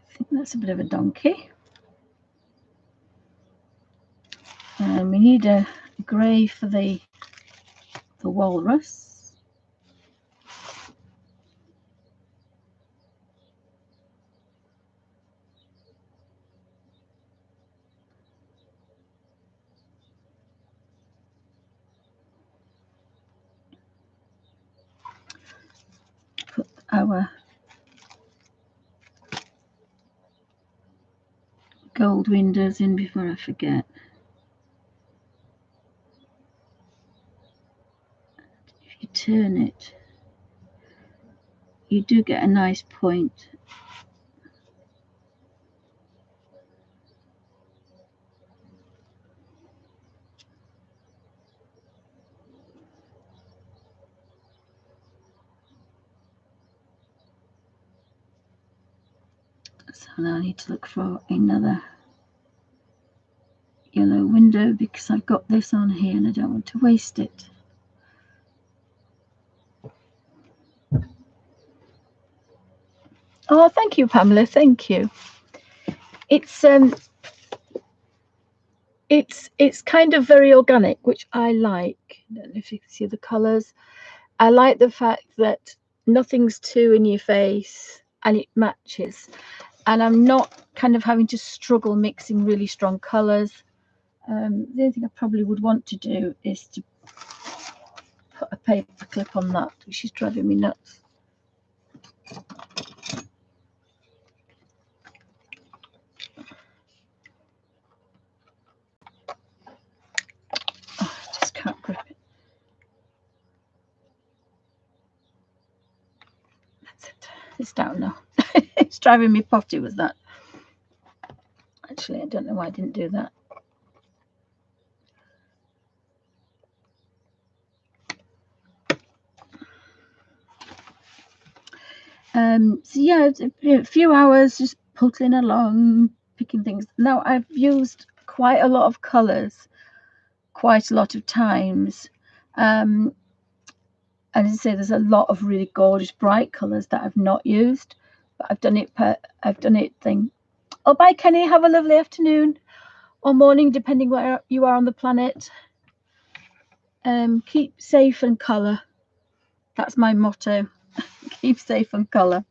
I think that's a bit of a donkey. And we need a grey for the walrus. Put our gold windows in before I forget. If you turn it, you do get a nice point. So now I need to look for another yellow window because I've got this on here and I don't want to waste it. Oh, thank you, Pamela. Thank you. It's kind of very organic, which I like. I don't know if you can see the colours. I like the fact that nothing's too in your face and it matches. And I'm not kind of having to struggle mixing really strong colours. The only thing I probably would want to do is to put a paper clip on that, which is driving me nuts. Oh, I just can't grip it. That's it. It's down now. It's driving me potty, was that? Actually, I don't know why I didn't do that. So yeah, it's a few hours just puttling along, picking things. Now I've used quite a lot of colours, quite a lot of times. And as I say, there's a lot of really gorgeous bright colours that I've not used, but I've done it thing. Oh, bye Kenny, have a lovely afternoon or morning, depending where you are on the planet. Keep safe and colour. That's my motto. Keep safe and colour.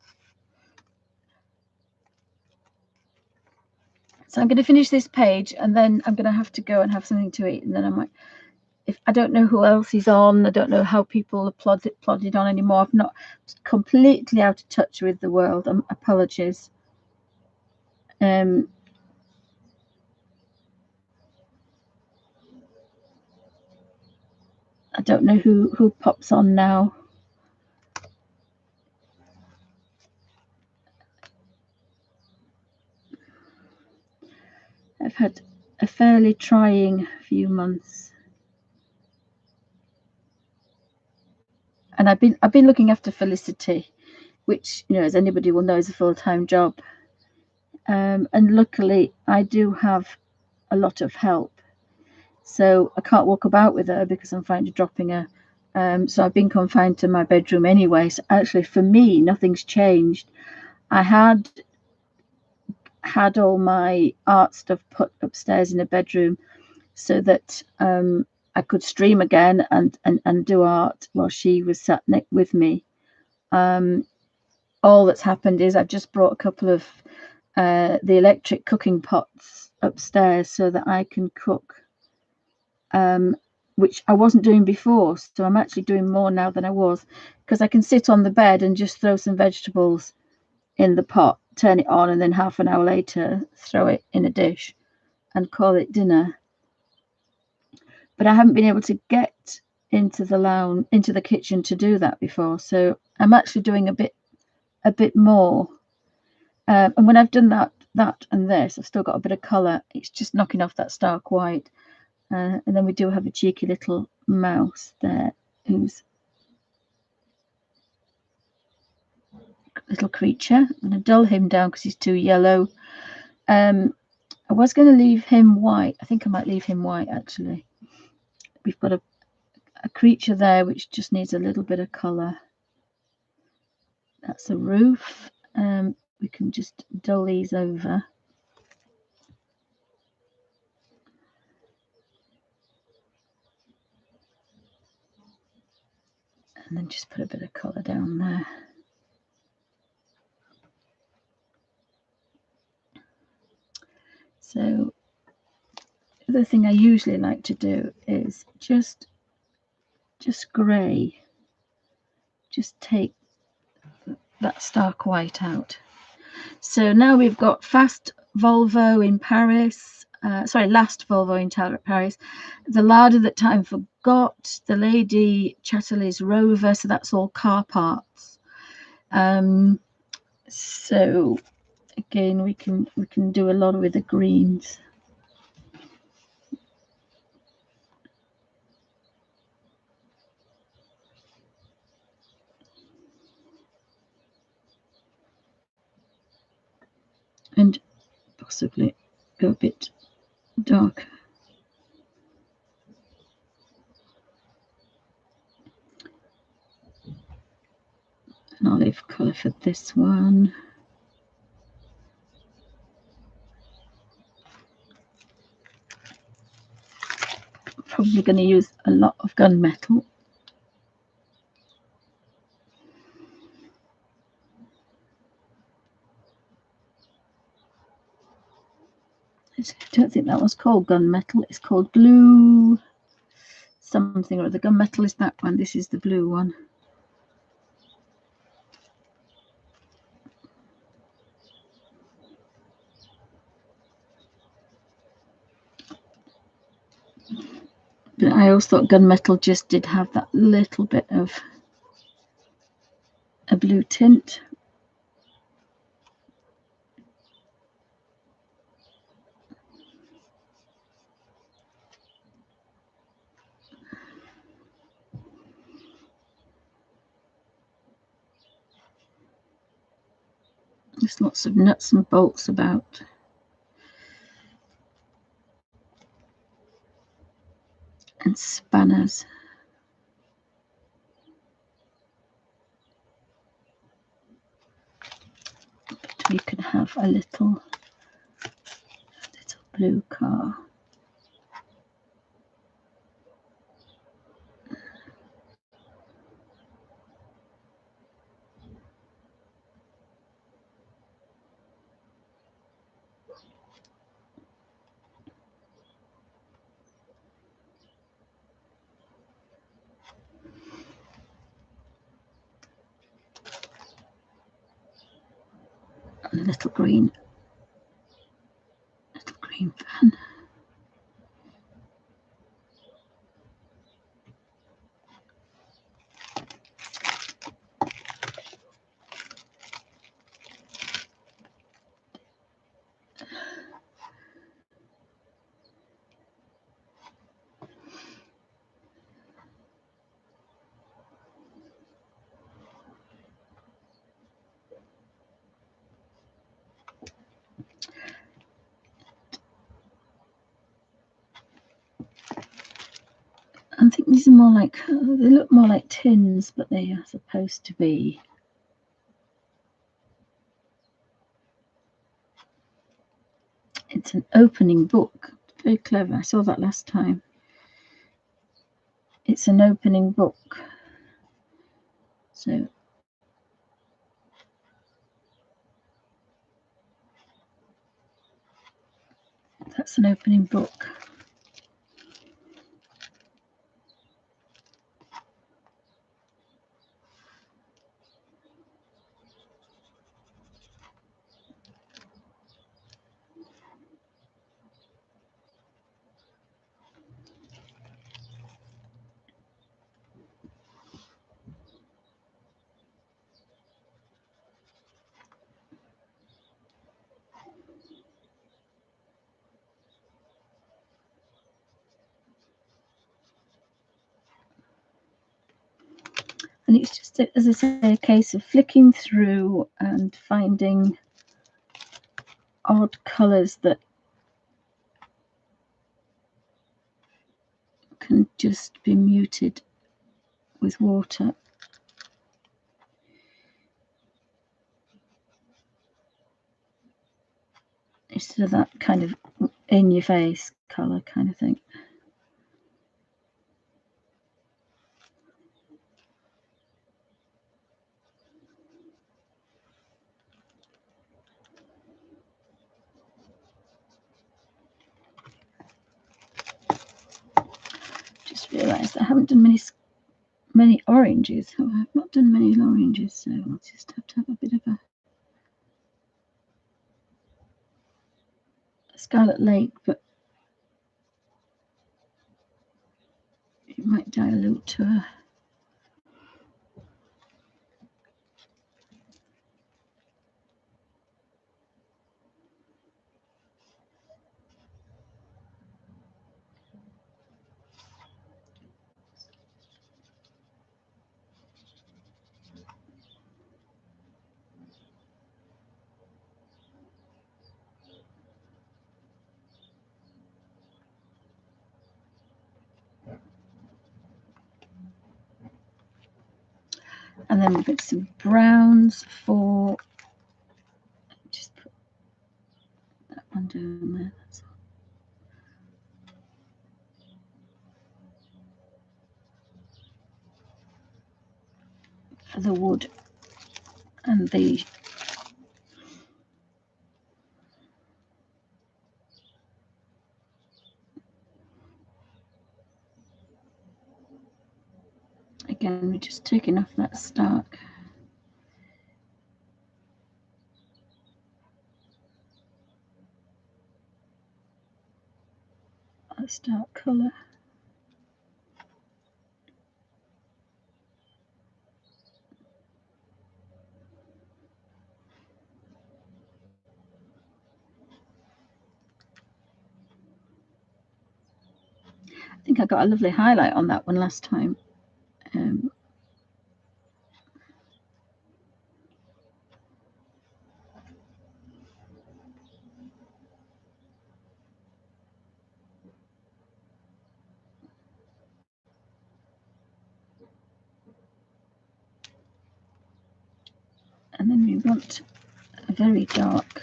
So I'm going to finish this page and then I'm going to have to go and have something to eat, and then I might, if I don't know who else is on, I don't know how people are plodded on anymore. I've not completely out of touch with the world. Apologies. I don't know who pops on now. I've had a fairly trying few months, and I've been looking after Felicity, which, you know, as anybody will know, is a full-time job. And luckily I do have a lot of help, so I can't walk about with her because I'm frightened of dropping her. So I've been confined to my bedroom anyway. So actually for me nothing's changed. I had all my art stuff put upstairs in a bedroom so that I could stream again and do art while she was sat with me. All that's happened is I've just brought a couple of the electric cooking pots upstairs so that I can cook, which I wasn't doing before. So I'm actually doing more now than I was, because I can sit on the bed and just throw some vegetables in the pot, turn it on, and then half an hour later throw it in a dish and call it dinner. But I haven't been able to get into the lounge, into the kitchen to do that before. So I'm actually doing a bit more. And when I've done that and this, I've still got a bit of colour. It's just knocking off that stark white. And then we do have a cheeky little mouse there, who's a little creature. I'm going to dull him down because he's too yellow. I was going to leave him white. I think I might leave him white, actually. We've got a creature there which just needs a little bit of colour. That's a roof. We can just dull these over. And then just put a bit of colour down there. So the other thing I usually like to do is just grey. Just take that stark white out. So now we've got fast Volvo in Paris. Last Volvo in Paris. The Larder That Time Forgot. The Lady Chatterley's Rover. So that's all car parts. So again, we can do a lot with the greens. And possibly go a bit darker. An olive colour for this one. Probably going to use a lot of gunmetal. I don't think that was called gunmetal. It's called blue something or other. Gunmetal is that one. This is the blue one. But I always thought gunmetal just did have that little bit of a blue tint. There's lots of nuts and bolts about. And spanners. But we can have a little blue car. And a little green fan. I think these are more like, they look more like tins, but they are supposed to be. It's an opening book. Very clever. I saw that last time. It's an opening book. So that's an opening book. And it's just, as I say, a case of flicking through and finding odd colours that can just be muted with water. Instead of that kind of in your face colour kind of thing. Just realised I haven't done many oranges. Oh, I've not done many oranges, so I'll just have to have a bit of a Scarlet Lake, but it might dilute to a and then we've got some browns for, just put that one down there. That's all. For the wood and the again, we're just taking off that stark colour. I think I got a lovely highlight on that one last time. And then we want a very dark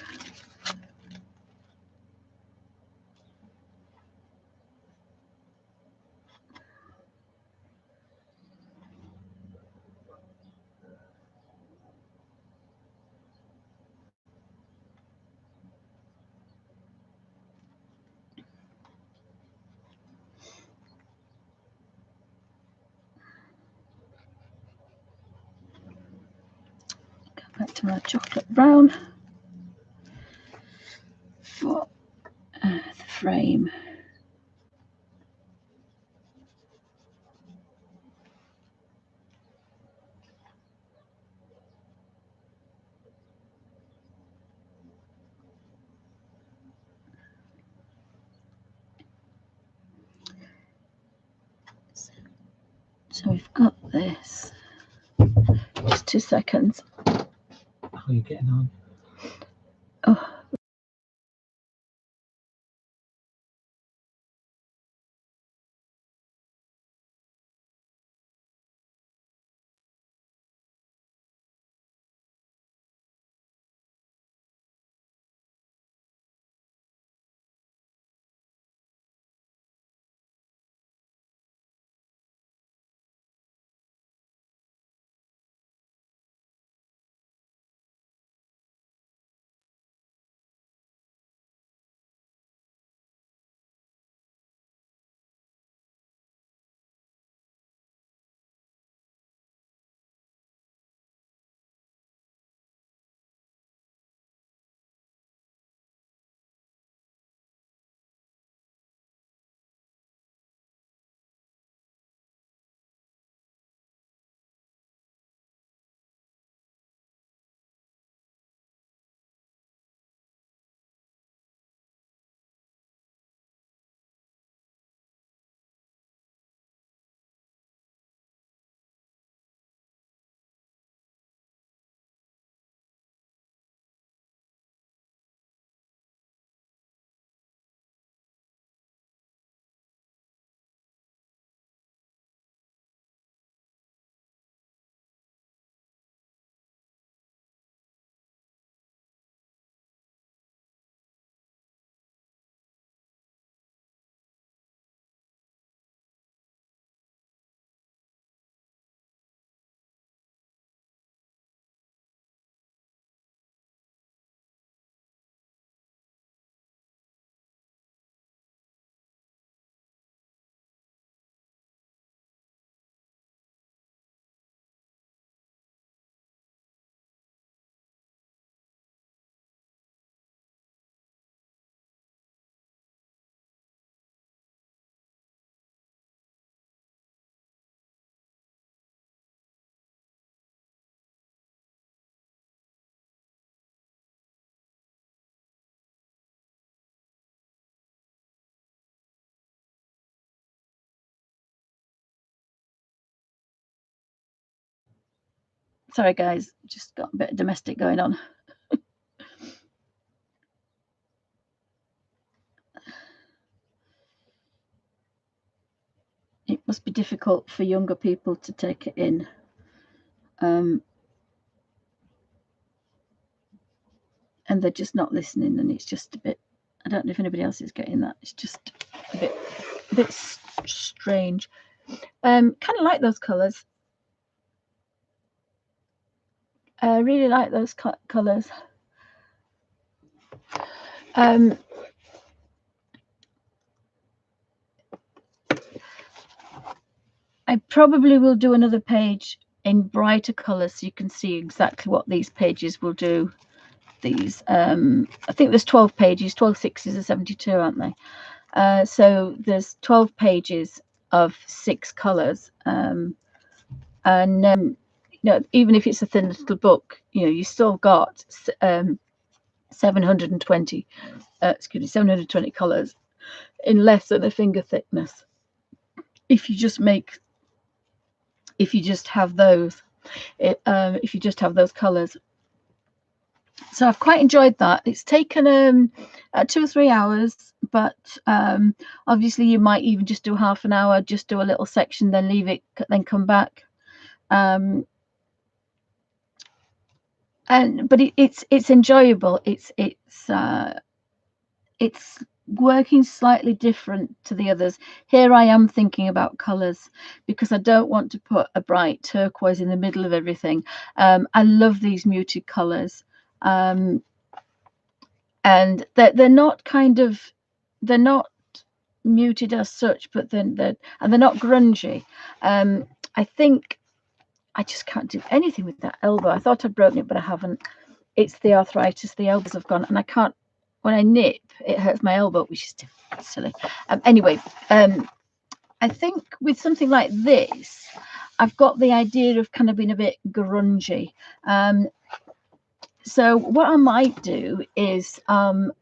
back to my chocolate brown for the frame. So we've got this. Just 2 seconds. How are you getting on? Oh, Sorry guys, just got a bit of domestic going on. It must be difficult for younger people to take it in. And they're just not listening, and it's just a bit, I don't know if anybody else is getting that. It's just a bit strange. Kind of like those colours. I really like those colours. I probably will do another page in brighter colours so you can see exactly what these pages will do. These, I think there's 12 pages, 12 sixes are 72, aren't they? So there's 12 pages of 6 colours. You know, even if it's a thin little book, you know, you still got 720 colours in less than a finger thickness. If you just have those, if you just have those colours. So I've quite enjoyed that. It's taken 2 or 3 hours, but obviously you might even just do half an hour, just do a little section, then leave it, then come back. But it's enjoyable. It's working slightly different to the others. Here I am thinking about colours because I don't want to put a bright turquoise in the middle of everything. I love these muted colours, and they're not muted as such, but they're not grungy. I think I just can't do anything with that elbow. I thought I'd broken it, but I haven't. It's the arthritis. The elbows have gone, and I can't. When I nip, it hurts my elbow, which is silly. Anyway, I think with something like this, I've got the idea of kind of being a bit grungy. So what I might do is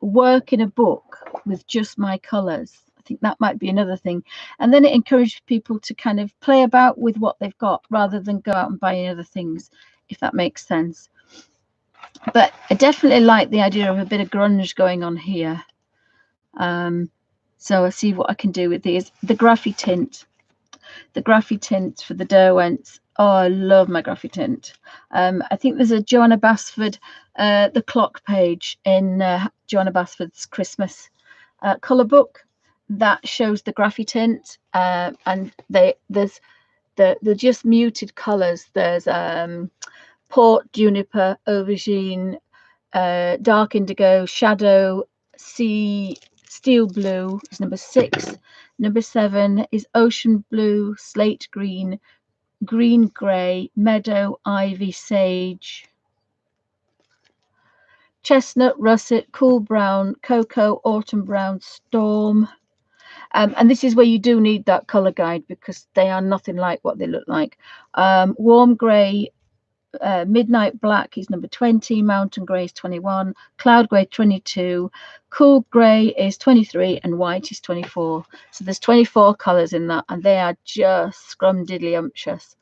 work in a book with just my colours. I think that might be another thing. And then it encourages people to kind of play about with what they've got rather than go out and buy other things, if that makes sense. But I definitely like the idea of a bit of grunge going on here. So I'll see what I can do with these. The Graphy tint. The Graphy tint for the Derwents. Oh, I love my Graphy tint. I think there's a Joanna Basford, the clock page in Joanna Basford's Christmas colour book that shows the Graphy tint, and there's the just muted colours. There's port, juniper, aubergine, dark indigo, shadow, sea, steel blue is number 6. Number 7 is ocean blue, slate green, green grey, meadow, ivy, sage, chestnut, russet, cool brown, cocoa, autumn brown, storm. And this is where you do need that colour guide because they are nothing like what they look like. Warm grey, midnight black is number 20, mountain grey is 21, cloud grey 22, cool grey is 23, and white is 24. So there's 24 colours in that, and they are just scrumdiddlyumptious.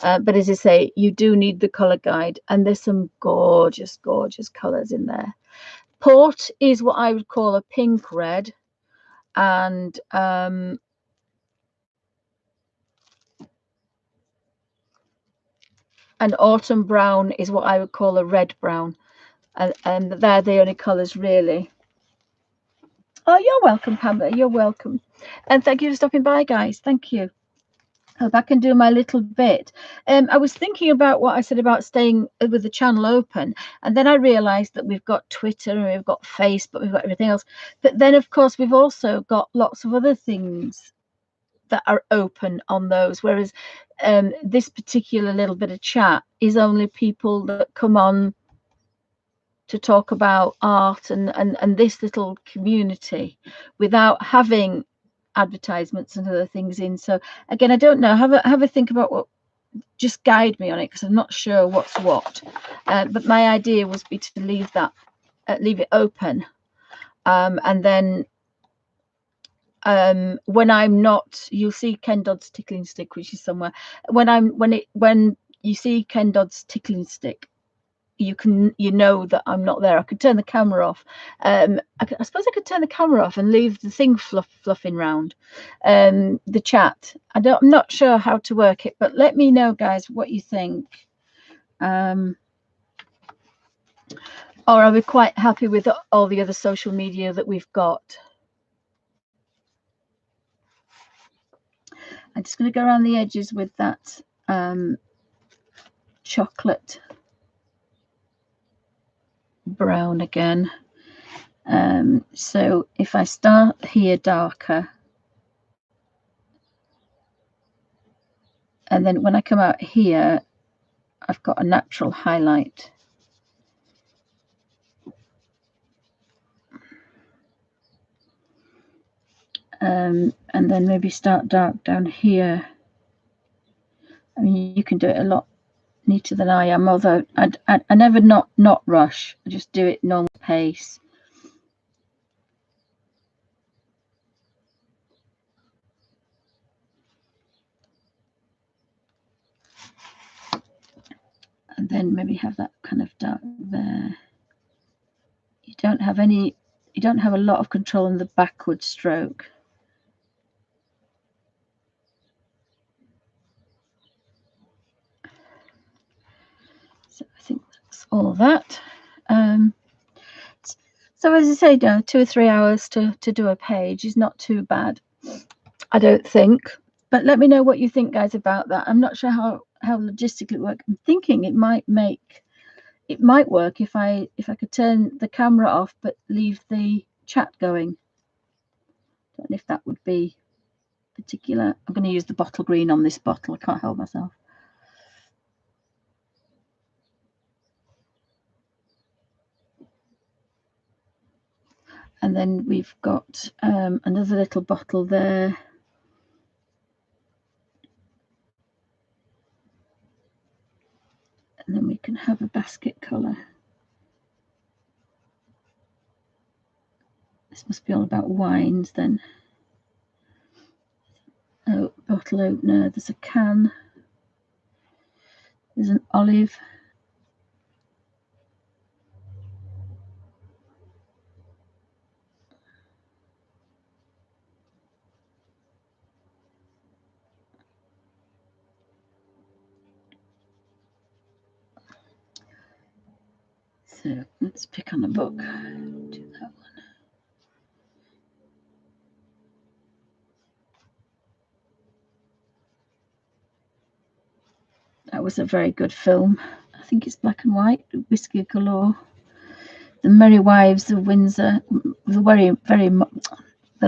But as I say, you do need the colour guide, and there's some gorgeous colours in there. Port is what I would call a pink red, and autumn brown is what I would call a red brown, and they're the only colours really. Oh, you're welcome, Pamela. You're welcome, and thank you for stopping by, guys. Thank you. Hope I can do my little bit. I was thinking about what I said about staying with the channel open, and then I realised that we've got Twitter and we've got Facebook, we've got everything else. But then, of course, we've also got lots of other things that are open on those. Whereas this particular little bit of chat is only people that come on to talk about art and this little community without having advertisements and other things in. So again, I don't know, have a think about what, just guide me on it because I'm not sure what's what, but my idea was to leave that leave it open, and then when I'm not, you'll see Ken Dodd's tickling stick, which is somewhere, when you see Ken Dodd's tickling stick. You know that I'm not there. I could turn the camera off. I suppose I could turn the camera off and leave the thing fluffing round the chat. I'm not sure how to work it, but let me know, guys, what you think. Or are we quite happy with all the other social media that we've got? I'm just going to go around the edges with that chocolate brown again. So if I start here darker, and then when I come out here, I've got a natural highlight. And then maybe start dark down here. I mean, you can do it a lot neater than I am, although I never not rush. I just do it normal pace. And then maybe have that kind of dark there. You don't have a lot of control in the backward stroke. So I think that's all of that. So as I say, 2 or 3 hours to do a page is not too bad, I don't think. But let me know what you think, guys, about that. I'm not sure how logistically it works. I'm thinking it might work if I could turn the camera off but leave the chat going. Don't know if that would be particular. I'm going to use the bottle green on this bottle. I can't help myself. And then we've got another little bottle there. And then we can have a basket colour. This must be all about wines then. Oh, bottle opener. There's a can. There's an olive. So let's pick on a book. Do that one. That was a very good film. I think it's black and white. Whiskey Galore. The Merry Wives of Windsor. The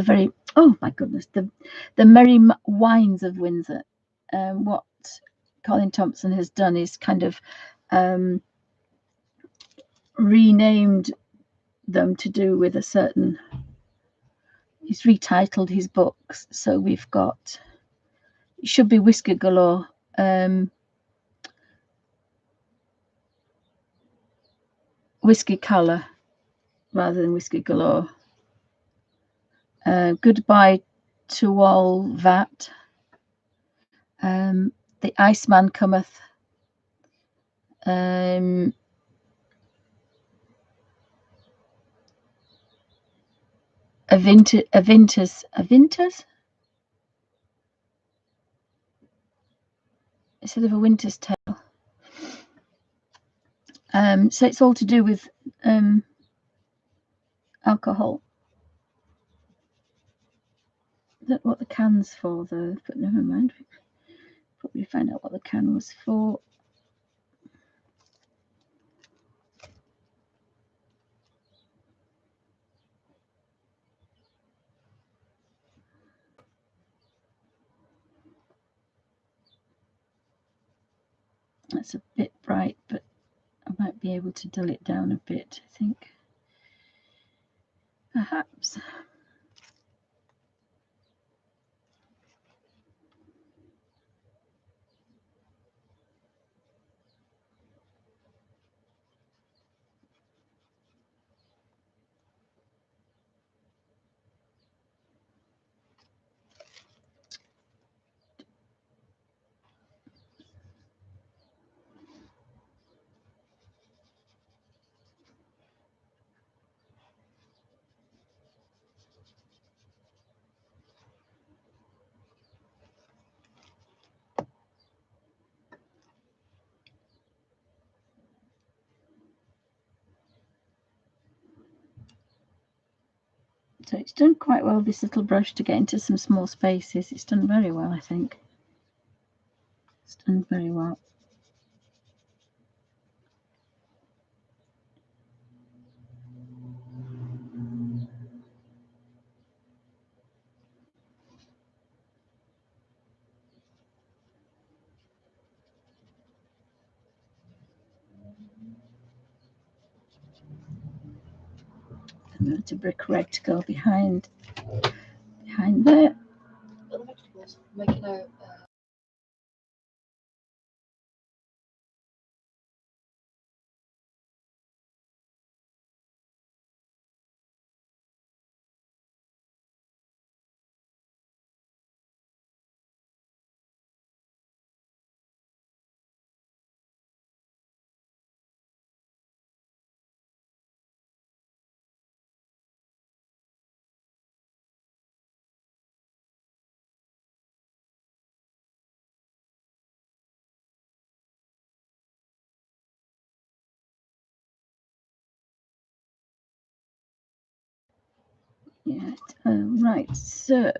very oh my goodness. The Merry Wines of Windsor. What Colin Thompson has done is kind of renamed them to do with a certain. He's retitled his books, so we've got. It should be Whiskey Galore. Whiskey Colour rather than Whiskey Galore. Goodbye to all that. The Iceman Cometh. A Vinters instead of A Winter's Tale. So it's all to do with alcohol. I don't know what the can's for though, but never mind. Probably find out what the can was for. That's a bit bright, but I might be able to dull it down a bit, I think. Perhaps. So it's done quite well, this little brush, to get into some small spaces. It's done very well, I think. It's done very well. I'm going to brick red to go behind there. The vegetables making a Yeah, right, so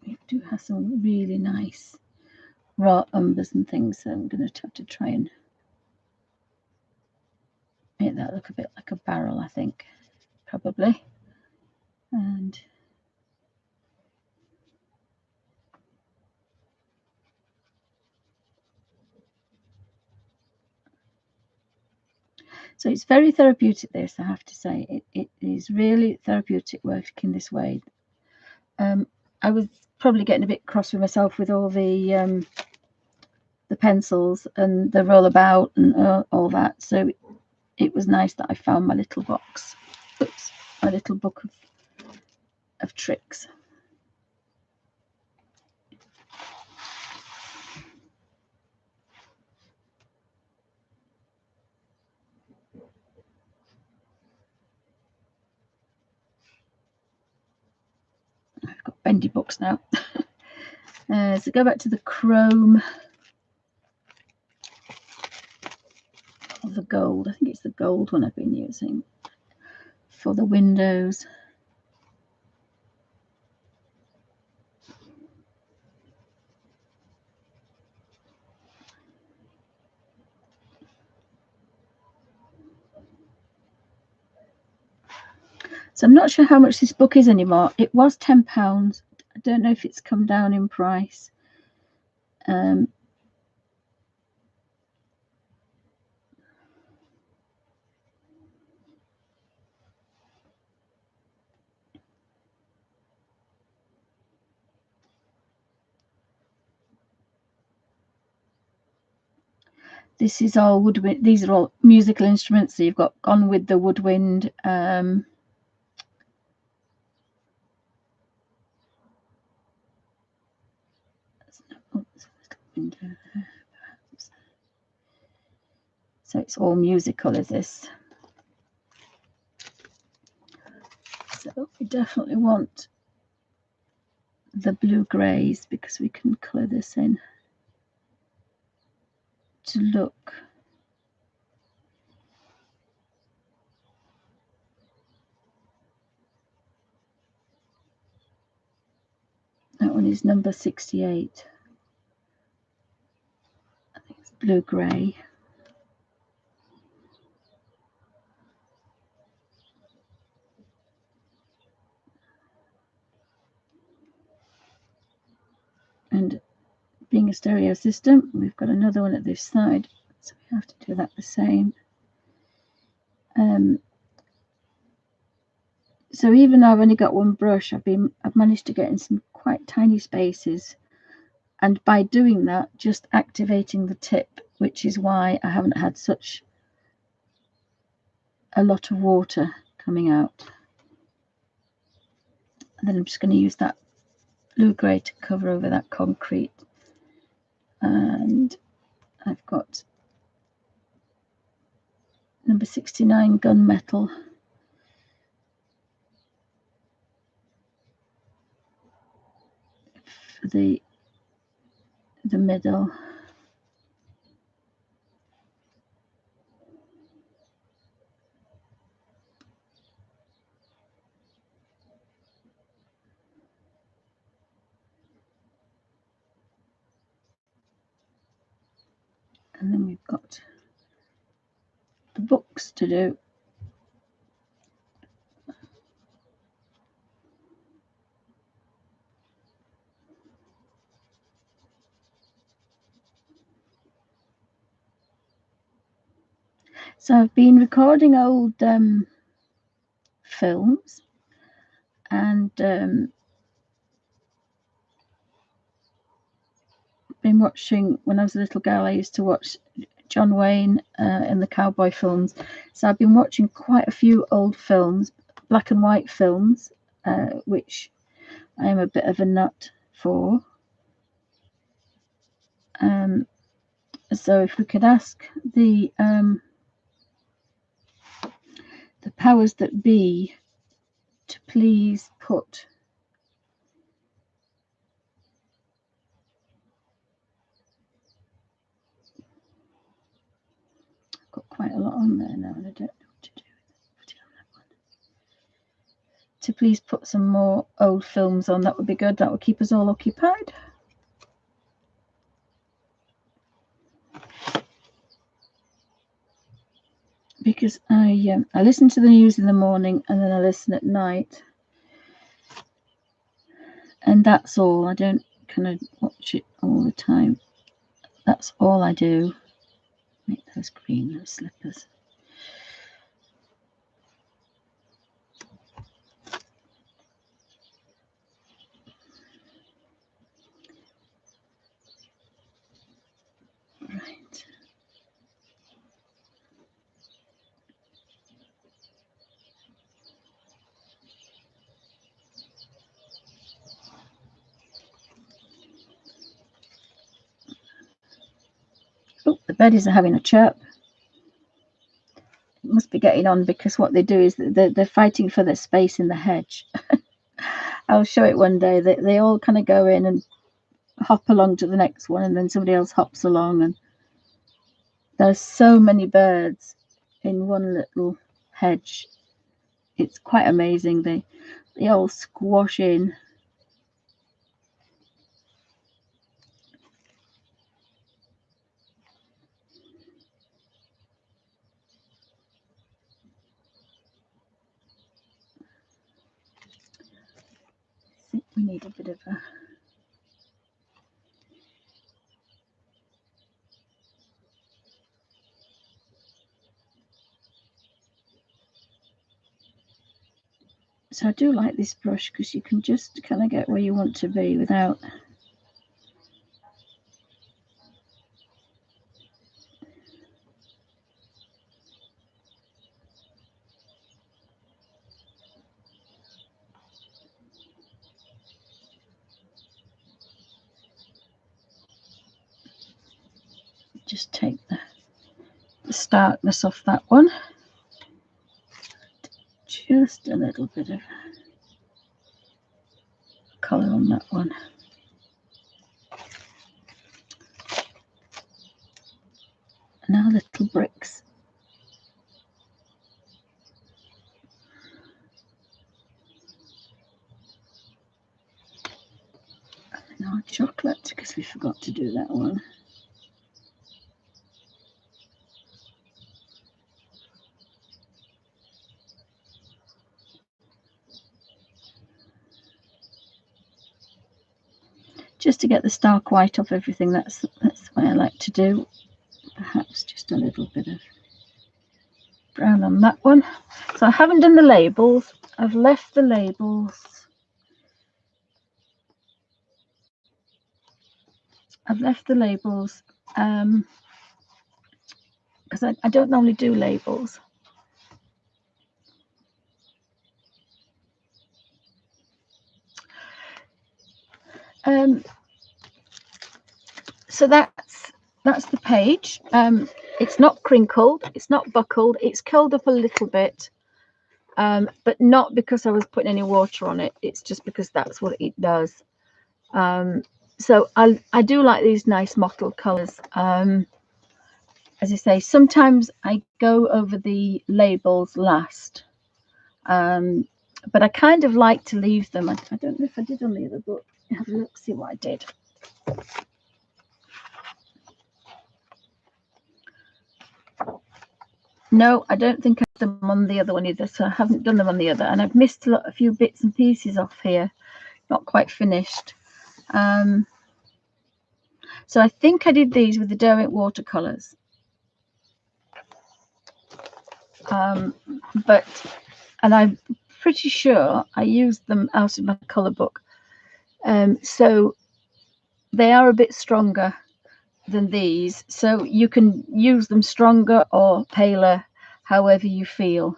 we do have some really nice raw umbers and things, so I'm going to have to try and make that look a bit like a barrel, I think, probably. And so it's very therapeutic, this, I have to say. It is really therapeutic working this way. I was probably getting a bit cross with myself with all the pencils and the rollabout and all that, so it was nice that I found my little box. Oops, my little book of tricks. I've got bendy books now. So go back to the chrome or the gold. I think it's the gold one I've been using for the windows. So I'm not sure how much this book is anymore. It was £10. I don't know if it's come down in price. This is all woodwind. These are all musical instruments. So you've got Gone with the Woodwind. So it's all musical, is this? So we definitely want the blue greys because we can colour this in to look that one is number 68. I think it's blue grey. And being a stereo system, we've got another one at this side, so we have to do that the same. So even though I've only got one brush, I've managed to get in some quite tiny spaces, and by doing that, just activating the tip, which is why I haven't had such a lot of water coming out. And then I'm just going to use that blue grey to cover over that concrete. And I've got number 69 gunmetal. for the middle. And then we've got the books to do. So I've been recording old films, and been watching, when I was a little girl, I used to watch John Wayne in the cowboy films. So I've been watching quite a few old films, black and white films, which I am a bit of a nut for. So if we could ask the powers that be to please put I've got quite a lot on there now, and I don't know what to do with it. Put it on that one. To please put some more old films on, that would be good. That would keep us all occupied. Because I listen to the news in the morning, and then I listen at night, and that's all. I don't kind of watch it all the time. That's all I do. Make those green, those slippers. Right. Oh, the beddies are having a chirp. It must be getting on, because what they do is they're fighting for their space in the hedge. I'll show it one day. They all kind of go in and hop along to the next one, and then somebody else hops along, and there's so many birds in one little hedge. It's quite amazing. They all squash in. I think we need a bit of a so I do like this brush, because you can just kind of get where you want to be without just take the starkness off that one. Just a little bit of colour on that one. Now little bricks. And now chocolate, because we forgot to do that one. Just to get the stark white off everything. That's the way I like to do. Perhaps just a little bit of brown on that one. So I haven't done the labels. I've left the labels. Because I don't normally do labels. So that's the page. It's not crinkled, it's not buckled, it's curled up a little bit, but not because I was putting any water on it. It's just because that's what it does. So I do like these nice mottled colours. As I say, sometimes I go over the labels last, but I kind of like to leave them. I don't know if I did on the other book. Have a look, see what I did. No, I don't think I've done them on the other one either, so I haven't done them on the other. And I've missed a few bits and pieces off here, not quite finished. So I think I did these with the Derwent watercolours. And I'm pretty sure I used them out of my colour book. So they are a bit stronger than these, so you can use them stronger or paler, however you feel.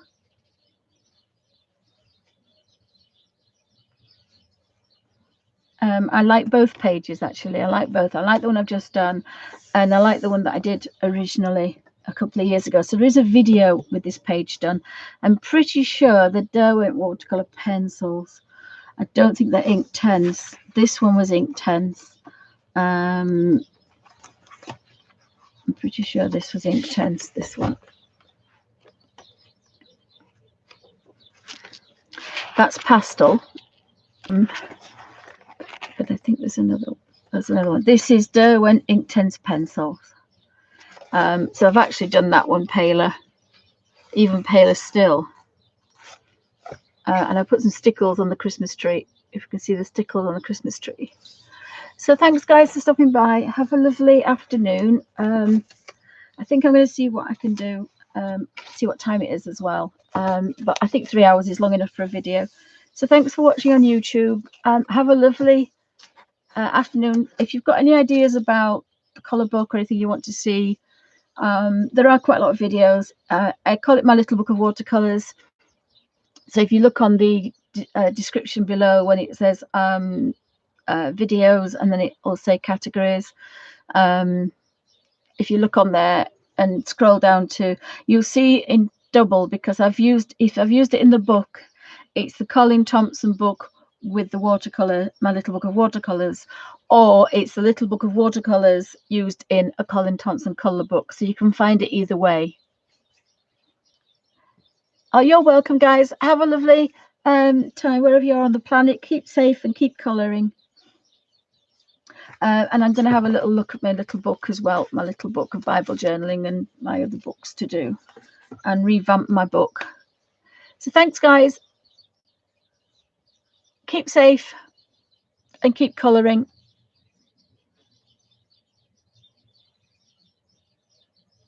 I like both pages, actually. I like both. I like the one I've just done, and I like the one that I did originally a couple of years ago. So there is a video with this page done. I'm pretty sure the Derwent watercolor pencils, I don't think they're ink 10s. This one was ink 10s. I'm pretty sure this was ink 10s, this one. That's pastel. But I think there's another one. This is Derwent ink 10s pencils. So I've actually done that one paler, even paler still. And I put some stickles on the Christmas tree, if you can see the stickles on the Christmas tree. So thanks guys for stopping by. Have a lovely afternoon. I think I'm going to see what I can do, see what time it is as well. But I think 3 hours is long enough for a video. So thanks for watching on YouTube. Have a lovely afternoon. If you've got any ideas about the colour book or anything you want to see, there are quite a lot of videos. I call it my little book of watercolors. So if you look on the description below when it says videos, and then it will say categories, if you look on there and scroll down to, you'll see in double, because if I've used it in the book, it's the Colin Thompson book with the watercolor, my little book of watercolors, or it's the little book of watercolors used in a Colin Thompson color book. So you can find it either way. Oh, you're welcome, guys. Have a lovely time wherever you are on the planet. Keep safe and keep coloring. And I'm going to have a little look at my little book as well, my little book of Bible journaling and my other books to do, and revamp my book. So thanks, guys. Keep safe and keep coloring.